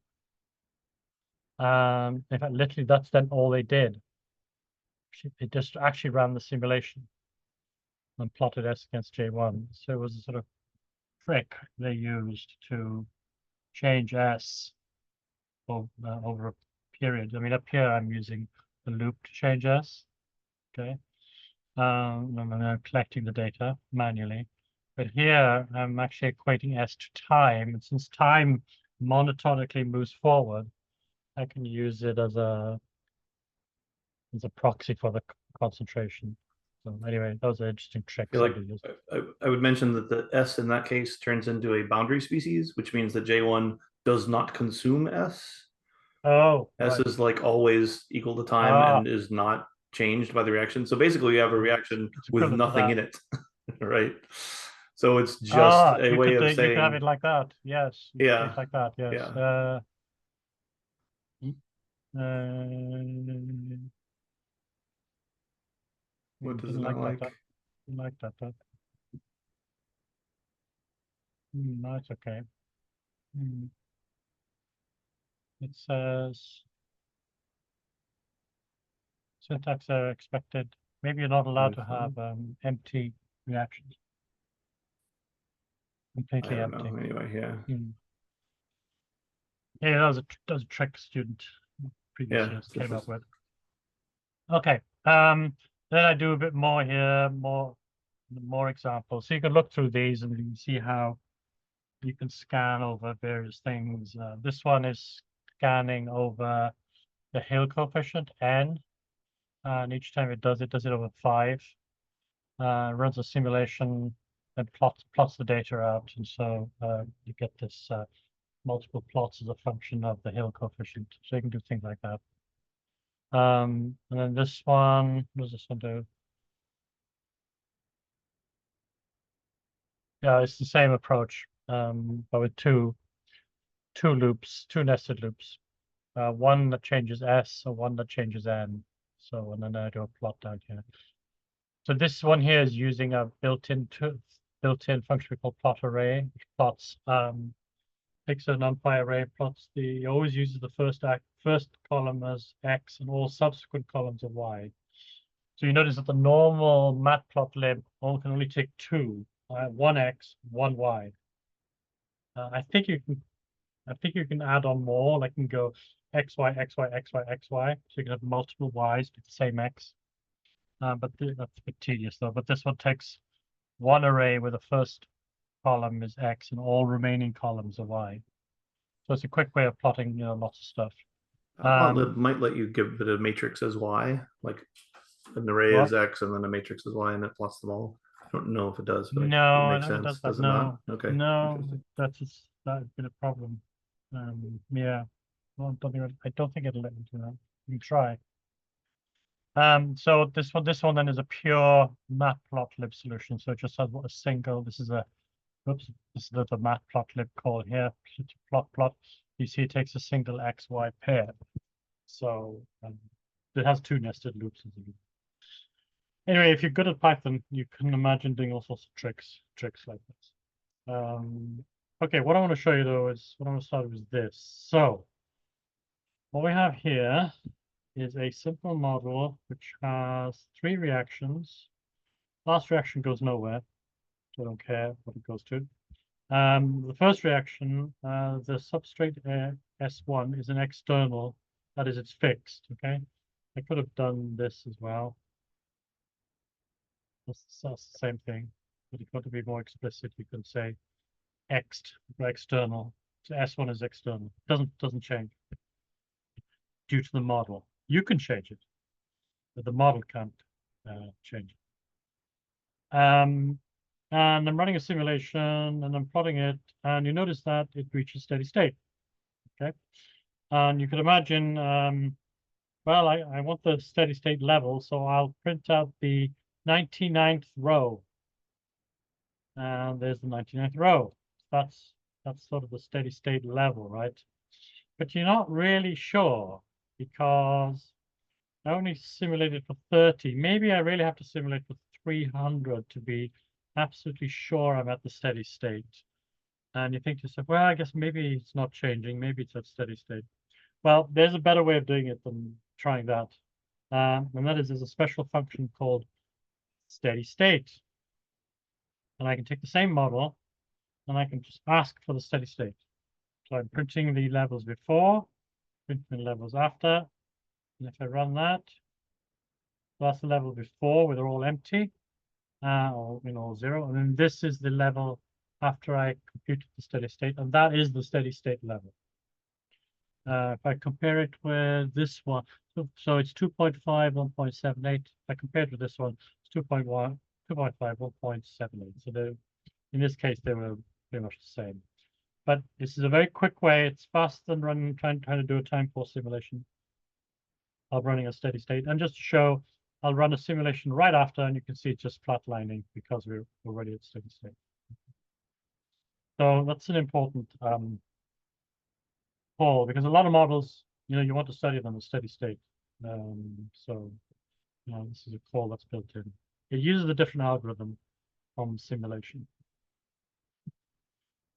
In fact, literally, that's then all they did. They just actually ran the simulation and plotted S against J1. So it was a sort of trick they used to change S over a period. I mean, up here I'm using the loop to change S. Okay. And I'm collecting the data manually. But here I'm actually equating S to time. And since time monotonically moves forward, I can use it as a proxy for the concentration. So anyway, those are interesting tricks. Like I would mention that the S in that case turns into a boundary species, which means that J1 does not consume S. Oh, S right. is like always equal to time and is not changed by the reaction. So basically you have a reaction with nothing in it, right? So it's just a way of saying, you could have it like that. Yes. Yeah. Like that. Yes. Yeah. What does it like like? That. Like that. No, it's okay. It says syntax are expected. Maybe you're not allowed to have empty reactions. Completely I don't empty. know. Anyway, yeah. Yeah, that was a trick student previous years came up with. Okay. Then I do a bit more here, more examples. So you can look through these and you can see how you can scan over various things. This one is scanning over the Hill coefficient n, and each time it does it over 5. Runs a simulation and plots the data out, and so you get this multiple plots as a function of the Hill coefficient. So you can do things like that. And then this one, what does this one do? Yeah, it's the same approach, but with two loops, two nested loops. One that changes S and one that changes N. So, and then I do a plot down here. So this one here is using a built-in function we call plot array, which plots takes a numpy array, plots always uses the first column as X and all subsequent columns are Y. So you notice that the normal matplotlib can only take 2, one X, one Y. I think you can add on more, like you can go X, Y, X, Y, X, Y, X, Y. So you can have multiple Ys with the same X. But that's a bit tedious though. But this one takes one array where the first column is X and all remaining columns are Y. So it's a quick way of plotting, lots of stuff. Matlib might let you give it a matrix as Y, like an array is X and then a matrix is Y and it plots them all. I don't know if it does, but no, it makes I don't sense. think it does that. Does it not? Okay. No, that's been a problem. Yeah, well, I don't think it'll let me do that. You can try. So this one then is a pure matplotlib solution. So it just has a single. This is the matplotlib call here. Plot. You see, it takes a single XY pair. So it has 2 nested loops. Anyway, if you're good at Python, you can imagine doing all sorts of tricks like this. Okay, what I want to show you though is what I want to start with is this. So what we have here is a simple model which has 3 reactions. Last reaction goes nowhere, so I don't care what it goes to. The first reaction, the substrate S1 is an external, that is, it's fixed. Okay, I could have done this as well. That's the same thing, but if you want to be more explicit, you can say external. So S1 is external. Doesn't change due to the model. You can change it, but the model can't change it. And I'm running a simulation and I'm plotting it, and you notice that it reaches steady state. Okay, and you can imagine, well, I want the steady state level, so I'll print out the 99th row. And there's the 99th row. That's sort of the steady state level, right? But you're not really sure because I only simulated for 30. Maybe I really have to simulate for 300 to be absolutely sure I'm at the steady state. And you think to yourself, well, I guess maybe it's not changing. Maybe it's at steady state. Well, there's a better way of doing it than trying that. And that is there's a special function called steady state. And I can take the same model and I can just ask for the steady state. So I'm printing the levels before, printing the levels after, and if I run that, that's the level before where they're all empty, or all zero, and then this is the level after I computed the steady state, and that is the steady state level. If I compare it with this one, so it's 2.5, 1.78. If I compare it with this one, it's 2.1, 2.5, 1.78. So in this case, they were pretty much the same. But this is a very quick way. It's faster than trying to do a time course simulation of running a steady state. And just to show, I'll run a simulation right after, and you can see it's just flatlining because we're already at steady state. So that's an important call, because a lot of models, you want to study them in steady state. So this is a call that's built in. It uses a different algorithm from simulation.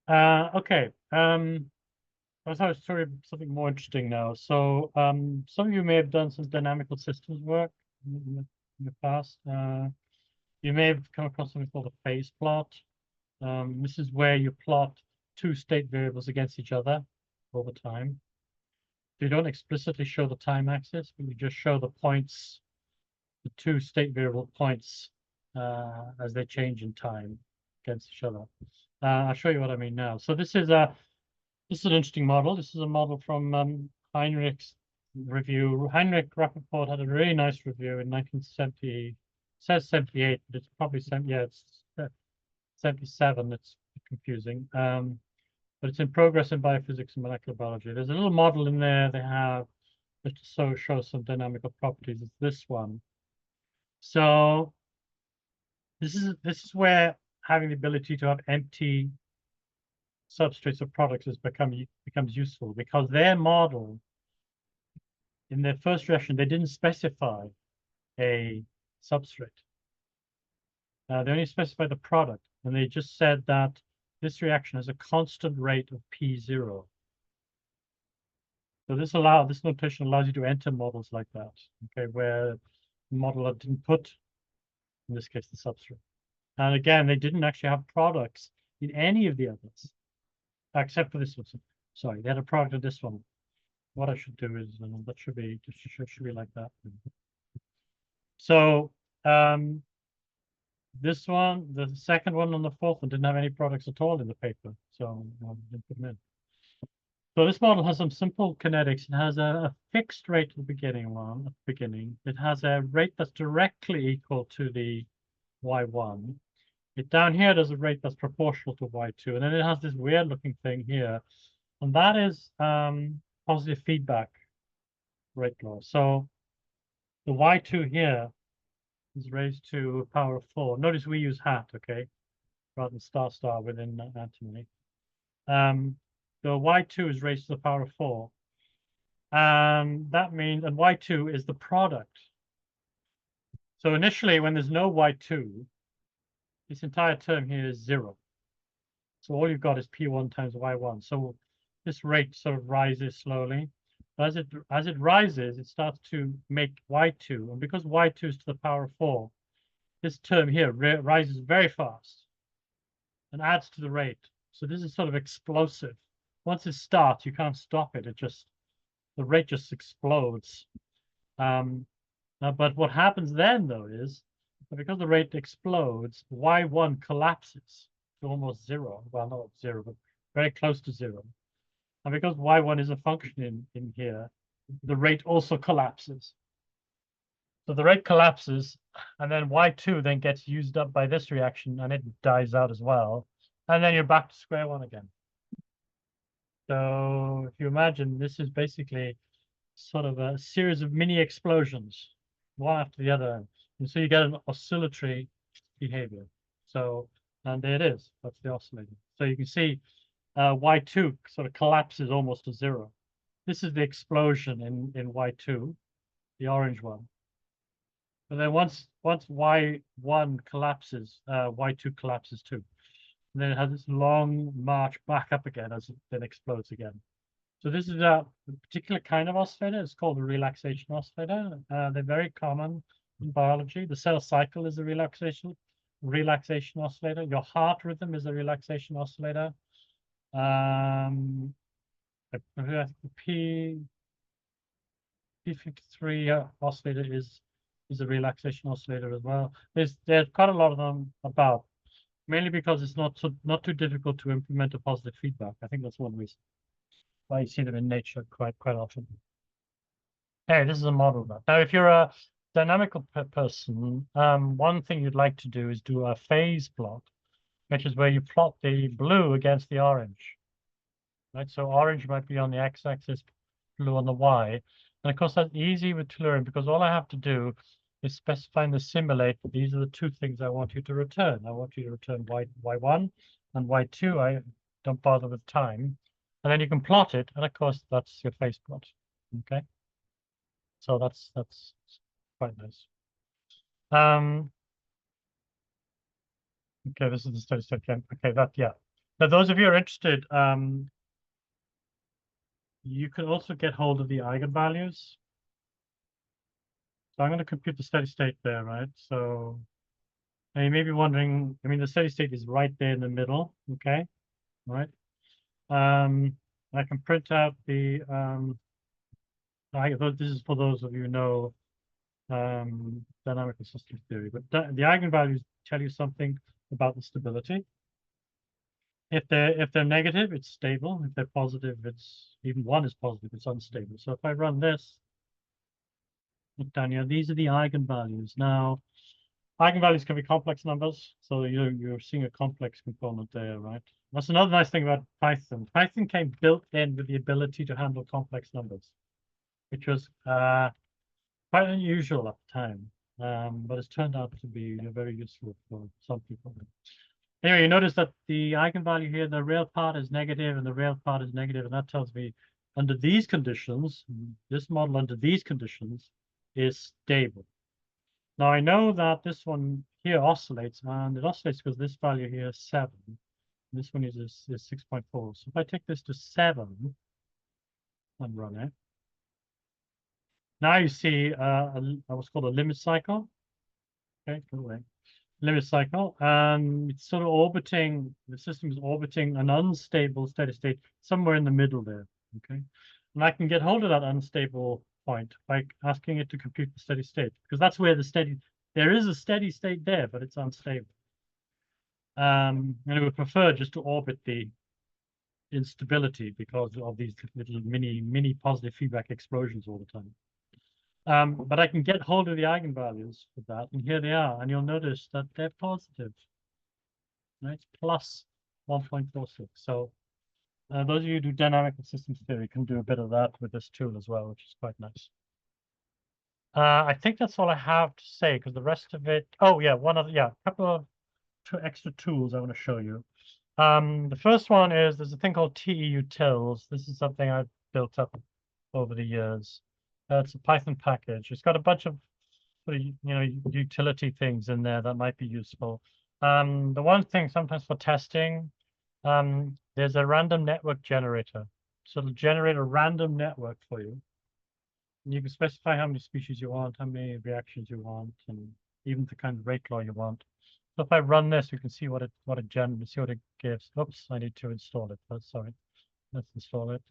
Okay. Let's have a story of something more interesting now. So some of you may have done some dynamical systems work in the past. You may have come across something called a phase plot. This is where you plot two state variables against each other over time. You don't explicitly show the time axis, but you just show the points, the two state variable points as they change in time against each other. I'll show you what I mean now. So this is an interesting model. This is a model from Heinrich's review. Heinrich Rappaport had a really nice review in 1970. It says 78, but it's probably it's 77. It's confusing. But it's in progress in biophysics and molecular biology. There's a little model in there they have that shows some dynamical properties. It's this one. So this is where having the ability to have empty substrates of products becomes useful, because their model, in their first reaction, they didn't specify a substrate. They only specified the product, and they just said that this reaction has a constant rate of P0. So this notation allows you to enter models like that, okay, where the modeler didn't put, in this case, the substrate. And again, they didn't actually have products in any of the others, except for this one. Sorry, they had a product in this one. What I should do is that should be like that. So this one, the second one, and the fourth one didn't have any products at all in the paper, so I didn't put them in. So this model has some simple kinetics. It has a fixed rate at the beginning. It has a rate that's directly equal to the y1. It down here does a rate that's proportional to y2, and then it has this weird looking thing here, and that is positive feedback rate law. So the y2 here is raised to a power of 4. Notice we use hat, okay, rather than star within antimony. The y2 is raised to the power of 4. And that means, and y2 is the product. So initially, when there's no y2, this entire term here is 0. So all you've got is p1 times y1. So this rate sort of rises slowly. But as it rises, it starts to make y2. And because y2 is to the power of 4, this term here rises very fast and adds to the rate. So this is sort of explosive. Once it starts, you can't stop it. The rate just explodes. But what happens then, though, is that because the rate explodes, y1 collapses to almost 0. Well, not 0, but very close to 0. And because y1 is a function in here, the rate also collapses. So the rate collapses, and then y2 then gets used up by this reaction, and it dies out as well. And then you're back to square one again. So if you imagine, this is basically sort of a series of mini explosions, one after the other. And so you get an oscillatory behavior. So, and there it is, that's the oscillator. So you can see y2 sort of collapses almost to 0. This is the explosion in y2, the orange one. But then once y1 collapses, y2 collapses too. And then it has this long march back up again as it then explodes again. So this is a particular kind of oscillator. It's called a relaxation oscillator. They're very common in biology. The cell cycle is a relaxation relaxation oscillator. Your heart rhythm is a relaxation oscillator. P P53 oscillator is a relaxation oscillator as well. There's quite a lot of them about, mainly because it's not too difficult to implement a positive feedback. I think that's one reason why you see them in nature quite often. Hey, this is a model map. Now, if you're a dynamical person, one thing you'd like to do is do a phase plot, which is where you plot the blue against the orange. Right, so orange might be on the x-axis, blue on the y. And of course, that's easy with Tellurium because all I have to do is specify in the simulate. These are the two things I want you to return. I want you to return y1 and y2. I don't bother with time. And then you can plot it. And of course, that's your phase plot. Okay. So that's quite nice. Okay, this is the steady state again. Okay, yeah. Now, those of you who are interested, you can also get hold of the eigenvalues. So I'm going to compute the steady state there, right? So now you may be wondering, I mean, the steady state is right there in the middle, okay? Right. I can print out the, this is for those of you who know dynamical systems theory, but the eigenvalues tell you something about the stability. If they're negative, it's stable. If they're positive, it's even one is positive, it's unstable. So if I run this, look down here, these are the eigenvalues. Now, eigenvalues can be complex numbers, so you're seeing a complex component there, right? That's another nice thing about Python. Python came built in with the ability to handle complex numbers, which was quite unusual at the time, but it's turned out to be very useful for some people. Anyway, you notice that the eigenvalue here, the real part is negative and the real part is negative, and that tells me under these conditions, this model under these conditions is stable. Now I know that this one here oscillates, and it oscillates because this value here is 7. This one is 6.4. So if I take this to 7 and run it, now you see what's called a limit cycle. Okay, go away. Limit cycle, and it's sort of orbiting, the system is orbiting an unstable steady state somewhere in the middle there, okay? And I can get hold of that unstable point by asking it to compute the steady state, because that's where there is a steady state there, but it's unstable. And it would prefer just to orbit the instability because of these little mini positive feedback explosions all the time. But I can get hold of the eigenvalues for that, and here they are, and you'll notice that they're positive. Right, plus 1.46. So those of you who do dynamical systems theory can do a bit of that with this tool as well, which is quite nice. I think that's all I have to say because the rest of it. Oh yeah, a couple of two extra tools I want to show you. The first one is there's a thing called TEUtils. This is something I've built up over the years. It's a Python package. It's got a bunch of utility things in there that might be useful. The one thing sometimes for testing, there's a random network generator. So it'll generate a random network for you. And you can specify how many species you want, how many reactions you want, and even the kind of rate law you want. So if I run this, you can see what it gives. Oops, I need to install it. Oh, sorry. Let's install it.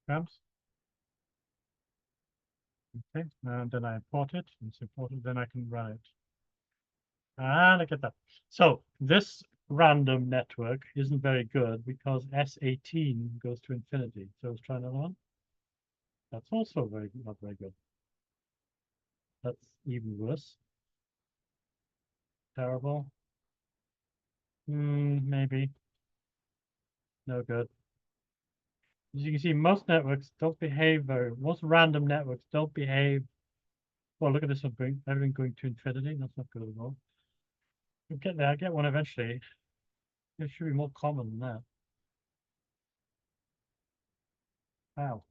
Grams. Okay, and then I import it. It's imported, then I can run it. Ah, look at that. So this random network isn't very good because S18 goes to infinity. So let's try another one. That's also not very good. That's even worse. Terrible. Maybe. No good. As you can see, most networks don't behave most random networks don't behave. Well, look at this one everything going to infinity. That's not good at all. We'll get there. I'll get one eventually. It should be more common than that. Wow.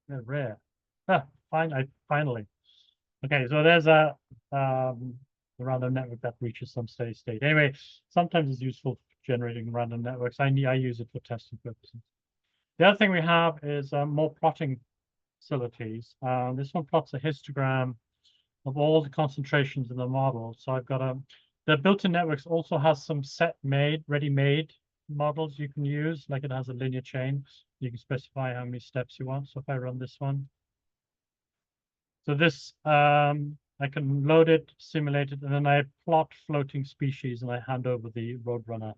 They're rare. Ah, finally. Okay, so there's a random network that reaches some steady state. Anyway, sometimes it's useful for generating random networks. I use it for testing purposes. The other thing we have is more plotting facilities. This one plots a histogram of all the concentrations in the model. So I've got the built-in networks also has some ready-made models you can use, like it has a linear chain. You can specify how many steps you want. So if I run this one, so this, I can load it, simulate it, and then I plot floating species and I hand over the RoadRunner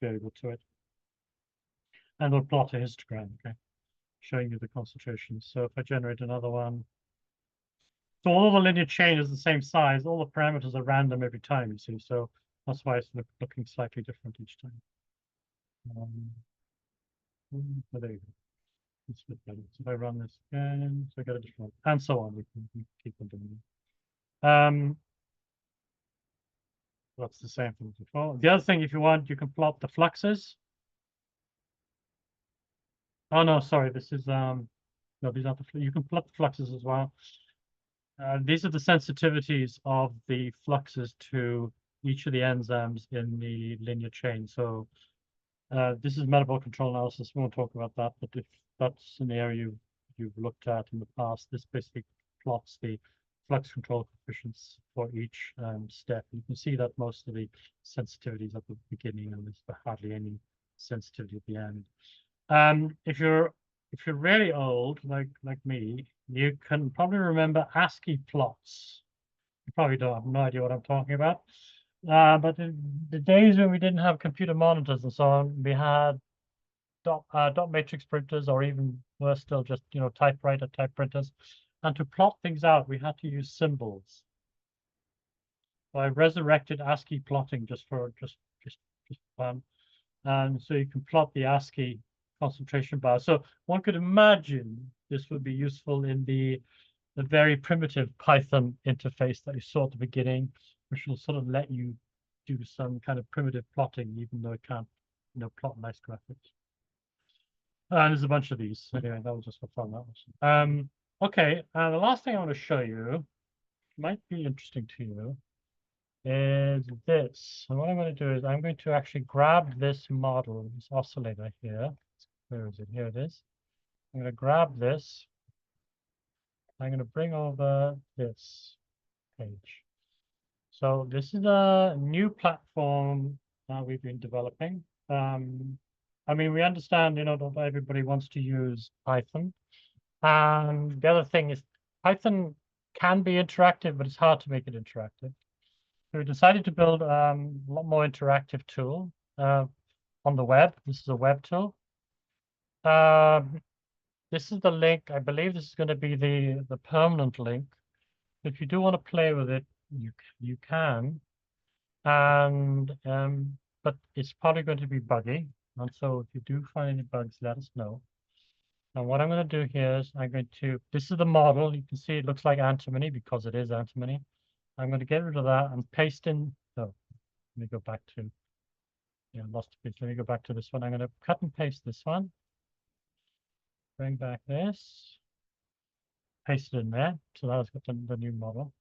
variable to it. And it'll plot a histogram, okay, showing you the concentrations. So if I generate another one, so all the linear chain is the same size. All the parameters are random every time, you see. So that's why it's looking slightly different each time. But there you go. It's a bit better. So if I run this again, so I get a different one, and so on. We can keep on doing it. That's the same thing before. The other thing, if you want, you can plot the fluxes. Oh no, sorry. This is no, these aren't the. You can plot the fluxes as well. These are the sensitivities of the fluxes to each of the enzymes in the linear chain. So this is metabolic control analysis. We won't talk about that, but if that's an area you've looked at in the past, this basically plots the flux control coefficients for each step. You can see that most of the sensitivities at the beginning, and there's hardly any sensitivity at the end. If you're really old, like me, you can probably remember ASCII plots. You probably don't have no idea what I'm talking about. But the days when we didn't have computer monitors and so on, we had dot matrix printers, or even worse still, just typewriter type printers. And to plot things out, we had to use symbols. So I resurrected ASCII plotting just fun. And so you can plot the ASCII concentration bar. So one could imagine this would be useful in the very primitive Python interface that you saw at the beginning, which will sort of let you do some kind of primitive plotting, even though it can't, plot nice graphics. And there's a bunch of these. Anyway, that was just for fun. That was. Okay, the last thing I want to show you might be interesting to you is this. And what I'm going to do is I'm going to actually grab this model, this oscillator here. Where is it? Here it is. I'm going to grab this. I'm going to bring over this page. So this is a new platform that we've been developing. I mean, we understand, not everybody wants to use Python. And the other thing is Python can be interactive, but it's hard to make it interactive. So we decided to build a lot more interactive tool on the web. This is a web tool. This is the link. I believe this is going to be the permanent link. If you do want to play with it, you can. And but it's probably going to be buggy. And so if you do find any bugs, let us know. And what I'm going to do here is this is the model. You can see it looks like antimony because it is antimony. I'm going to get rid of that and paste in. Oh, let me go back to, lost a piece. Let me go back to this one. I'm going to cut and paste this one. Bring back this. Paste it in there. So that's got the new model.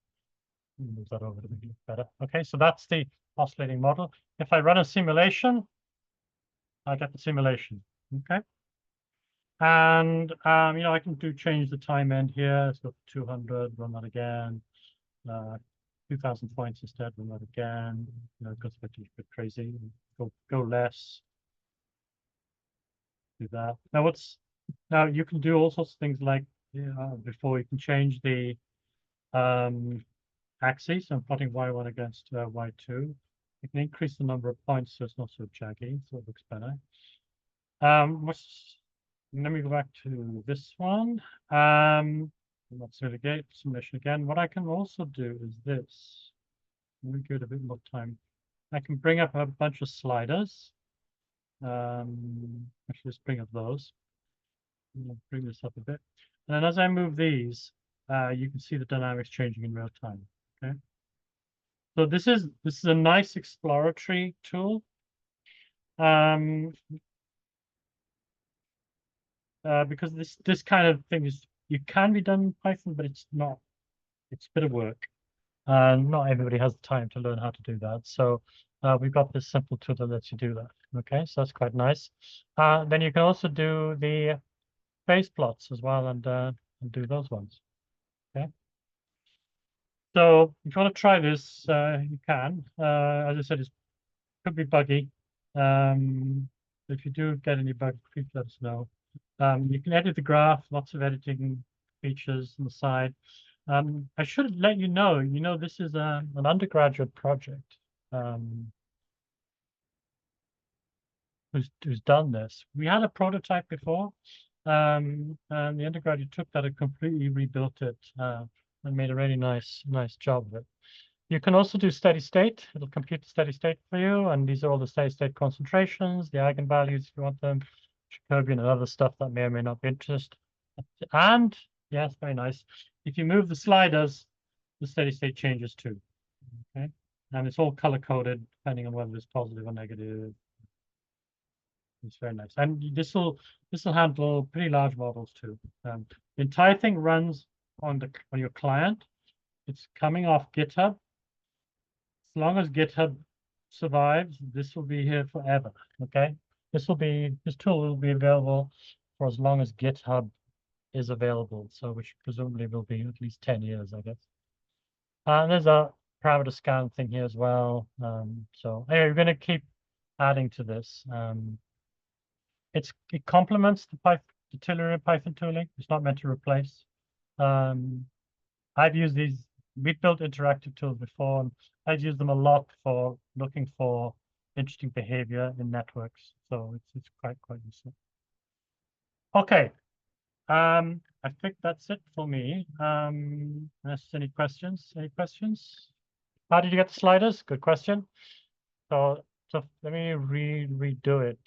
Move that over to make it look better. Okay, so that's the oscillating model. If I run a simulation, I get the simulation. Okay. And I can change the time end here. Let's go for 200, run that again. 2,000 points instead, run that again. It goes a bit crazy. Go less. Do that. Now you can do all sorts of things like before you can change the axes. I'm plotting y1 against y2. You can increase the number of points so it's not so jaggy, so it looks better. Let me go back to this one. Let's do the simulation again. What I can also do is this. Let me give it a bit more time. I can bring up a bunch of sliders. Actually, let's bring up those. I'll bring this up a bit. And then as I move these, you can see the dynamics changing in real time. Okay. So this is a nice exploratory tool. Because this kind of thing can be done in Python, but it's not. It's a bit of work. Not everybody has the time to learn how to do that. So we've got this simple tool that lets you do that. Okay, so that's quite nice. Then you can also do the phase plots as well. And and do those ones. Okay. So if you want to try this, you can. As I said, it could be buggy. If you do get any bugs, please let us know. You can edit the graph, lots of editing features on the side. I should let you know, this is an undergraduate project who's done this. We had a prototype before, and the undergraduate took that and completely rebuilt it and made a really nice job of it. You can also do steady state. It'll compute the steady state for you, and these are all the steady state concentrations, the eigenvalues if you want them, Jacobian and other stuff that may or may not be interested. And yes, very nice. If you move the sliders, the steady state changes too. Okay, and it's all color coded depending on whether it's positive or negative. It's very nice, and this will handle pretty large models too. The entire thing runs on your client. It's coming off GitHub. As long as GitHub survives, this will be here forever. Okay, this tool will be available for as long as GitHub is available. So which presumably will be at least 10 years, I guess. And there's a parameter scan thing here as well. So anyway, we're going to keep adding to this. It complements the Tellurium Python tooling. It's not meant to replace. I've used these. We've built interactive tools before, and I've used them a lot for looking for interesting behavior in networks. So it's quite useful. Okay. I think that's it for me. Unless any questions? Any questions? How did you get the sliders? Good question. So let me redo it.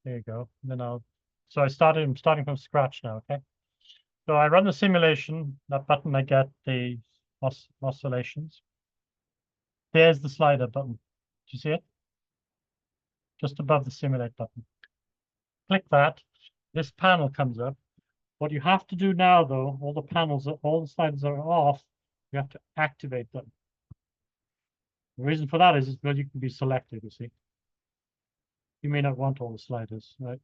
There you go. And then I'm starting from scratch now, okay? So I run the simulation, that button, I get the oscillations. There's the slider button. Do you see it? Just above the simulate button. Click that. This panel comes up. What you have to do now, though, all the sliders are off. You have to activate them. The reason for that is because you can be selective, you see. You may not want all the sliders, right?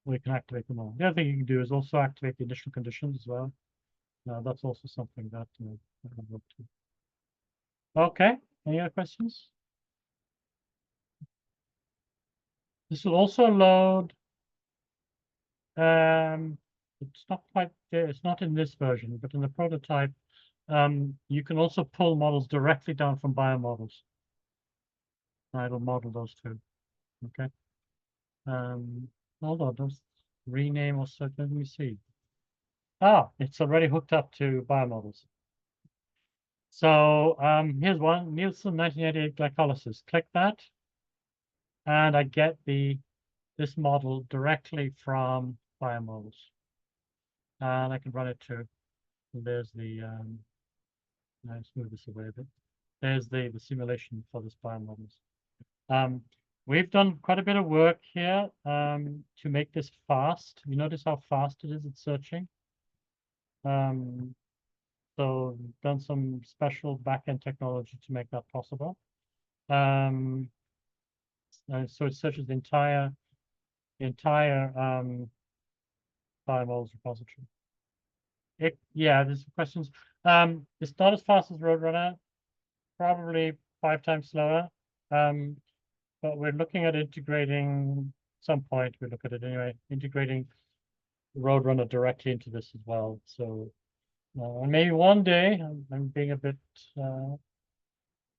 Or you can activate them all. The other thing you can do is also activate the initial conditions as well. That's also something that I can look to. Okay, any other questions? This will also load. It's not quite there. It's not in this version, but in the prototype, you can also pull models directly down from biomodels. It'll model those too. Okay. Hold on, just rename or so. Let me see. It's already hooked up to biomodels. So here's one, Nielsen 1988 glycolysis. Click that, and I get this model directly from biomodels. And I can run it too. And there's the let's move this away a bit. There's the simulation for this biomodels. We've done quite a bit of work here to make this fast. You notice how fast it is at searching. So we've done some special backend technology to make that possible. And so it searches the entire biomodels repository. There's questions. It's not as fast as Roadrunner, probably 5 times slower. But we're looking at integrating, some point we look at it anyway, integrating Roadrunner directly into this as well. So and maybe one day, I'm being a bit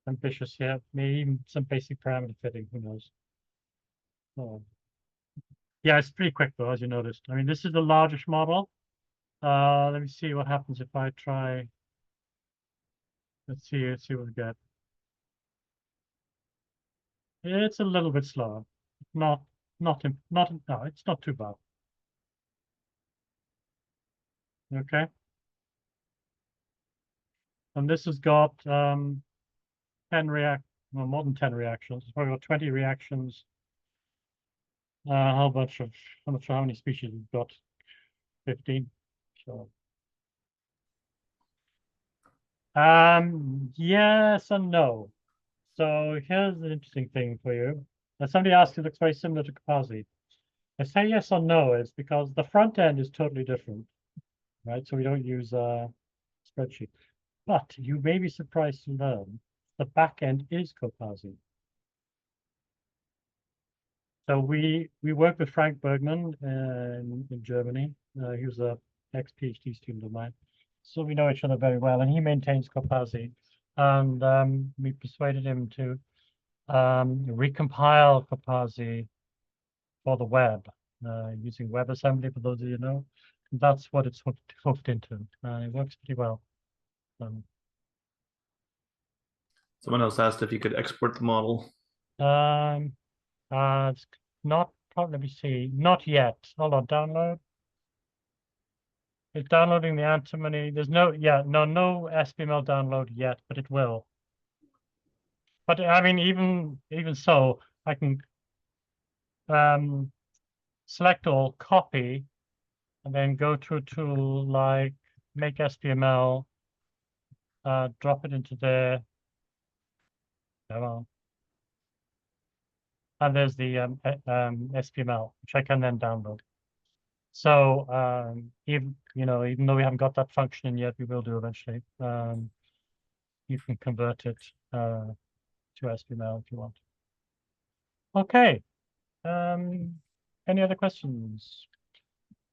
ambitious here, maybe even some basic parameter fitting, who knows. Yeah, it's pretty quick though, as you noticed. I mean, this is the largest model. Let me see what happens if I try. Let's see what we get. It's a little bit slower. No, it's not too bad. Okay. And this has got 10 more than 10 reactions. It's probably got 20 reactions. I'm not sure how many species we've got. 15. So yes and no. So here's an interesting thing for you. Now somebody asked, it looks very similar to Kapasi. I say yes or no is because the front end is totally different. right? So we don't use a spreadsheet. But you may be surprised to learn the back end is Copasi. So we work with Frank Bergman in Germany. He was a ex-PhD student of mine. So we know each other very well, and he maintains Copasi. And we persuaded him to recompile Copasi for the web using WebAssembly, for those of you who know. That's what it's hooked into. It works pretty well. Someone else asked if you could export the model. It's not, let me see, not yet. Hold on, download. It's downloading the antimony. There's no sbml download yet, but it will. But I mean, even so, I can select all, copy, and then go to a tool like make SBML, drop it into there. Come on. And there's the SBML, which I can then download. So even though we haven't got that function in yet, we will do eventually. You can convert it to SBML if you want. Okay. Any other questions?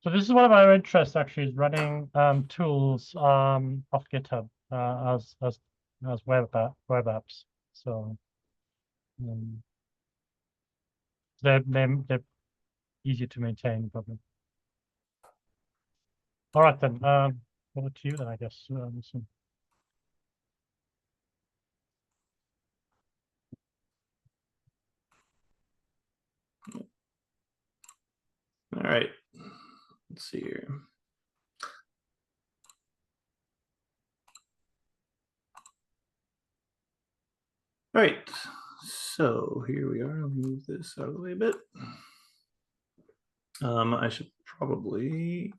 So this is one of our interests actually, is running tools off GitHub as web apps. So they're easy to maintain, probably. All right then. Over to you then, I guess. All right. Let's see here. All right. So here we are. I'll move this out of the way a bit. I should probably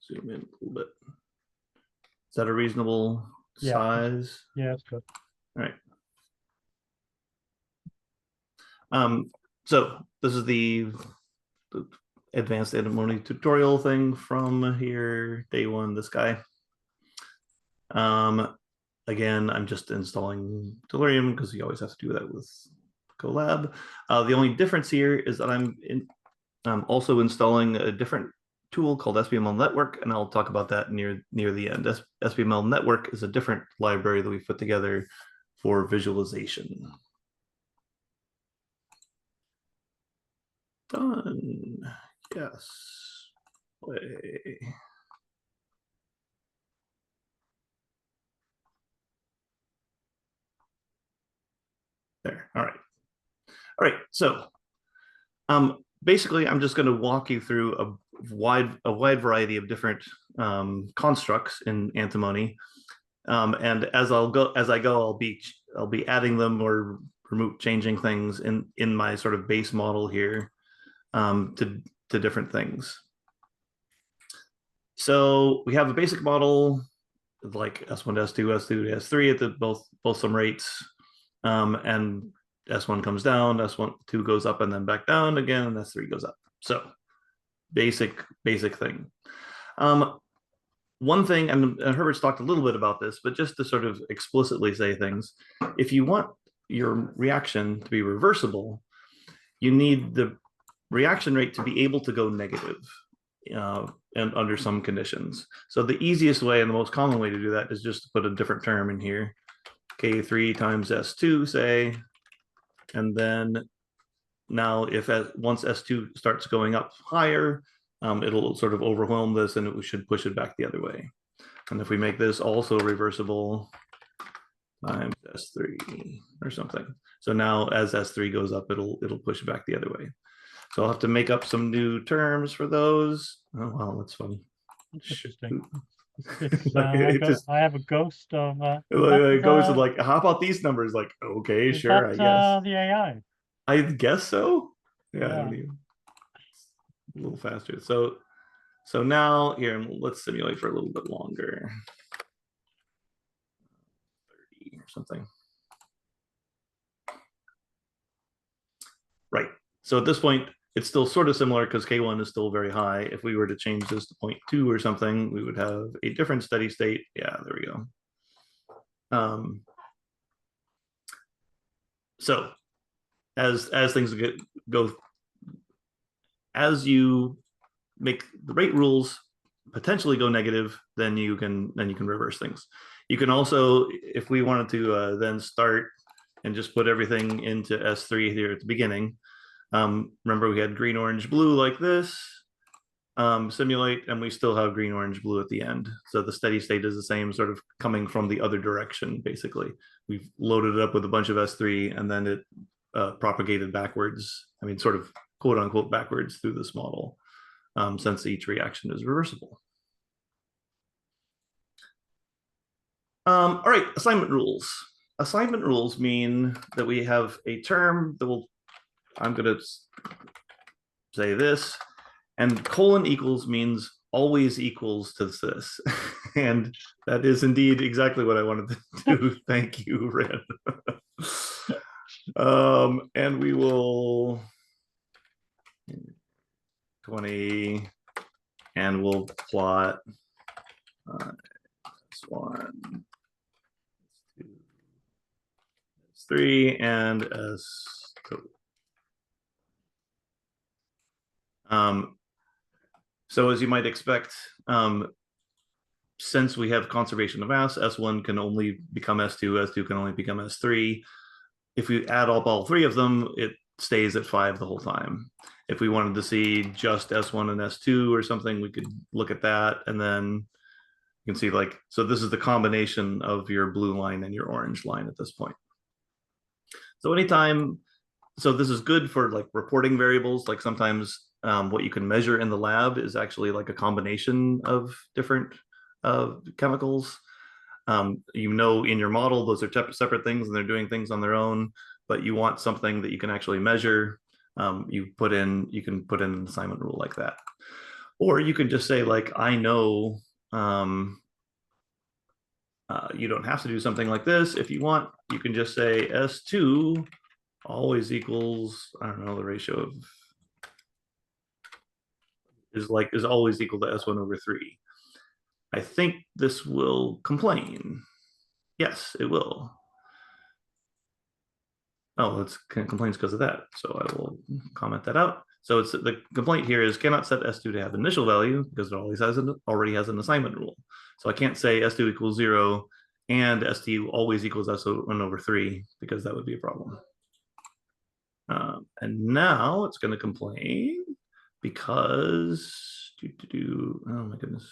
zoom in a little bit. Is that a reasonable size? Yeah, that's good. All right. So this is the advanced antimony tutorial thing from here, day one, this guy. Again, I'm just installing Tellurium because you always have to do that with Colab. The only difference here is that I'm also installing a different tool called sbml network, and I'll talk about that near the end. sbml network is a different library that we put together for visualization. Done. Yes. Play. There. All right. All right. So basically, I'm just going to walk you through a wide variety of different constructs in Antimony, and as I go, I'll be adding them or changing things in my sort of base model here to different things. So we have a basic model like S1 to S2, S2 to S3 at the both some rates, and S1 comes down, S2 goes up and then back down again, and S3 goes up. So basic thing. One thing, and Herbert's talked a little bit about this, but just to sort of explicitly say things, if you want your reaction to be reversible, you need the reaction rate to be able to go negative and under some conditions. So the easiest way and the most common way to do that is just to put a different term in here, K3 times S2, say, and then now once S2 starts going up higher, it'll sort of overwhelm this and it should push it back the other way. And if we make this also reversible times S3 or something. So now as S3 goes up, it'll push it back the other way. So I'll have to make up some new terms for those. Oh, wow, that's funny. Interesting. I have a ghost of ghost of like, how about these numbers? Like, okay, sure, I guess. The AI. I guess so. Yeah, yeah. I don't even. A little faster. So now here, let's simulate for a little bit longer. 30 or something. Right. So at this point, it's still sort of similar because K1 is still very high. If we were to change this to 0.2 or something, we would have a different steady state. Yeah, there we go. So as things go, as you make the rate rules potentially go negative, then you can reverse things. You can also, if we wanted to then start and just put everything into S3 here at the beginning. Remember we had green, orange, blue like this, simulate, and we still have green, orange, blue at the end. So the steady state is the same, sort of coming from the other direction, basically. We've loaded it up with a bunch of S3 and then it propagated backwards. I mean, sort of quote unquote backwards through this model, since each reaction is reversible. All right, assignment rules. Assignment rules mean that we have a term that will, I'm going to say this, and colon equals means always equals to this. And that is indeed exactly what I wanted to do. Thank you, Ren. And we will 20, and we'll plot S1, S2, S3, and S2. So as you might expect, since we have conservation of mass, S1 can only become S2, S2 can only become S3. If we add up all three of them, it stays at 5 the whole time. If we wanted to see just S1 and S2 or something, we could look at that, and then you can see, like, so this is the combination of your blue line and your orange line at this point. So anytime, so this is good for like reporting variables, like sometimes what you can measure in the lab is actually like a combination of different chemicals. You know, in your model, those are separate things and they're doing things on their own, but you want something that you can actually measure. You can put in an assignment rule like that. Or you can just say, like, I know, you don't have to do something like this. If you want, you can just say S2 always equals, I don't know, the ratio of is always equal to S1 over 3. I think this will complain. Yes, it will. Oh, it complains because of that. So I will comment that out. So it's the complaint here is cannot set S2 to have initial value because it already has an assignment rule. So I can't say S2 equals 0 and S2 always equals S1 over 3 because that would be a problem. And now it's going to complain because oh my goodness.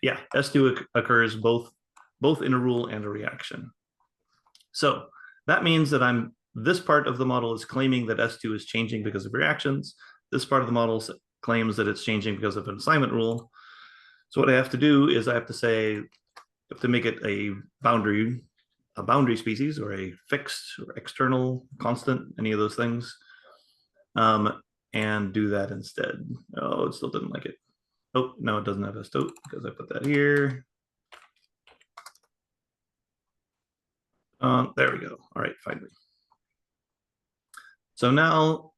Yeah, S2 occurs both in a rule and a reaction. So that means that this part of the model is claiming that S2 is changing because of reactions. This part of the model claims that it's changing because of an assignment rule. So what I have to do is I have to say, I have to make it a boundary species or a fixed or external constant, any of those things, and do that instead. Oh, it still didn't like it. Oh, no, it doesn't have S2 because I put that here. There we go. All right, finally. So now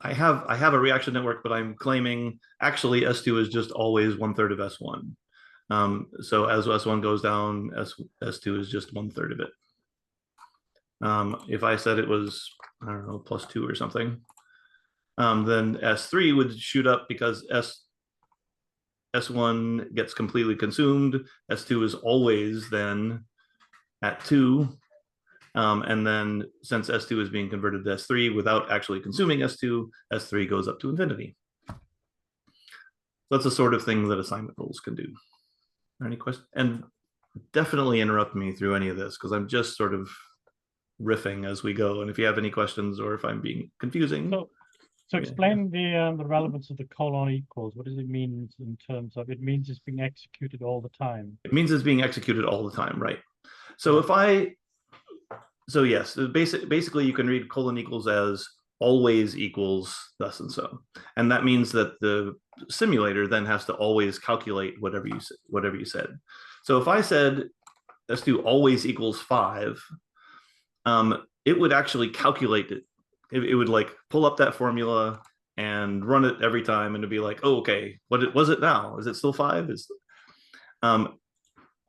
I have a reaction network, but I'm claiming actually S2 is just always 1/3 of S1. So as S1 goes down, S2 is just 1/3 of it. If I said it was, I don't know, +2 or something, then S3 would shoot up because S1 gets completely consumed. S2 is always then at 2. And then since S2 is being converted to S3 without actually consuming S2, S3 goes up to infinity. That's the sort of thing that assignment rules can do. Any questions? And definitely interrupt me through any of this because I'm just sort of riffing as we go. And if you have any questions or if I'm being confusing. So explain the relevance of the colon equals. What does it mean in terms of, it means it's being executed all the time? It means it's being executed all the time, right? So so yes, basically you can read colon equals as always equals thus and so. And that means that the simulator then has to always calculate whatever you said. So if I said S2 always equals 5, it would actually calculate it. It would like pull up that formula and run it every time, and to be like, oh, okay, was it now? Is it still 5? Um,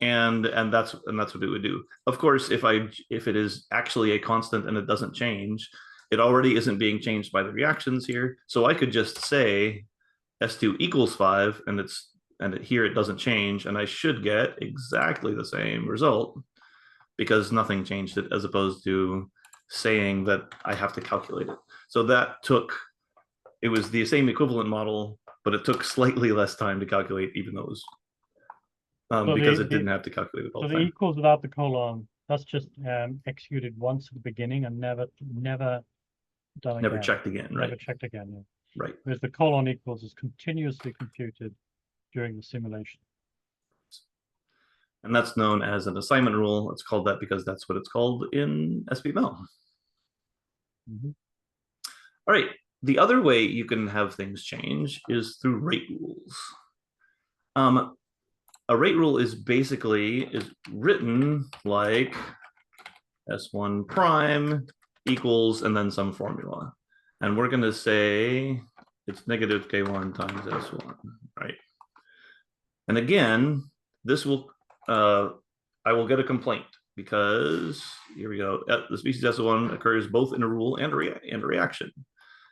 and that's what it would do. Of course, if it is actually a constant and it doesn't change, it already isn't being changed by the reactions here. So I could just say S2 equals 5, and here it doesn't change, and I should get exactly the same result because nothing changed it, as opposed to saying that I have to calculate it. So it was the same equivalent model, but it took slightly less time to calculate, even though it was because it didn't have to calculate it all so the the time. equals without the colon, that's just executed once at the beginning and never done Never again. checked again, right? Never checked again, yeah. Right. Whereas the colon equals is continuously computed during the simulation. And that's known as an assignment rule. It's called that because that's what it's called in sbml. All right. The other way you can have things change is through rate rules. A rate rule is written like S1 prime equals and then some formula. And we're going to say it's negative K1 times S1, right? And again, this will, I will get a complaint because here we go. The species S1 occurs both in a rule and a reaction.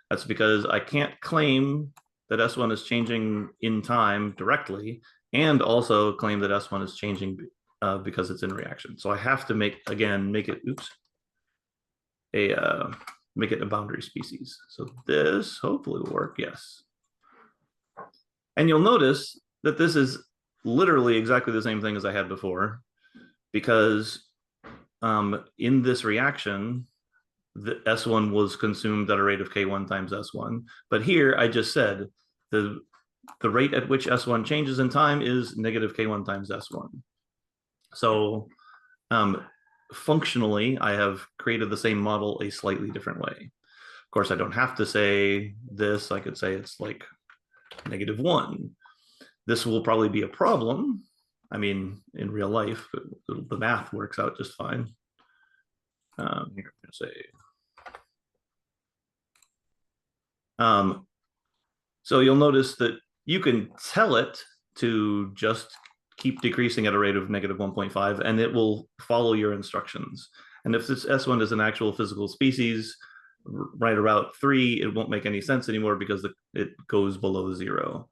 That's because I can't claim that S1 is changing in time directly and also claim that S1 is changing because it's in reaction. So I have to make it a boundary species. So this hopefully will work, yes. And you'll notice that this is literally exactly the same thing as I had before, because in this reaction, the S1 was consumed at a rate of K1 times S1. But here I just said the rate at which S1 changes in time is negative K1 times S1. So functionally, I have created the same model a slightly different way. Of course, I don't have to say this. I could say it's like -1. This will probably be a problem. I mean, in real life, the math works out just fine. Here I'm going to say. So you'll notice that you can tell it to just keep decreasing at a rate of -1.5, and it will follow your instructions. And if this S1 is an actual physical species, right about 3, it won't make any sense anymore because it goes below 0.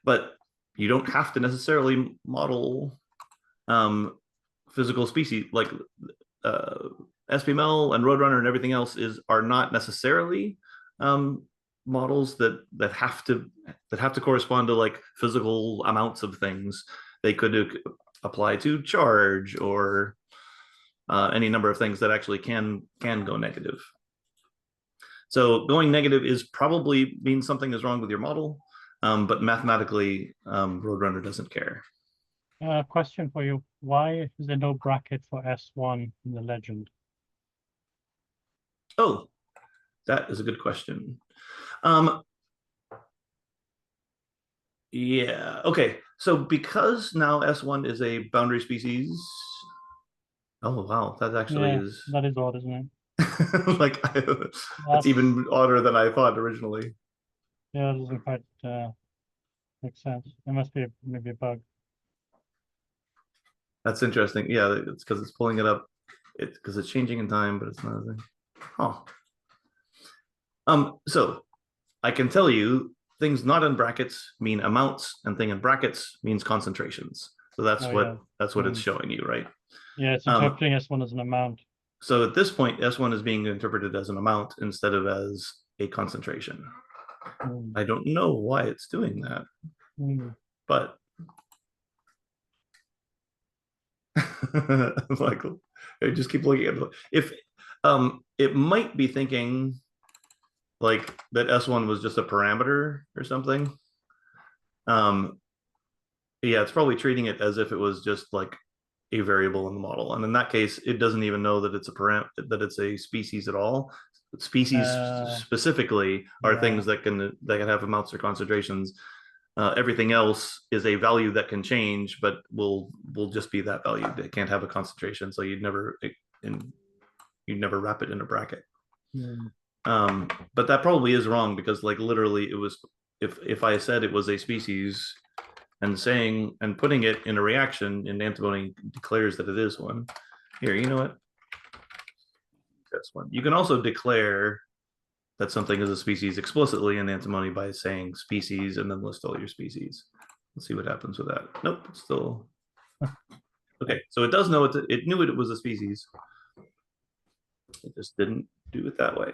But you don't have to necessarily model physical species like sbml and RoadRunner and everything else are not necessarily models that have to correspond to like physical amounts of things. They could apply to charge or any number of things that actually can go negative. So going negative is probably means something is wrong with your model, but mathematically, RoadRunner doesn't care. Question for you. Why is there no bracket for S1 in the legend? Oh, that is a good question. Yeah, okay. So because now S1 is a boundary species, oh wow, that actually is. That is odd, isn't it? Like it's even odder than I thought originally. Yeah, it doesn't quite make sense. There must be maybe a bug. That's interesting. Yeah, it's because it's pulling it up. It's because it's changing in time, but it's not a thing. Oh. So I can tell you things not in brackets mean amounts, and thing in brackets means concentrations. So that's what it's showing you, right? Yeah, it's interpreting S1 as an amount. So at this point, S1 is being interpreted as an amount instead of as a concentration. I don't know why it's doing that, but Michael, I just keep looking at it. If it might be thinking like that S1 was just a parameter or something. Yeah, it's probably treating it as if it was just like a variable in the model, and in that case, it doesn't even know that it's a species at all. Species specifically are things that can have amounts or concentrations. Everything else is a value that can change, but will just be that value. It can't have a concentration, so you'd never wrap it in a bracket. But that probably is wrong because like literally it was, if I said it was a species and saying and putting it in a reaction in Antimony declares that it is one. Here, you know what? That's one. You can also declare that something is a species explicitly in Antimony by saying species and then list all your species. Let's see what happens with that. Nope, it's still okay. So it does know it knew it was a species. It just didn't do it that way.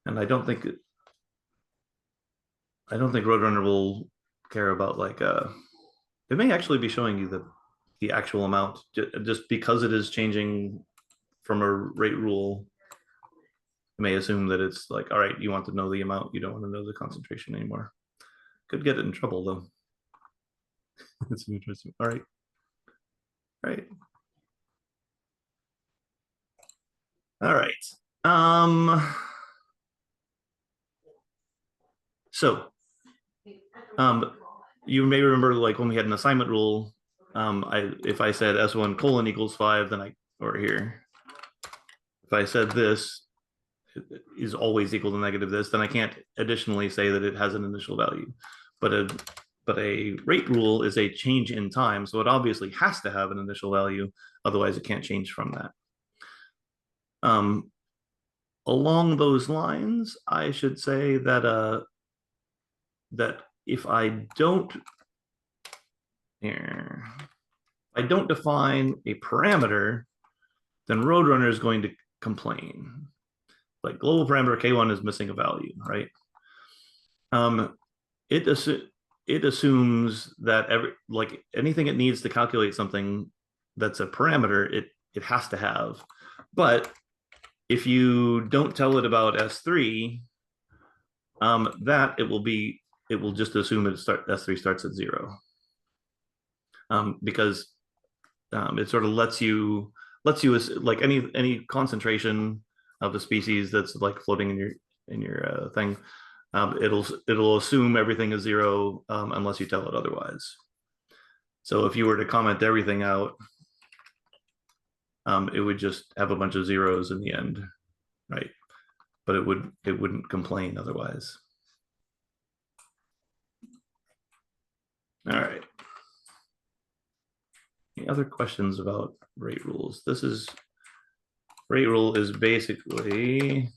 And I don't think Roadrunner will care about like it may actually be showing you the actual amount just because it is changing from a rate rule. It may assume that it's like, all right, you want to know the amount, you don't want to know the concentration anymore. Could get it in trouble though. It's interesting. All right. All right. All right. So you may remember like when we had an assignment rule, if I said S1 colon equals 5, then or here, if I said this is always equal to negative this, then I can't additionally say that it has an initial value. But a rate rule is a change in time, so it obviously has to have an initial value, otherwise it can't change from that. Along those lines, I should say that that if I don't define a parameter, then Roadrunner is going to complain. Like global parameter K1 is missing a value, right? It assumes that like anything it needs to calculate something that's a parameter, it has to have. But if you don't tell it about S3, that it will just assume that S3 starts at 0. Because it sort of lets you like any concentration of a species that's like floating in your thing, it'll assume everything is 0 unless you tell it otherwise. So if you were to comment everything out, it would just have a bunch of zeros in the end, right? But it wouldn't complain otherwise. All right. Any other questions about rate rules? Rate rule is basically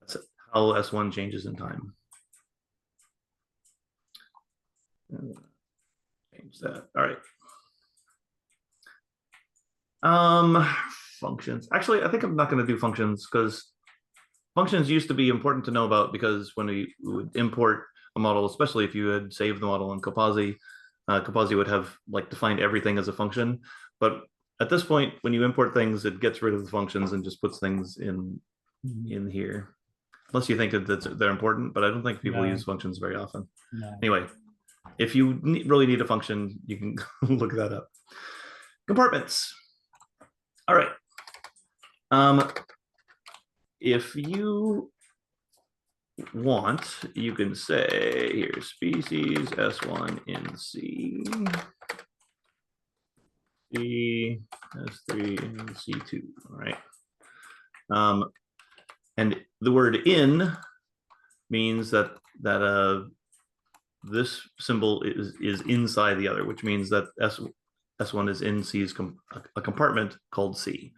that's how S1 changes in time. Change that. All right. Functions. Actually, I think I'm not going to do functions because functions used to be important to know about because when we would import a model, especially if you had saved the model in Copasi, Copasi would have like defined everything as a function. But at this point, when you import things, it gets rid of the functions and just puts things in here. Unless you think that they're important, but I don't think people use functions very often. No. Anyway, if you really need a function, you can look that up. Compartments. All right. If you want, you can say here species S1 in C, C S3 in C2. All right. And the word in means that this symbol is inside the other, which means that S1 is in C's a compartment called C.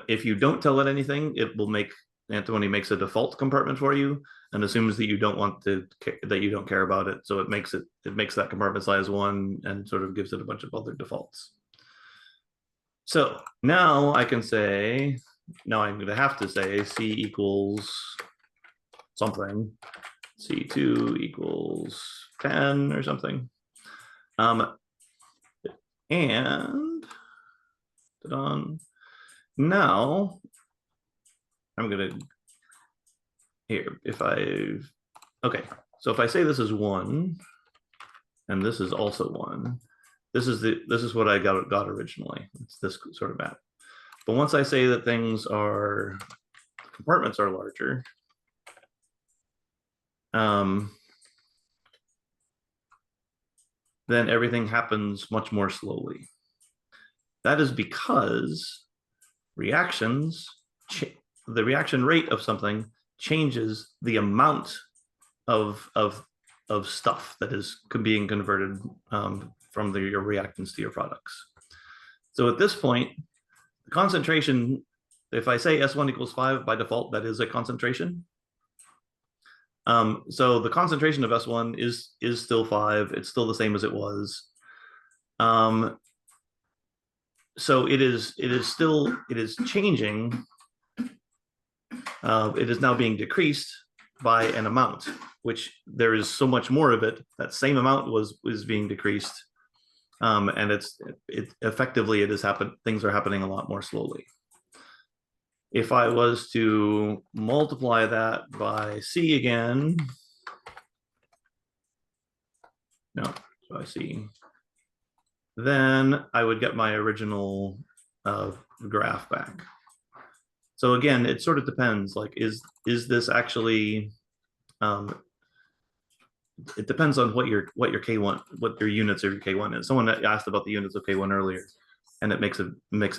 If you don't tell it anything, it will make Antimony makes a default compartment for you and assumes that you don't care about it. So it makes that compartment size 1 and sort of gives it a bunch of other defaults. So now I can say, now I'm going to have to say C equals something, C2 equals 10 or something. And now I'm going to here, okay, so if I say this is 1 and this is also 1, this is what I got originally. It's this sort of map. But once I say that compartments are larger, then everything happens much more slowly. That is because reactions, the reaction rate of something changes the amount of stuff that is being converted from your reactants to your products. So at this point, the concentration, if I say S1 equals 5, by default, that is a concentration. So the concentration of S1 is still 5. It's still the same as it was. So it is changing. It is now being decreased by an amount, which there is so much more of it. That same amount was being decreased, and effectively things are happening a lot more slowly. If I was to multiply that by C again, no, by C, then I would get my original graph back. So again, it sort of depends. Like, is this actually? It depends on what your K1, what your units of your K1 is. Someone asked about the units of K1 earlier, and it makes a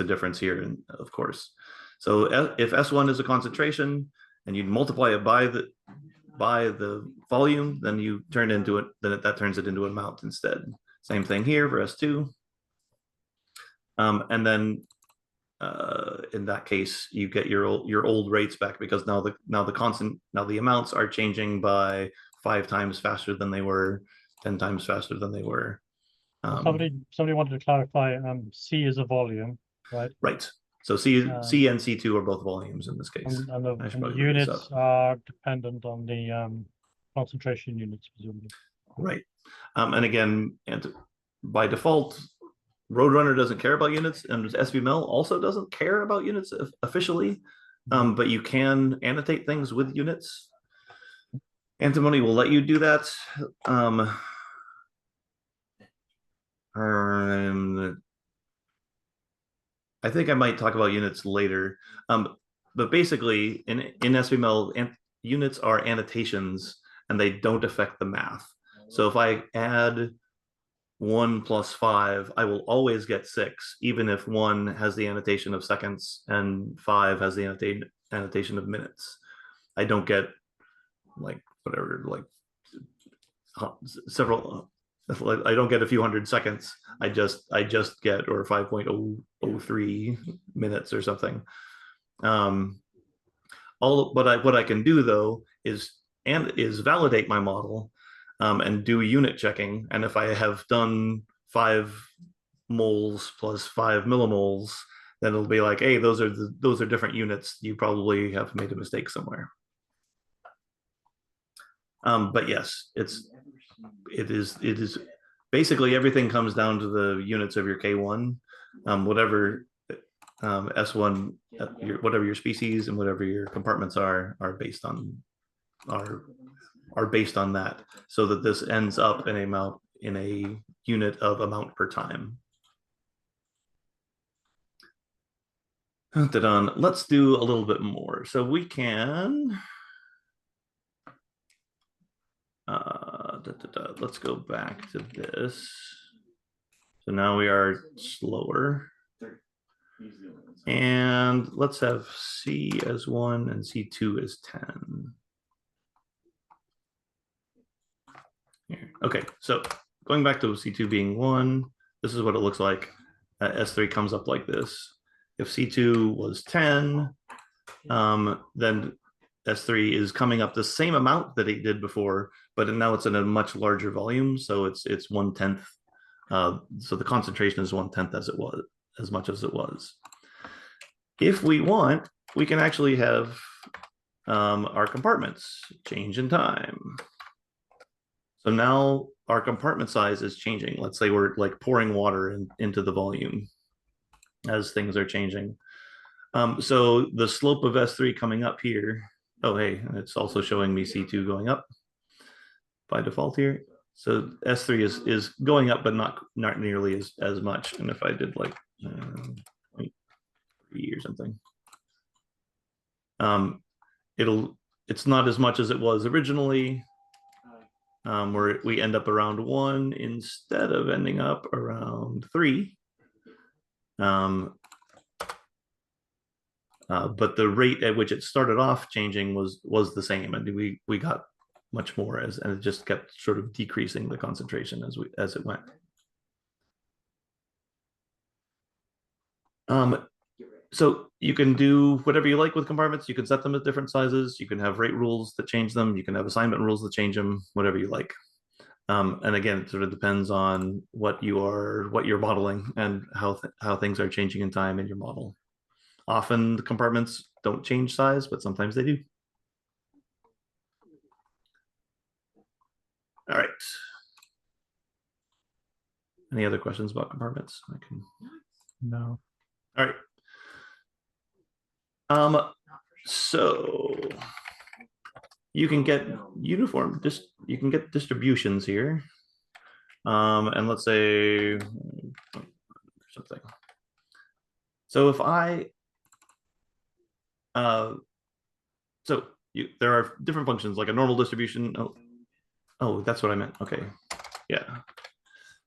difference here, and of course. So if S1 is a concentration, and you multiply it by the volume, then you turn into it. Then that turns it into an amount instead. Same thing here for S2. And then in that case, you get your old rates back, because now the amounts are changing by 5 times faster than they were, 10 times faster than they were. Somebody wanted to clarify. C is a volume, right? Right. So C and C2 are both volumes in this case. And the units are dependent on the concentration units, presumably. Right. And again, by default, RoadRunner doesn't care about units, and sbml also doesn't care about units officially, but you can annotate things with units. Antimony will let you do that. I think I might talk about units later, but basically in sbml, units are annotations and they don't affect the math. So if I add 1 plus 5, I will always get 6, even if 1 has the annotation of seconds and 5 has the annotation of minutes. I don't get like whatever, like several. I don't get a few hundred seconds. I just get, or 5.003 minutes or something. What I can do though is validate my model and do unit checking. And if I have done 5 moles plus 5 millimoles, then it'll be like, hey, those are different units. You probably have made a mistake somewhere. But yes, it is basically everything comes down to the units of your K1, whatever S1, whatever your species and whatever your compartments are based on that, so that this ends up in a unit of amount per time. Let's do a little bit more. So we can. Let's go back to this. So now we are slower. And let's have C as 1 and C2 as 10. Here. Okay, so going back to C2 being 1, this is what it looks like. S3 comes up like this. If C2 was 10, then S3 is coming up the same amount that it did before, but now it's in a much larger volume, so it's 1/10. So the concentration is 1/10 as much as it was. If we want, we can actually have our compartments change in time. So now our compartment size is changing. Let's say we're like pouring water into the volume as things are changing. So the slope of S3 coming up here. Oh, hey, it's also showing me C2 going up by default here. So S3 is going up, but not nearly as much. And if I did like 3 or something, it's not as much as it was originally, where we end up around 1 instead of ending up around 3. but the rate at which it started off changing was the same, and we got much more and it just kept sort of decreasing the concentration as it went. So you can do whatever you like with compartments. You can set them at different sizes. You can have rate rules that change them. You can have assignment rules that change them, whatever you like. And again, it sort of depends on what you're modeling and how things are changing in time in your model. Often the compartments don't change size, but sometimes they do. All right. Any other questions about compartments? No. All right. So you can get you can get distributions here. And let's say something. So if there are different functions like a normal distribution. Oh, that's what I meant. Okay. Yeah.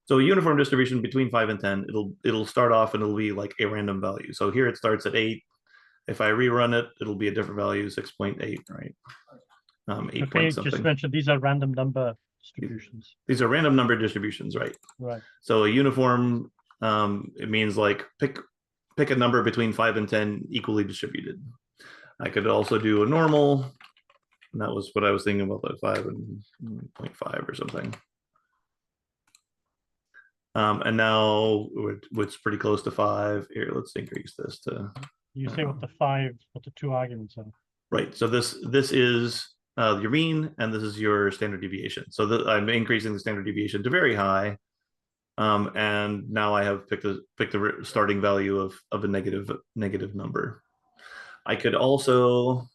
So a uniform distribution between 5 and 10, it'll start off and it'll be like a random value. So here it starts at 8. If I rerun it, it'll be a different value, 6.8, right? 8 okay, point something. Just mentioned these are random number distributions. These are random number distributions, right? Right. So a uniform, it means like pick a number between 5 and 10 equally distributed. I could also do a normal, and that was what I was thinking about, that 5 and 0.5 or something. And now it's pretty close to 5. Here, let's increase this to. You say what the 2 arguments are. Right. So this is your mean, and this is your standard deviation. So I'm increasing the standard deviation to very high, and now I have picked the starting value of a negative number. I could also,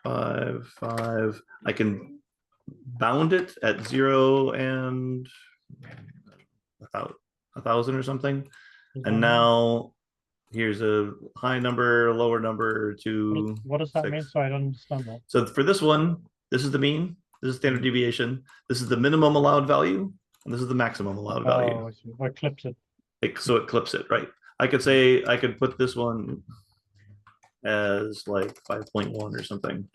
5. I can bound it at 0 and 1,000 or something. And now here's a high number, lower number, 2. What does that 6. mean? So I don't understand that. So for this one, this is the mean, this is standard deviation, this is the minimum allowed value, and this is the maximum allowed value. Oh, I clips it. So it clips it, right? I could put this one as like 5.1 or something,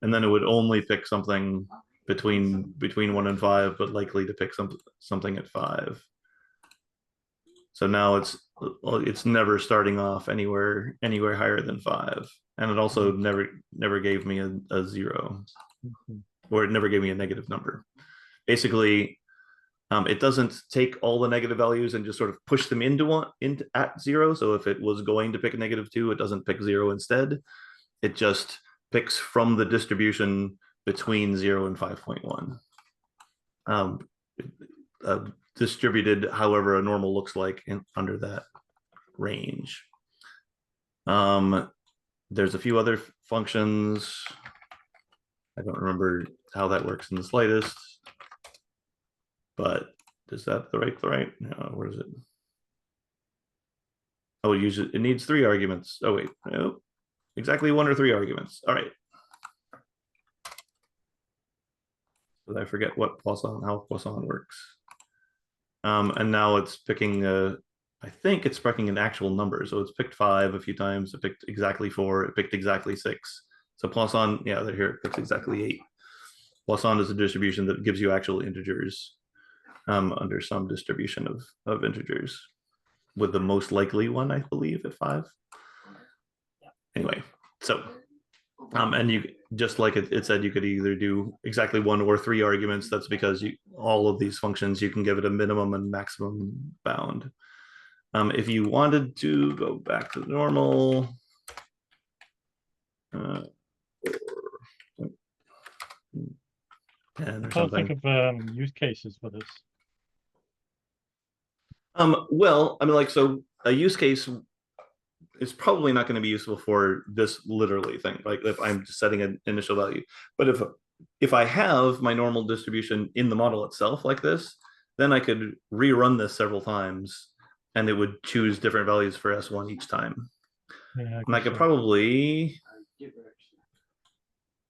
and then it would only pick something between 1 and 5, but likely to pick something at 5. So now it's never starting off anywhere higher than 5, and it also never gave me a 0, or it never gave me a negative number. Basically, it doesn't take all the negative values and just sort of push them at 0. So if it was going to pick a -2, it doesn't pick 0 instead. It just picks from the distribution between 0 and 5.1. Distributed however a normal looks like under that range. There's a few other functions. I don't remember how that works in the slightest, but is that the right? No, where is it? Oh, it needs 3 arguments. Oh wait, no, exactly 1 or 3 arguments. All right. But I forget how Poisson works. And now it's picking I think it's picking an actual number. So it's picked 5 a few times. It picked exactly 4. It picked exactly 6. So Poisson, yeah, here it picks exactly 8. Poisson is a distribution that gives you actual integers under some distribution of integers, with the most likely one, I believe, at 5. Anyway, so and you, just like it said, you could either do exactly 1 or 3 arguments. That's because all of these functions, you can give it a minimum and maximum bound. If you wanted to go back to normal, or 10 or something. Think of use cases for this. Well, I mean, like, so a use case is probably not going to be useful for this literally thing, like if I'm just setting an initial value. But if I have my normal distribution in the model itself like this, then I could rerun this several times, and it would choose different values for S1 each time. Yeah, and I could probably, here,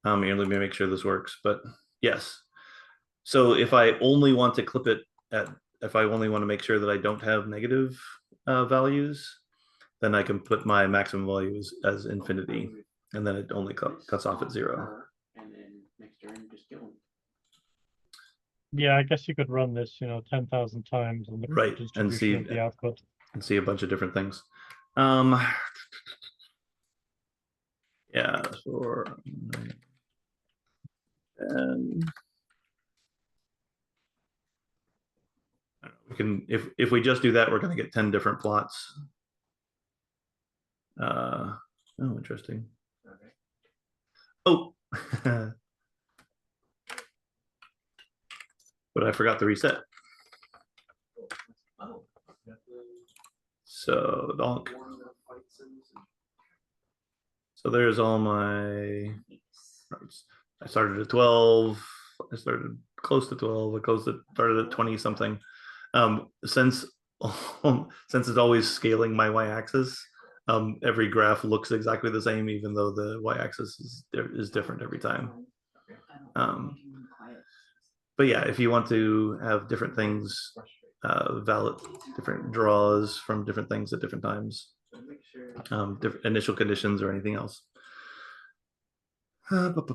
let me make sure this works, but yes. So if I only want to clip it if I only want to make sure that I don't have negative values, then I can put my maximum value as infinity, and then it only cuts off at 0. Yeah, I guess you could run this, 10,000 times and look at Right, the distribution of the output. And see a bunch of different things. Yeah, for and we can, if we just do that, we're going to get 10 different plots. Oh, interesting. Okay. Oh, but I forgot to reset. So donk. So there's all my. I started at 12. I started close to 12. Started at 20 something. Since it's always scaling my y-axis, every graph looks exactly the same, even though the y-axis is different every time. But yeah, if you want to have different things, valid different draws from different things at different times, different initial conditions or anything else. Basically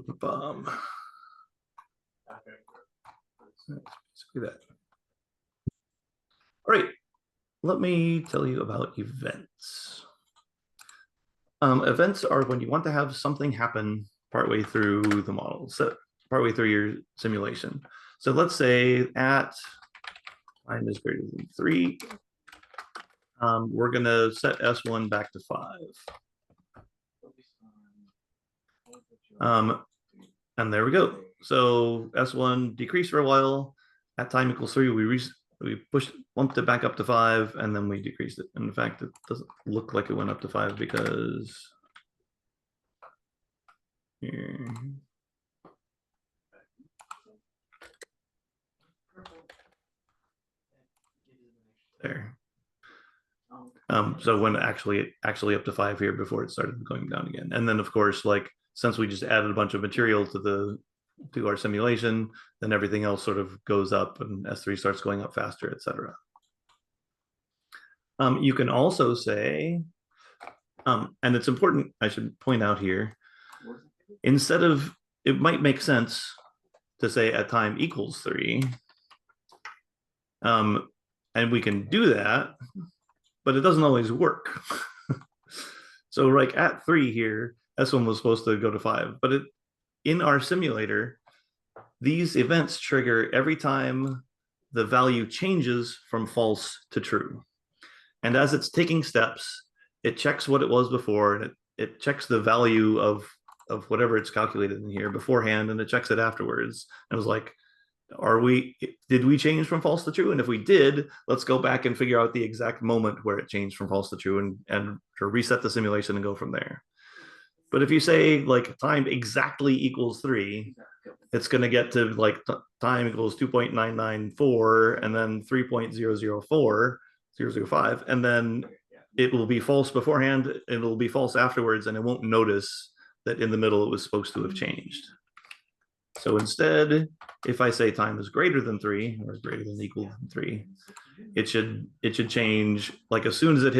that. All right, let me tell you about events. Events are when you want to have something happen partway through the model, so partway through your simulation. So let's say at time is greater than 3, we're going to set S1 back to 5. And there we go. So S1 decreased for a while. At time equals 3, we bumped it back up to 5, and then we decreased it. And in fact, it doesn't look like it went up to 5 because there. So when actually up to 5 here before it started going down again. And then of course, like since we just added a bunch of material to our simulation, then everything else sort of goes up and S3 starts going up faster, etc. You can also say, and it's important, I should point out here, instead of, it might make sense to say at time equals 3. And we can do that, but it doesn't always work. So like at 3 here, S1 was supposed to go to 5, but in our simulator, these events trigger every time the value changes from false to true. And as it's taking steps, it checks what it was before, and it checks the value of whatever it's calculated in here beforehand, and it checks it afterwards. And it was like, did we change from false to true? And if we did, let's go back and figure out the exact moment where it changed from false to true and reset the simulation and go from there. But if you say like time exactly equals 3, it's going to get to like time equals 2.994 and then 3.004, 005, and then it will be false beforehand, it will be false afterwards, and it won't notice that in the middle it was supposed to have changed. So instead, if I say time is greater than 3 or greater than equal than 3, it should change like as soon as it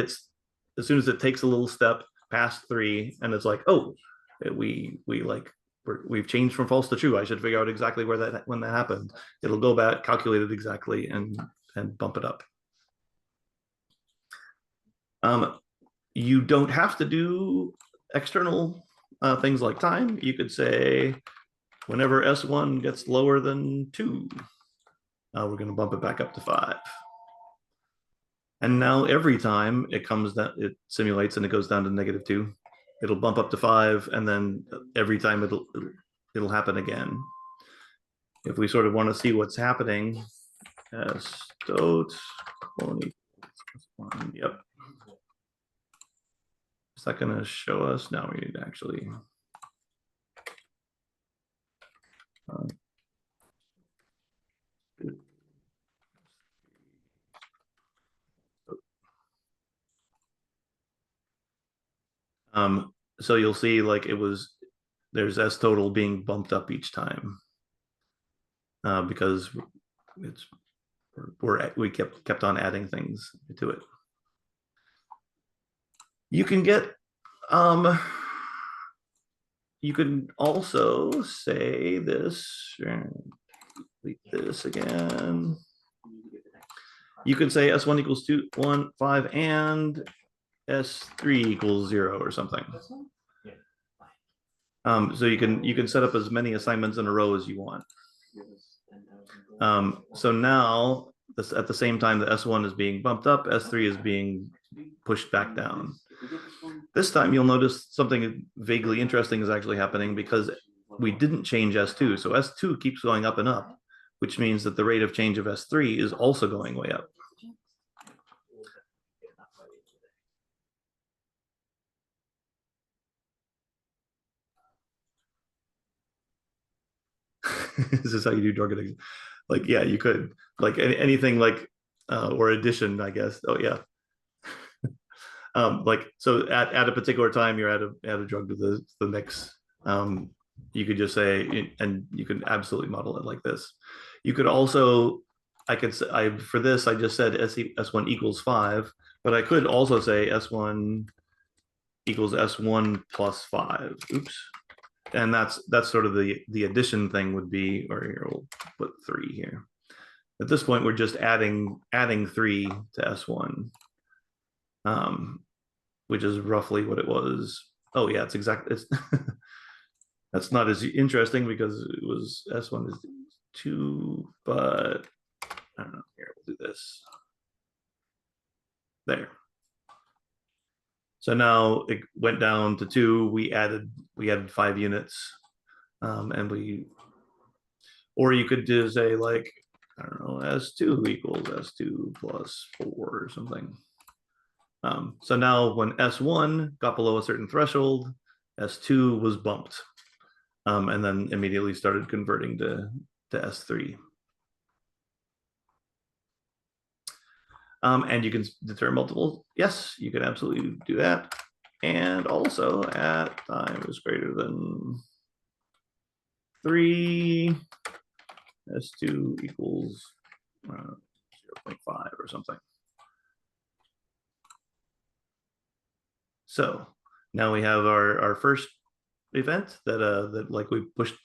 takes a little step past 3, and it's like, oh, we've changed from false to true. I should figure out exactly when that happened. It'll go back, calculate it exactly, and bump it up. You don't have to do external things like time. You could say, whenever S1 gets lower than 2, we're going to bump it back up to 5. And now every time it comes down, it simulates and it goes down to -2, it'll bump up to 5, and then every time it'll happen again. If we sort of want to see what's happening, yep. Is that going to show us? Now we need to actually. So you'll see like there's S total being bumped up each time because we kept on adding things to it. You can get, you can also say this, delete this again. You can say S1 equals 2, 1, 5, and S3 equals 0 or something. So you can set up as many assignments in a row as you want. So now this, at the same time that S1 is being bumped up, S3 is being pushed back down. This time you'll notice something vaguely interesting is actually happening because we didn't change S2. So S2 keeps going up and up, which means that the rate of change of S3 is also going way up. This is how you do drug addiction. Like, yeah, you could, like anything like, or addition, I guess. Oh yeah. Like, so at a particular time, you're at a drug to the mix. You could just say, and you could absolutely model it like this. You could also, I could say, for this, I just said S1 equals 5, but I could also say S1 equals S1 plus 5. Oops. And that's sort of the addition thing would be, or here, we'll put 3 here. At this point, we're just adding 3 to S1, which is roughly what it was. Oh yeah, it's exactly, it's that's not as interesting because it was S1 is 2, but I don't know. Here, we'll do this. There. So now it went down to 2. We added 5 units, and or you could just say like, I don't know, S2 equals S2 plus 4 or something. So now when S1 got below a certain threshold, S2 was bumped, and then immediately started converting to S3. And you can determine multiple. Yes, you can absolutely do that. And also at time is greater than 3, S2 equals 0.5 or something. So now we have our first event that like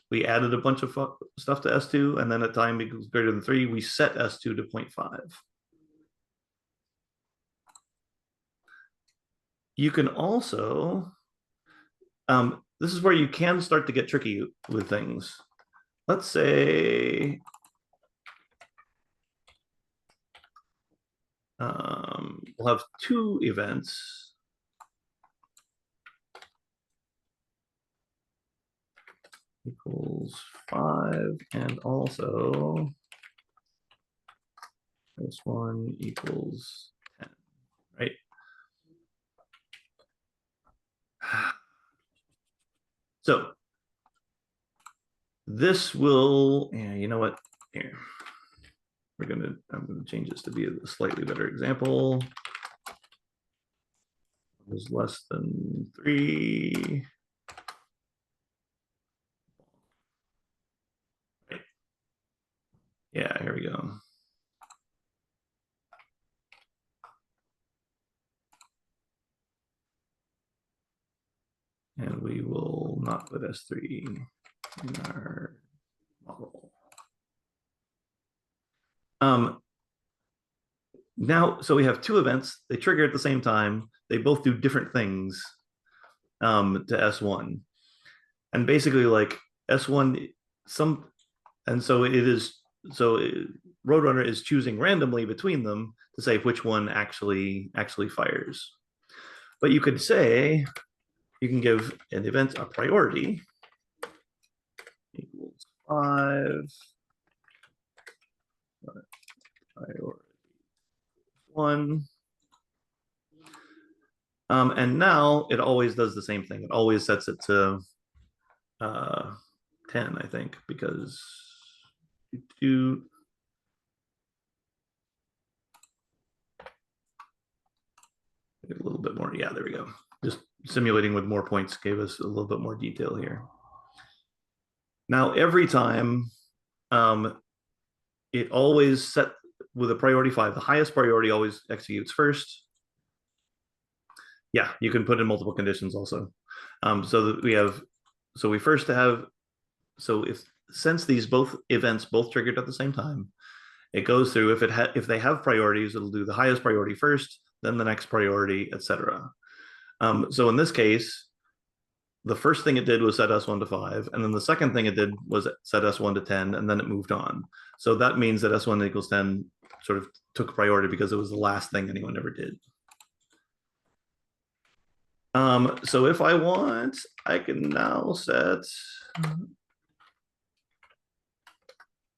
we added a bunch of stuff to S2, and then at time equals greater than 3, we set S2 to 0.5. You can also, this is where you can start to get tricky with things. Let's say we'll have 2 events. Equals 5, and also this one equals 10, right? So this will, yeah, you know what? Here, I'm gonna change this to be a slightly better example. It was less than 3. Right. Yeah, here we go. And we will not put S3 in our model. Now, so we have 2 events. They trigger at the same time. They both do different things to S1. And basically like S1, and so it is, so Roadrunner is choosing randomly between them to say which one actually fires. But you could say, you can give an event a priority equals 5, priority 1. And now it always does the same thing. It always sets it to 10, I think, because you a little bit more. Yeah, there we go. Just simulating with more points gave us a little bit more detail here. Now, every time it always set with a priority 5, the highest priority always executes first. Yeah, you can put in multiple conditions also. So that we have, so we first have, so since these both events both triggered at the same time, it goes through, if they have priorities, it'll do the highest priority first, then the next priority, etc. So in this case, the first thing it did was set S1 to 5, and then the second thing it did was set S1 to 10, and then it moved on. So that means that S1 equals 10 sort of took priority because it was the last thing anyone ever did. So if I want, I can now set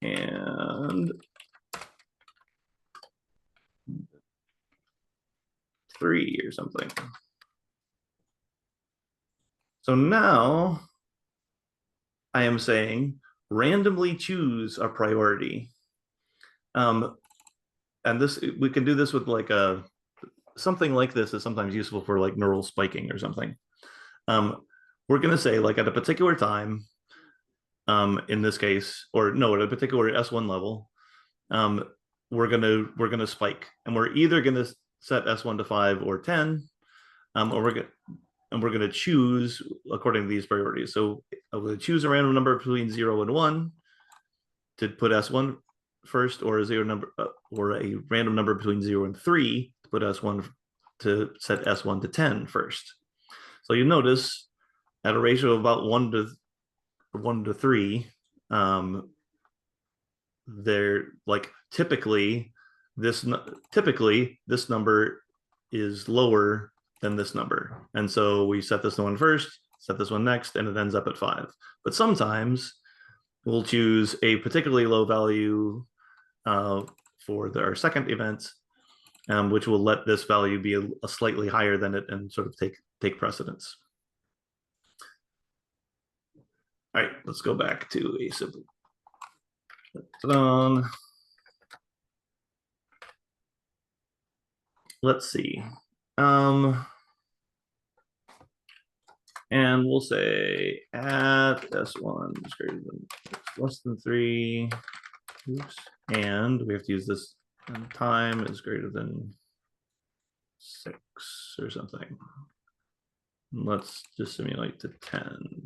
and 3 or something. So now I am saying randomly choose a priority. And this, we can do this with like something like this is sometimes useful for like neural spiking or something. We're going to say like at a particular time, in this case, or no, at a particular S1 level, we're gonna spike, and we're either gonna set S1 to 5 or 10, or we're gonna choose according to these priorities. So I'm gonna choose a random number between 0 and 1 to put S1 first, or or a random number between 0 and 3 to put S1 to set S1 to 10 first. So you notice at a ratio of about 1 to 3, they're like typically this number is lower than this number, and so we set this one first, set this one next, and it ends up at 5. But sometimes we'll choose a particularly low value for our second event, which will let this value be a slightly higher than it and sort of take precedence. All right, let's go back to a simple. Let's see. And we'll say at S1 is greater than less than 3. Oops. And we have to use this, and time is greater than 6 or something. Let's just simulate to 10.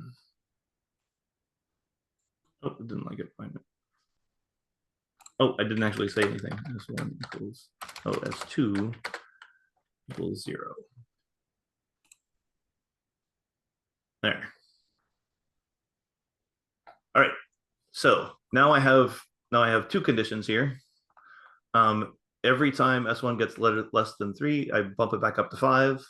Oh, it didn't like it. Oh, I didn't actually say anything. S1 equals, oh, S2 equals 0. There. All right. So now I have 2 conditions here. Every time S1 gets less than 3, I bump it back up to 5.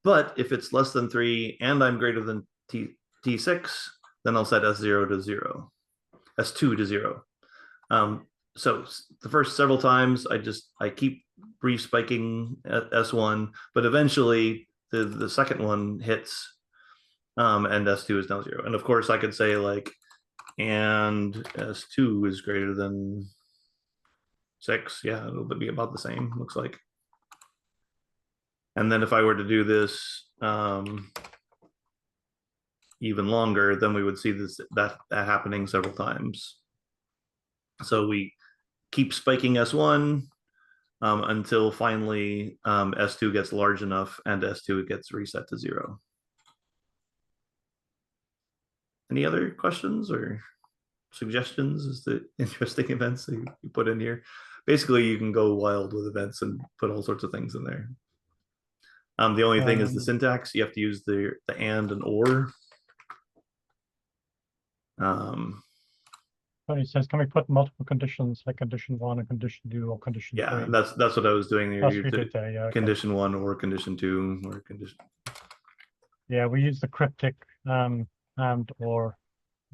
But if it's less than 3 and I'm greater than T6, then I'll set S0 to 0, S2 to 0. So the first several times I keep re-spiking at S1, but eventually the second one hits, and S2 is now 0. And of course I could say like, and S2 is greater than 6. Yeah, it'll be about the same, looks like. And then if I were to do this even longer, then we would see that happening several times. So we keep spiking S1 until finally S2 gets large enough and S2 gets reset to 0. Any other questions or suggestions as to interesting events that you put in here? Basically, you can go wild with events and put all sorts of things in there. The only thing is the syntax. You have to use the and or. But it says, can we put multiple conditions like condition 1 and condition 2 or condition 3? Yeah, that's what I was doing there. That's what we did there, yeah. Okay. Condition 1 or condition 2 or condition. Yeah, we use the cryptic and or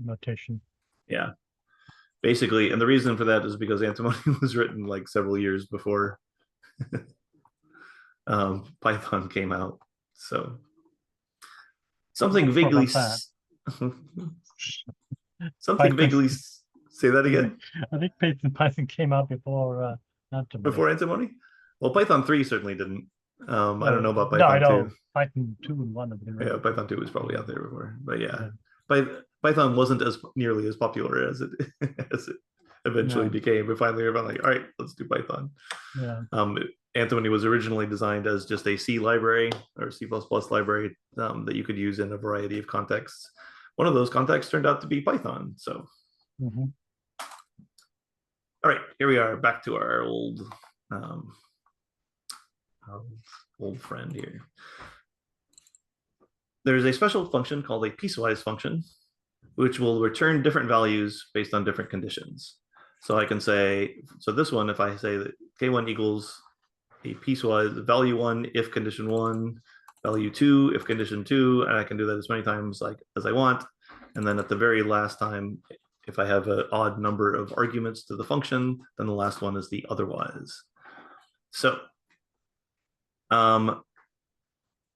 notation. Yeah, basically, and the reason for that is because Antimony was written like several years before Python came out. So something vaguely something vaguely say that again. I think Python came out before Antimony. Before Antimony? Well, Python 3 certainly didn't. I don't know about Python 2. Python 2 and 1 have been written. Yeah, Python 2 was probably out there before. But yeah. Python wasn't as nearly as popular as eventually became. But finally, everyone like, all right, let's do Python. Yeah. Antimony was originally designed as just a C library or C++ library that you could use in a variety of contexts. One of those contexts turned out to be Python. So, all right, here we are back to our old friend here. There's a special function called a piecewise function, which will return different values based on different conditions. So I can say, so this one, if I say that K1 equals a piecewise value 1 if condition 1, value 2 if condition 2, and I can do that as many times as I want. And then at the very last time, if I have an odd number of arguments to the function, then the last one is the otherwise. So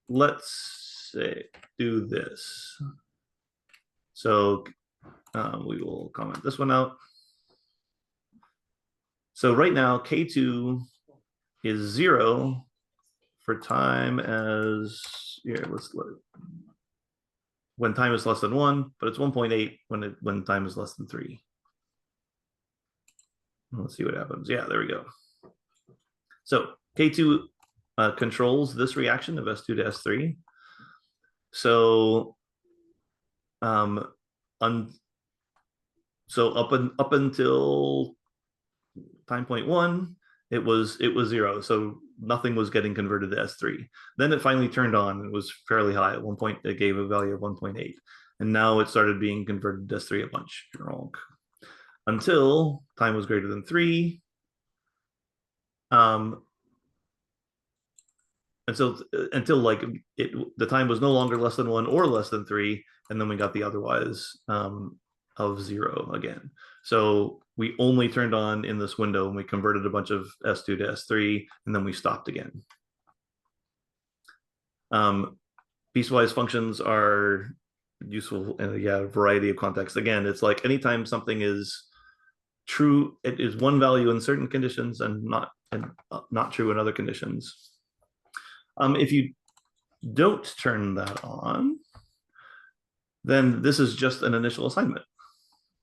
let's say do this. So we will comment this one out. So right now, K2 is 0 for time as, here, when time is less than 1, but it's 1.8 when time is less than 3. Let's see what happens. Yeah, there we go. So K2 controls this reaction of S2 to S3. So so up until time point 1, it was 0. So nothing was getting converted to S3. Then it finally turned on. It was fairly high. At one point, it gave a value of 1.8. And now it started being converted to S3 a bunch. Until time was greater than 3. Until like the time was no longer less than 1 or less than 3. And then we got the otherwise of 0 again. So we only turned on in this window and we converted a bunch of S2 to S3, and then we stopped again. Piecewise functions are useful in a variety of contexts. Again, it's like anytime something is true, it is one value in certain conditions and not true in other conditions. If you don't turn that on, then this is just an initial assignment,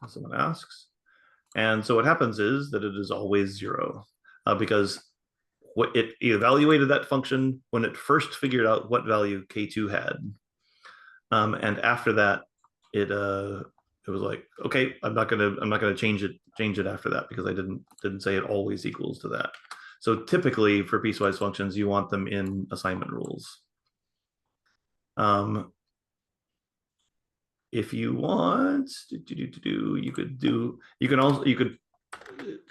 someone asks. And so what happens is that it is always 0 because it evaluated that function when it first figured out what value K2 had. And after that, it was like, okay, I'm not gonna change it after that because I didn't say it always equals to that. So typically for piecewise functions, you want them in assignment rules. If you want, you could,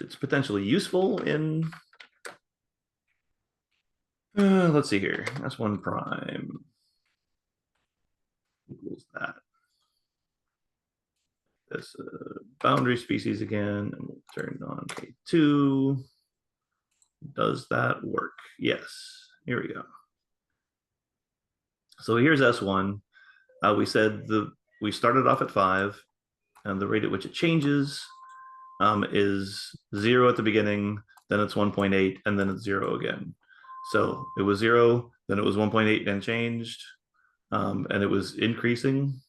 it's potentially useful in, let's see here, S1 prime equals that. This boundary species again, and we'll turn on K2. Does that work? Yes, here we go. So here's S1. We said we started off at 5, and the rate at which it changes is 0 at the beginning, then it's 1.8, and then it's 0 again. So it was 0, then it was 1.8 and changed, and it was increasing.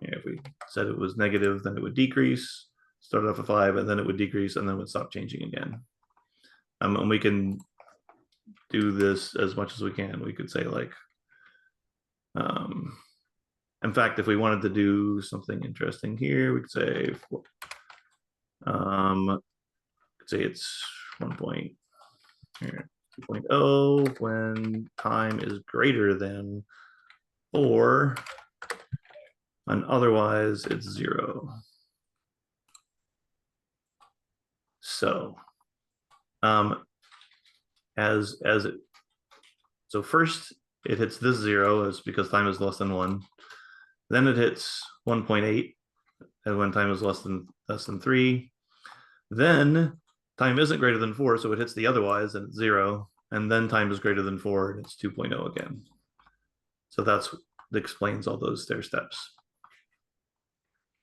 If we said it was negative, then it would decrease, started off at 5, and then it would decrease, and then it would stop changing again. And we can do this as much as we can. We could say like, in fact, if we wanted to do something interesting here, we could say, it's 2.0 when time is greater than 4, and otherwise it's 0. So, so first it hits this 0 is because time is less than 1. Then it hits 1.8 and when time is less than 3. Then time isn't greater than 4, so it hits the otherwise and it's 0. And then time is greater than 4 and it's 2.0 again. So that explains all those stair steps.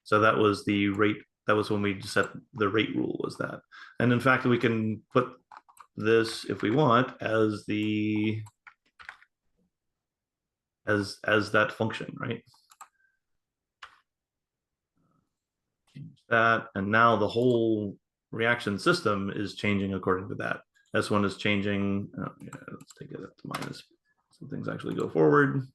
So that was the rate. That was when we set the rate rule, was that. And in fact, we can put this, if we want, as that function, right? Change that, and now the whole reaction system is changing according to that. S1 is changing. Oh, yeah, let's take it up to minus so things actually go forward.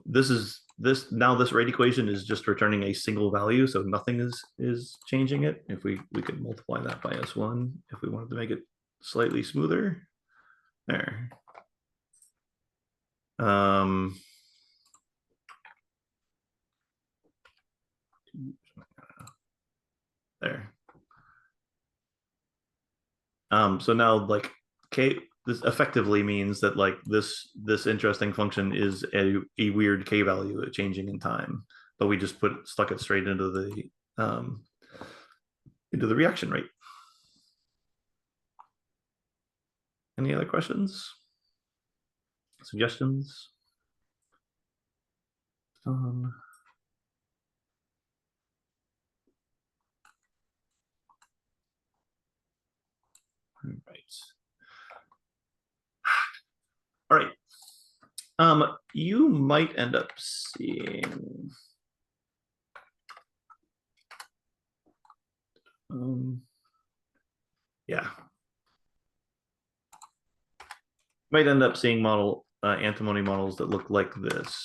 This rate equation is just returning a single value, so nothing is changing it. If we could multiply that by S1 if we wanted to make it slightly smoother. There. There. So now like K, this effectively means that like this interesting function is a weird K value changing in time, but we just stuck it straight into the reaction rate. Any other questions? Suggestions? All right. You might end up seeing yeah. Might end up seeing antimony models that look like this.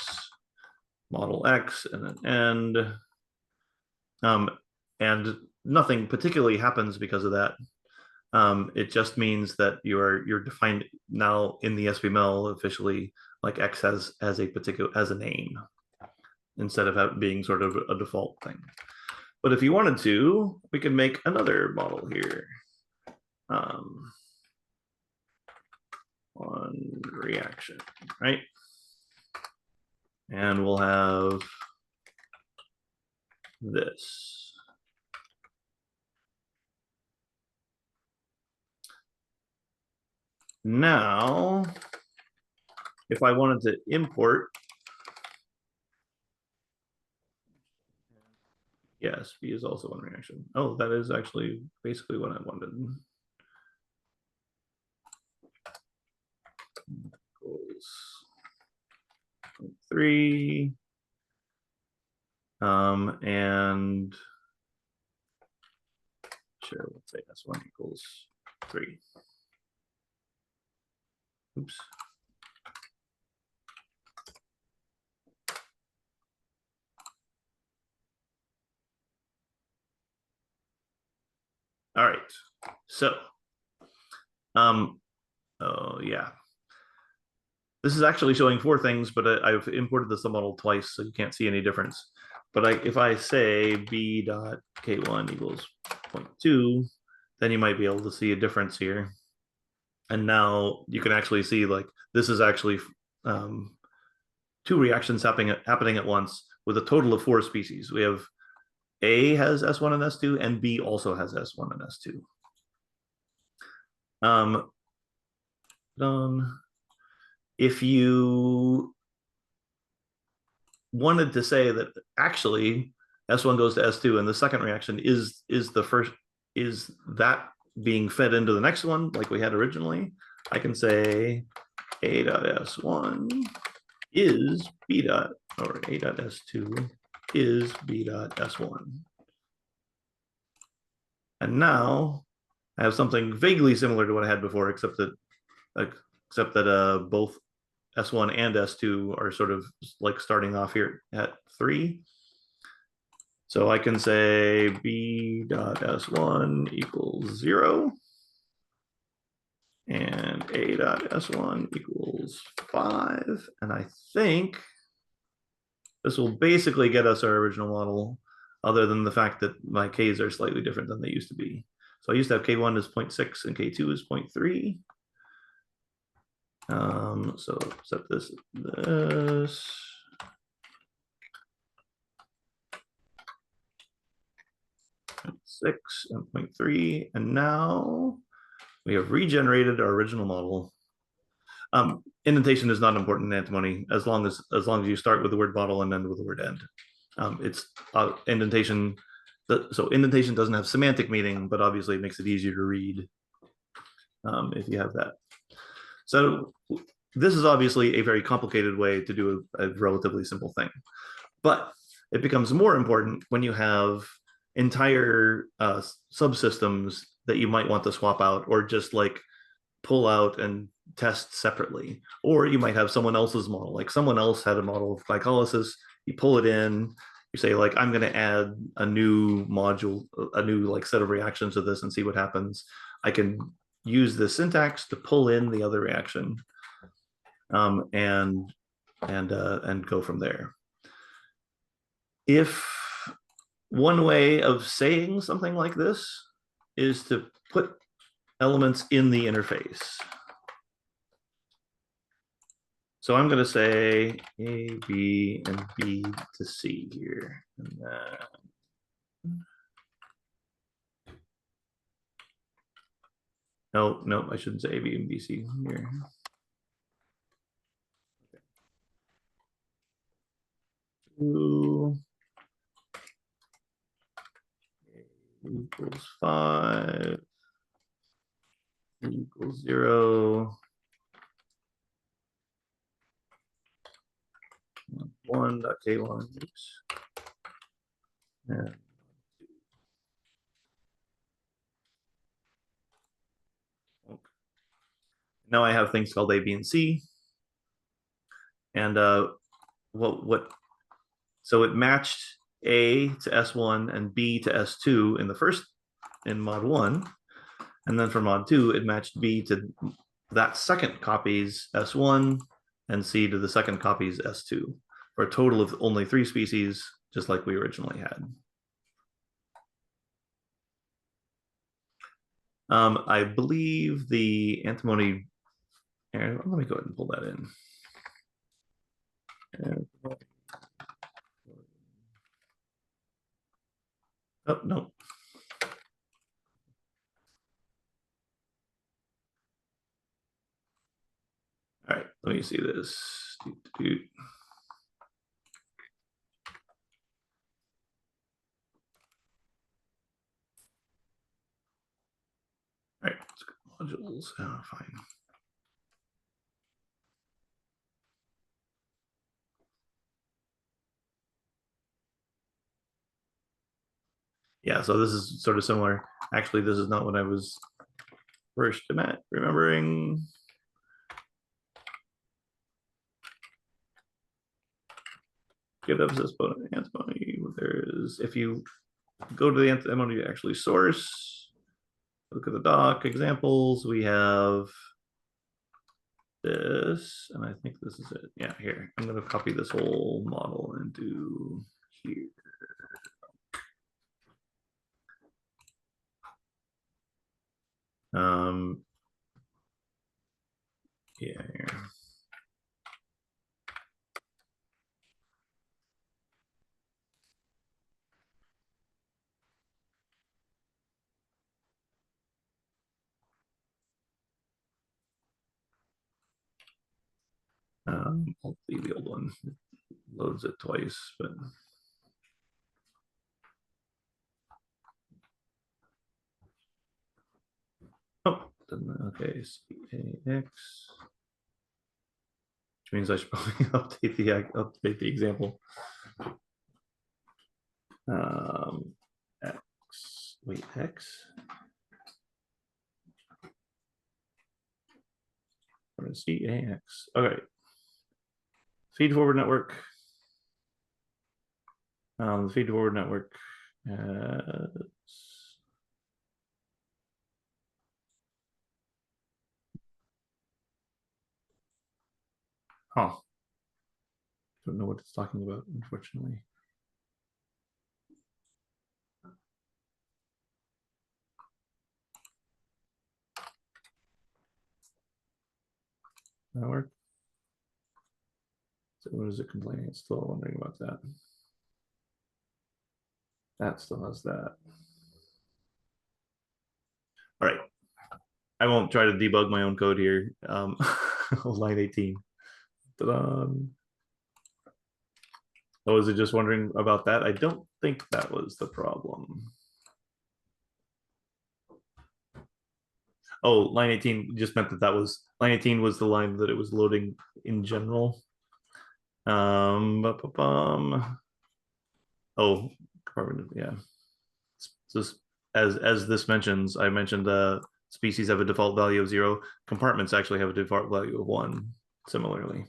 Model X and an end. And nothing particularly happens because of that. It just means that you're defined now in the sbml officially, like X has a name instead of being sort of a default thing. But if you wanted to, we can make another model here. On reaction, right? And we'll have this. Now, if I wanted to import, yes, B is also one reaction. Oh, that is actually basically what I wanted. Equals 3. And sure, let's say S1 equals 3. Oops. All right. So, oh yeah. This is actually showing 4 things, but I've imported the submodel twice, so you can't see any difference. But if I say b dot k1 equals 0.2, then you might be able to see a difference here. And now you can actually see like this is actually 2 reactions happening at once with a total of 4 species. We have A has S1 and S2, and B also has S1 and S2. If you wanted to say that actually S1 goes to S2 and the second reaction is that being fed into the next one like we had originally, I can say A dot S1 is B dot, or A dot S2 is B dot S1. And now I have something vaguely similar to what I had before, except that both S1 and S2 are sort of like starting off here at 3. So I can say B dot S1 equals 0 and A dot S1 equals 5. And I think this will basically get us our original model, other than the fact that my Ks are slightly different than they used to be. So I used to have K1 as 0.6 and K2 is 0.3. So set this 6 and 0.3, and now we have regenerated our original model. Indentation is not important in antimony as long as you start with the word model and end with the word end. It's indentation. So indentation doesn't have semantic meaning, but obviously it makes it easier to read if you have that. So this is obviously a very complicated way to do a relatively simple thing, but it becomes more important when you have entire subsystems that you might want to swap out, or just like pull out and test separately. Or you might have someone else's model, like someone else had a model of glycolysis, you pull it in, you say like, I'm going to add a new module, a new like set of reactions to this and see what happens. I can use the syntax to pull in the other reaction, and go from there. If one way of saying something like this is to put elements in the interface. So I'm going to say A, B, and B to C here. And then... No, I shouldn't say A, B, and B, C here. Two equals 5 equals 0. 1.k1. And now I have things called A, B, and C. And so it matched A to S1 and B to S2 in mod 1. And then for mod 2, it matched B to that second copy's S1 and C to the second copy's S2, for a total of only 3 species, just like we originally had. I believe the antimony, let me go ahead and pull that in. Oh, no. All right, let me see this. All right, modules. Oh, fine. Yeah, so this is sort of similar. Actually, this is not what I was first remembering. Give emphasis on antimony. There's, if you go to the antimony actually source, look at the doc examples, we have this, and I think this is it. Yeah, here. I'm going to copy this whole model into here. Yeah, here. I'll leave the old one. It loads it twice, but oh, okay. CAX, which means I should probably update the example. X, wait, X. CAX. Okay. Feed forward network. The feed forward network has don't know what it's talking about, unfortunately. Network. So what is it complaining? It's still wondering about that. That still has that. All right. I won't try to debug my own code here. Line 18. Ta-da. Oh, was it just wondering about that? I don't think that was the problem. Oh, line 18 just meant that was line 18 was the line that it was loading in general. Oh, yeah. So as this mentions, I mentioned species have a default value of 0. Compartments actually have a default value of 1. Similarly.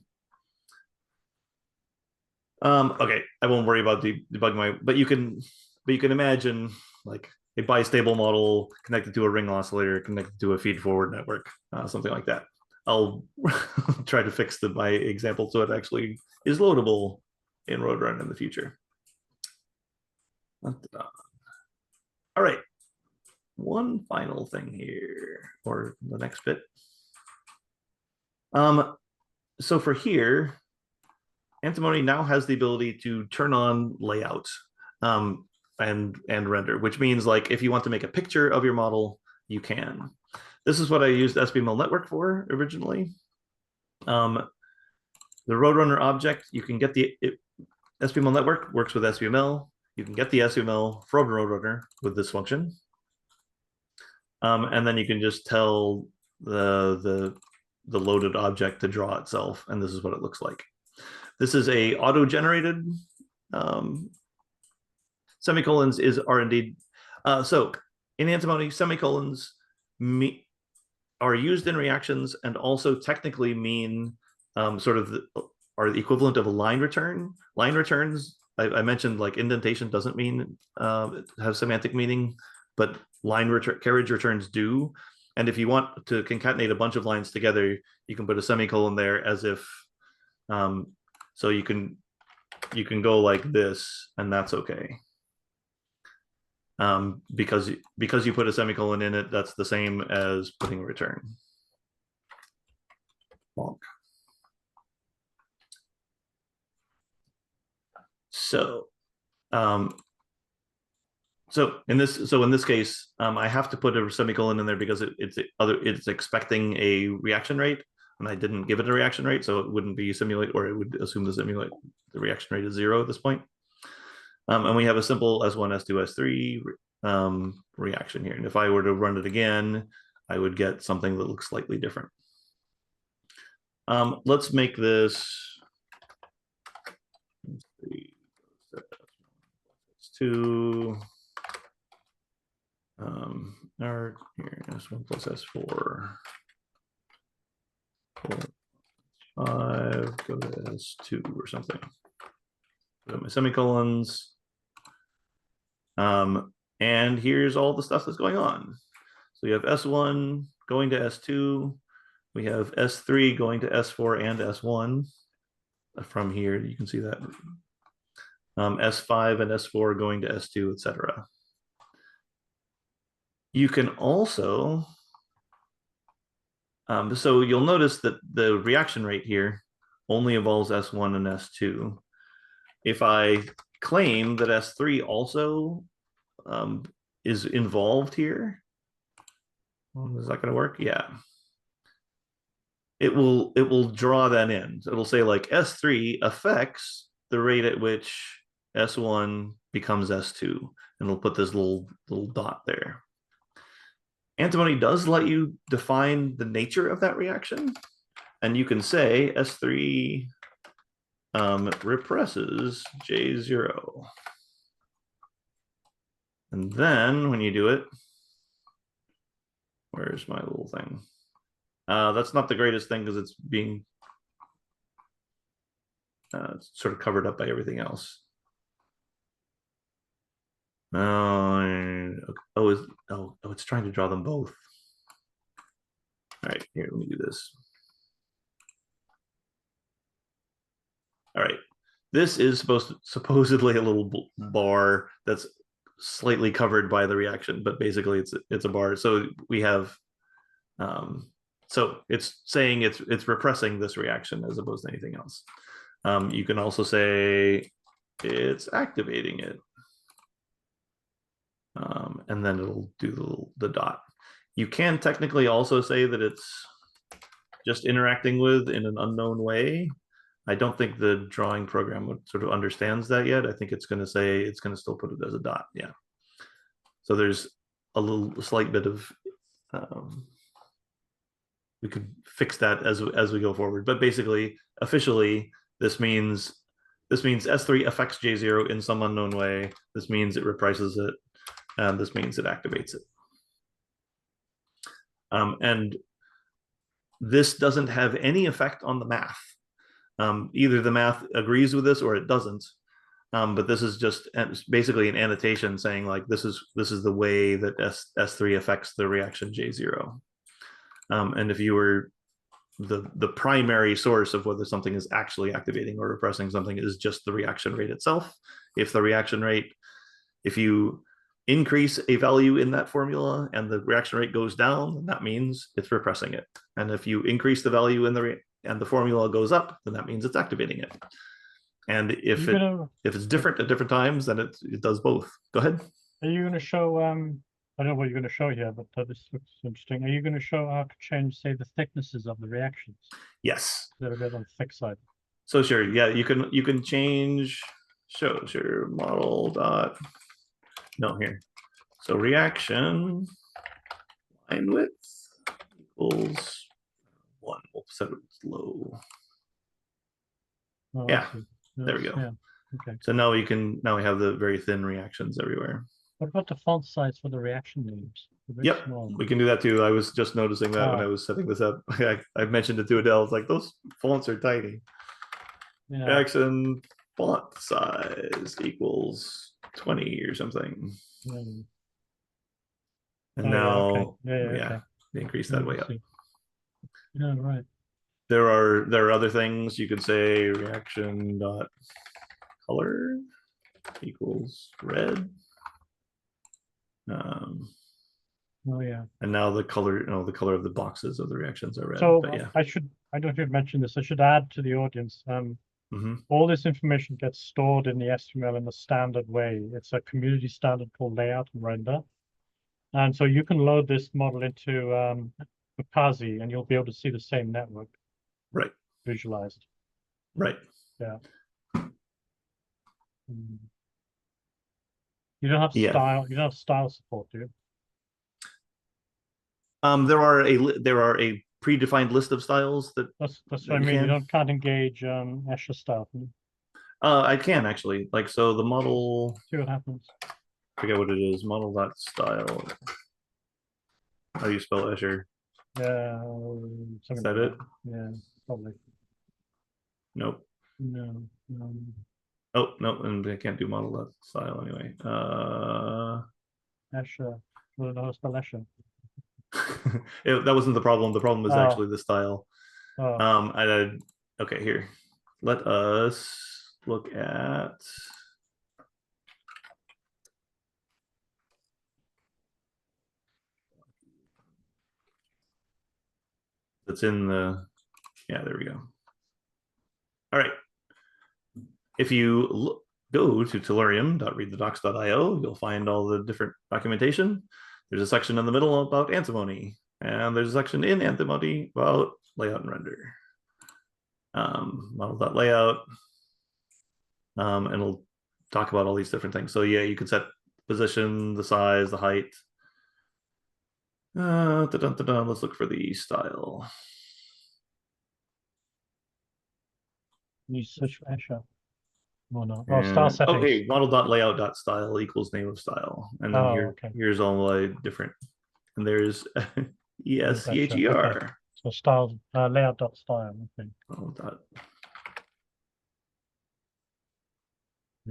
Okay, I won't worry about debugging but you can imagine like a bistable model connected to a ring oscillator connected to a feed forward network, something like that. I'll try to fix my example so it actually is loadable in RoadRunner in the future. All right, one final thing here, or the next bit. So for here, Antimony now has the ability to turn on layout and render, which means like if you want to make a picture of your model, you can. This is what I used sbml network for originally. The RoadRunner object, you can get sbml network works with SBML. You can get the SBML from RoadRunner with this function. And then you can just tell the loaded object to draw itself, and this is what it looks like. This is a auto-generated semicolons are indeed so in Antimony, semicolons are used in reactions and also technically mean sort of are the equivalent of a line return. Line returns, I mentioned like indentation doesn't mean have semantic meaning, but carriage returns do. And if you want to concatenate a bunch of lines together, you can put a semicolon there as if so you can go like this, and that's okay. Because you put a semicolon in it, that's the same as putting a return. Bonk. So in this case, I have to put a semicolon in there because it's expecting a reaction rate, and I didn't give it a reaction rate, so it wouldn't be simulate, or it would assume the reaction rate is 0 at this point. And we have a simple S1, S2, S3 reaction here. And if I were to run it again, I would get something that looks slightly different. Let's make this S2 or here, S1 plus S4. 5, go to S2 or something. Put my semicolons. And here's all the stuff that's going on. So you have S1 going to S2. We have S3 going to S4 and S1. From here, you can see that. S5 and S4 going to S2, etc. You can also, so you'll notice that the reaction rate here only involves S1 and S2. If I claim that S3 also is involved here, is that going to work? Yeah. It will draw that in. So it'll say like S3 affects the rate at which S1 becomes S2, and it'll put this little dot there. Antimony does let you define the nature of that reaction, and you can say S3 represses J0. And then when you do it, where's my little thing? That's not the greatest thing because it's being sort of covered up by everything else. It's trying to draw them both. All right, here, let me do this. All right, this is supposedly a little bar that's slightly covered by the reaction, but basically it's a bar. So we have, so it's saying it's repressing this reaction as opposed to anything else. You can also say it's activating it. And then it'll do the dot. You can technically also say that it's just interacting with in an unknown way. I don't think the drawing program sort of understands that yet. I think it's going to say it's going to still put it as a dot. Yeah. So there's a slight bit of we could fix that as we go forward. But basically, officially, this means S3 affects J0 in some unknown way. This means it reprices it. and this means it activates it. And this doesn't have any effect on the math. Either the math agrees with this or it doesn't. But this is just basically an annotation saying like this is the way that S3 affects the reaction J0. And if you were the primary source of whether something is actually activating or repressing something is just the reaction rate itself. If the reaction rate, if you increase a value in that formula and the reaction rate goes down, that means it's repressing it. And if you increase the value in the formula goes up, then that means it's activating it. And if it's different at different times, then it does both. Go ahead. Are you going to show, I don't know what you're going to show here, but this looks interesting. Are you going to show how to change, say, the thicknesses of the reactions? Yes. They're a bit on the thick side. So sure, yeah, you can change, shows your model dot, no, here. So reaction line width equals 1. We'll set it low. Oh, yeah, there we go. Yeah. Okay. So now we have the very thin reactions everywhere. What about the font size for the reaction names? Yep, we can do that too. I was just noticing that when I was setting this up. I mentioned it to Adele. It's like those fonts are tiny. Yeah. Reaction font size equals 20 or something. And now, okay. They increase that way up. Yeah, right. There are other things you could say. Reaction dot color equals red. Oh yeah. And now the color of the boxes of the reactions are red. So but yeah. I don't know if you've mentioned this. I should add to the audience. All this information gets stored in the SBML in a standard way. It's a community standard called layout and render. And so you can load this model into Bukazi and you'll be able to see the same network. Right. Visualized. Right. Yeah. You don't have style. You don't have style support, do you? There are a predefined list of styles that's what I mean. You can't engage Escher style. I can actually. Like, so the model. See what happens. I forget what it is. Model.style. How do you spell Escher? Yeah. Is that it? Yeah, probably. Nope. No. Oh no, and I can't do model.style anyway. Escher. Well, no, spell Escher. That wasn't the problem. The problem is actually the style. Oh. Okay, here. Let us look at. It's in the. Yeah, there we go. All right. If you go to tellurium.readthedocs.io, you'll find all the different documentation. There's a section in the middle about antimony, and there's a section in antimony about layout and render. Model.layout, and it'll talk about all these different things. So yeah, you can set position, the size, the height. Let's look for the style. You search for Escher. Oh no. Oh, style settings. Okay, model.layout.style equals name of style. And then here's all the different, and there's ESCHER. Okay. So style layout.style. Okay. I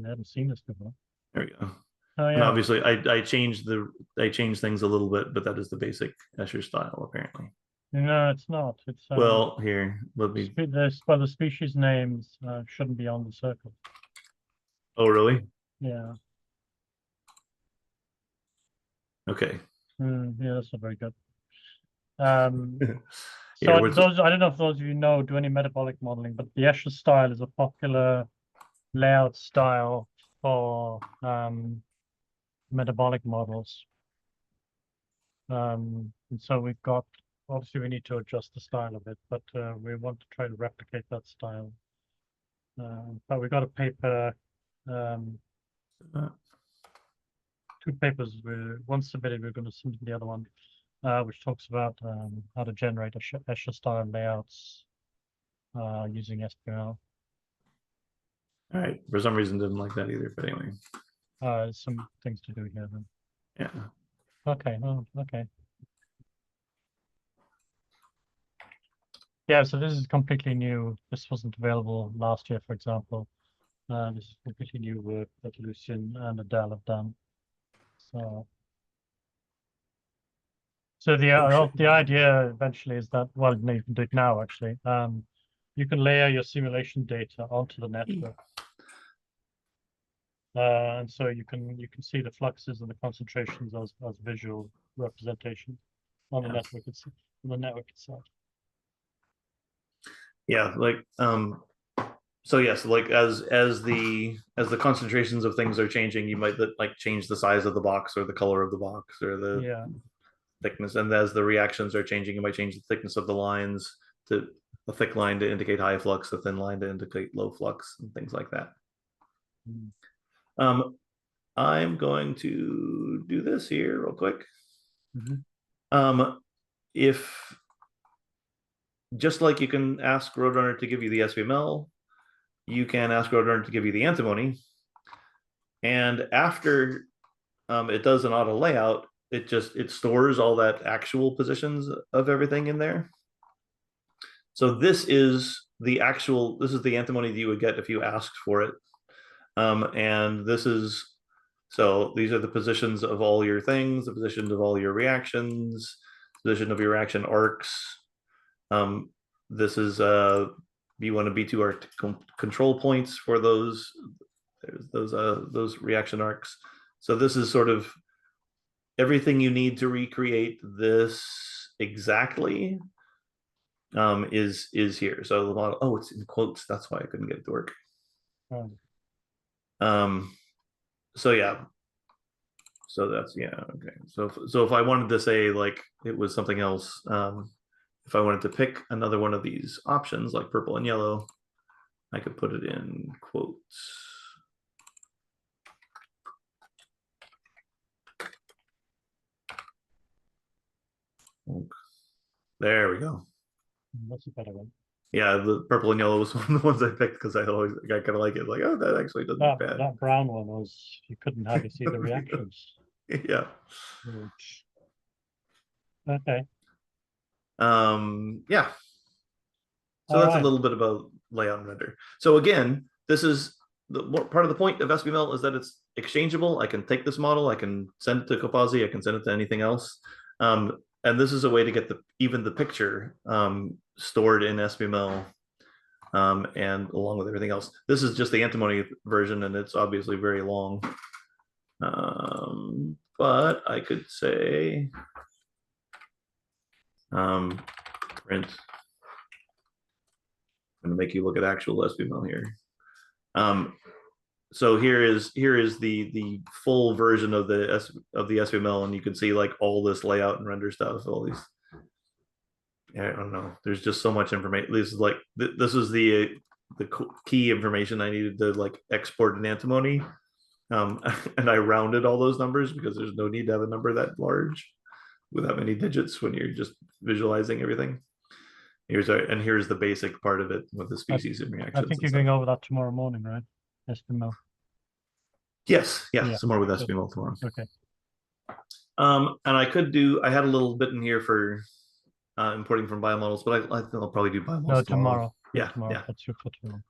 haven't seen this before. There we go. Oh, yeah. And obviously I changed things a little bit, but that is the basic Escher style apparently. No, it's not. It's well, here, let me. The species names shouldn't be on the circle. Oh, really? Yeah. Okay. Yeah, that's not very good. So I don't know if those of you know do any metabolic modeling, but the Escher style is a popular layout style for metabolic models. And so we've got, obviously we need to adjust the style a bit, but we want to try to replicate that style. But we got a paper, 2 papers, one submitted, we're going to submit the other one, which talks about how to generate Escher style layouts using SBML. All right. For some reason, didn't like that either, but anyway. some things to do here then. Yeah. Okay. Oh, okay. Yeah, so this is completely new. This wasn't available last year, for example. This is completely new work that Lucian and Adele have done. So the idea eventually is that, well, no, you can do it now actually. You can layer your simulation data onto the network. And so you can see the fluxes and the concentrations as visual representation on the network itself. Yeah, like so yes, like as the concentrations of things are changing, you might like change the size of the box or the color of the box or the thickness, and as the reactions are changing, you might change the thickness of the lines to a thick line to indicate high flux, a thin line to indicate low flux, and things like that. I'm going to do this here real quick. If just like you can ask Roadrunner to give you the SBML, you can ask Roadrunner to give you the Antimony. And after it does an auto layout, it stores all that actual positions of everything in there. So this is the Antimony that you would get if you asked for it. And so these are the positions of all your things, the positions of all your reactions, position of your reaction arcs. This is B1 and B2 are control points for those reaction arcs. So this is sort of everything you need to recreate this exactly is here. So the model, oh, it's in quotes. That's why I couldn't get it to work. So yeah. So that's, yeah, okay. So if I wanted to say like it was something else, if I wanted to pick another one of these options like purple and yellow, I could put it in quotes. There we go. That's a better one. Yeah, the purple and yellow was one of the ones I picked because I kind of like it. Like, oh, that actually doesn't look bad. That brown one was, you couldn't hardly see the reactions. Yeah. Okay. Yeah. So that's a little bit about layout and render. So again, this is part of the point of SBML is that it's exchangeable. I can take this model, I can send it to Coposi, I can send it to anything else. And this is a way to get even the picture stored in SBML and along with everything else. This is just the Antimony version, and it's obviously very long. But I could say print. I'm going to make you look at actual SBML here. So here is the full version of the SBML, and you can see like all this layout and render stuff, all these. I don't know. There's just so much information. This is like this is the key information I needed to like export an Antimony, and I rounded all those numbers because there's no need to have a number that large with that many digits when you're just visualizing everything. Here's the basic part of it with the species and reactions. I think you're going over that tomorrow morning, right? SBML. Yes, yeah, some more with SBML tomorrow. Okay. And I had a little bit in here for importing from biomodels, but I think I'll probably do biomodels tomorrow. Yeah, tomorrow. Yeah. That's your for tomorrow.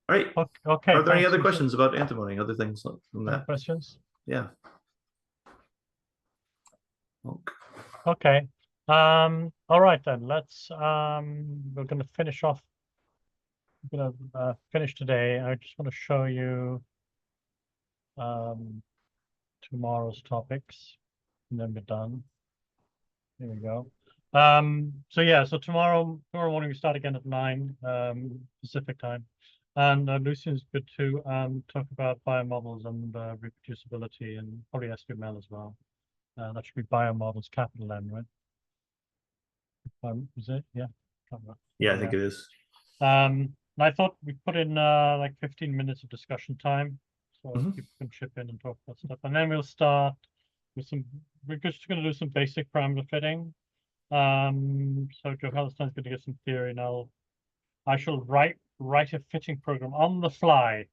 All right. Okay. Are there any other questions about Antimony? Other things from that? Questions? Yeah. Okay. All right then. Let's. We're going to finish off. We're going to finish today. I just want to show you tomorrow's topics, and then we're done. There we go. So tomorrow morning we start again at 9 Pacific time, and Lucian's good to talk about biomodels and reproducibility and probably SBML as well. That should be biomodels, capital M, right? Is it? Yeah. Yeah, I think it is. And I thought we put in like 15 minutes of discussion time, so people can chip in and talk about stuff, and then we'll start with we're just going to do some basic parameter fitting. So Joe Hallenstein's going to get some theory, and I shall write a fitting program on the fly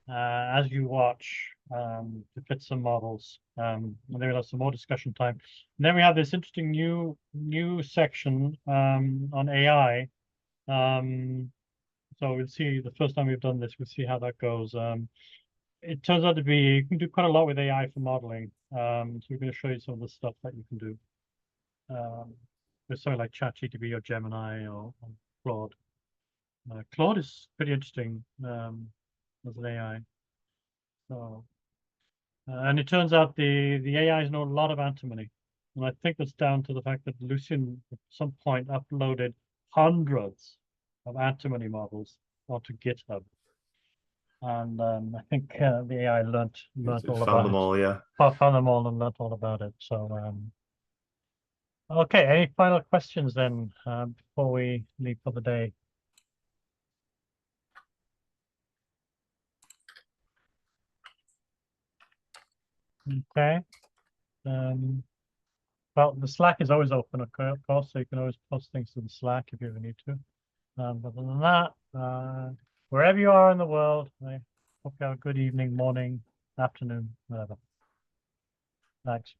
as you watch to fit some models. And then we'll have some more discussion time. And then we have this interesting new section on AI. So we'll see the first time we've done this, we'll see how that goes. It turns out to be you can do quite a lot with AI for modeling. So we're going to show you some of the stuff that you can do with something like ChatGPT or Gemini or Claude. Claude is pretty interesting as an AI. So, and it turns out the AIs know a lot of antimony, and I think that's down to the fact that Lucian at some point uploaded hundreds of antimony models onto GitHub, and I think the AI learned It all found about them it. all, yeah. Found them all and learned all about it. So, okay, any final questions then before we leave for the day? Okay. Well, the Slack is always open, of course, so you can always post things to the Slack if you ever need to. But other than that, wherever you are in the world, I hope you have a good evening, morning, afternoon, whatever. Thanks.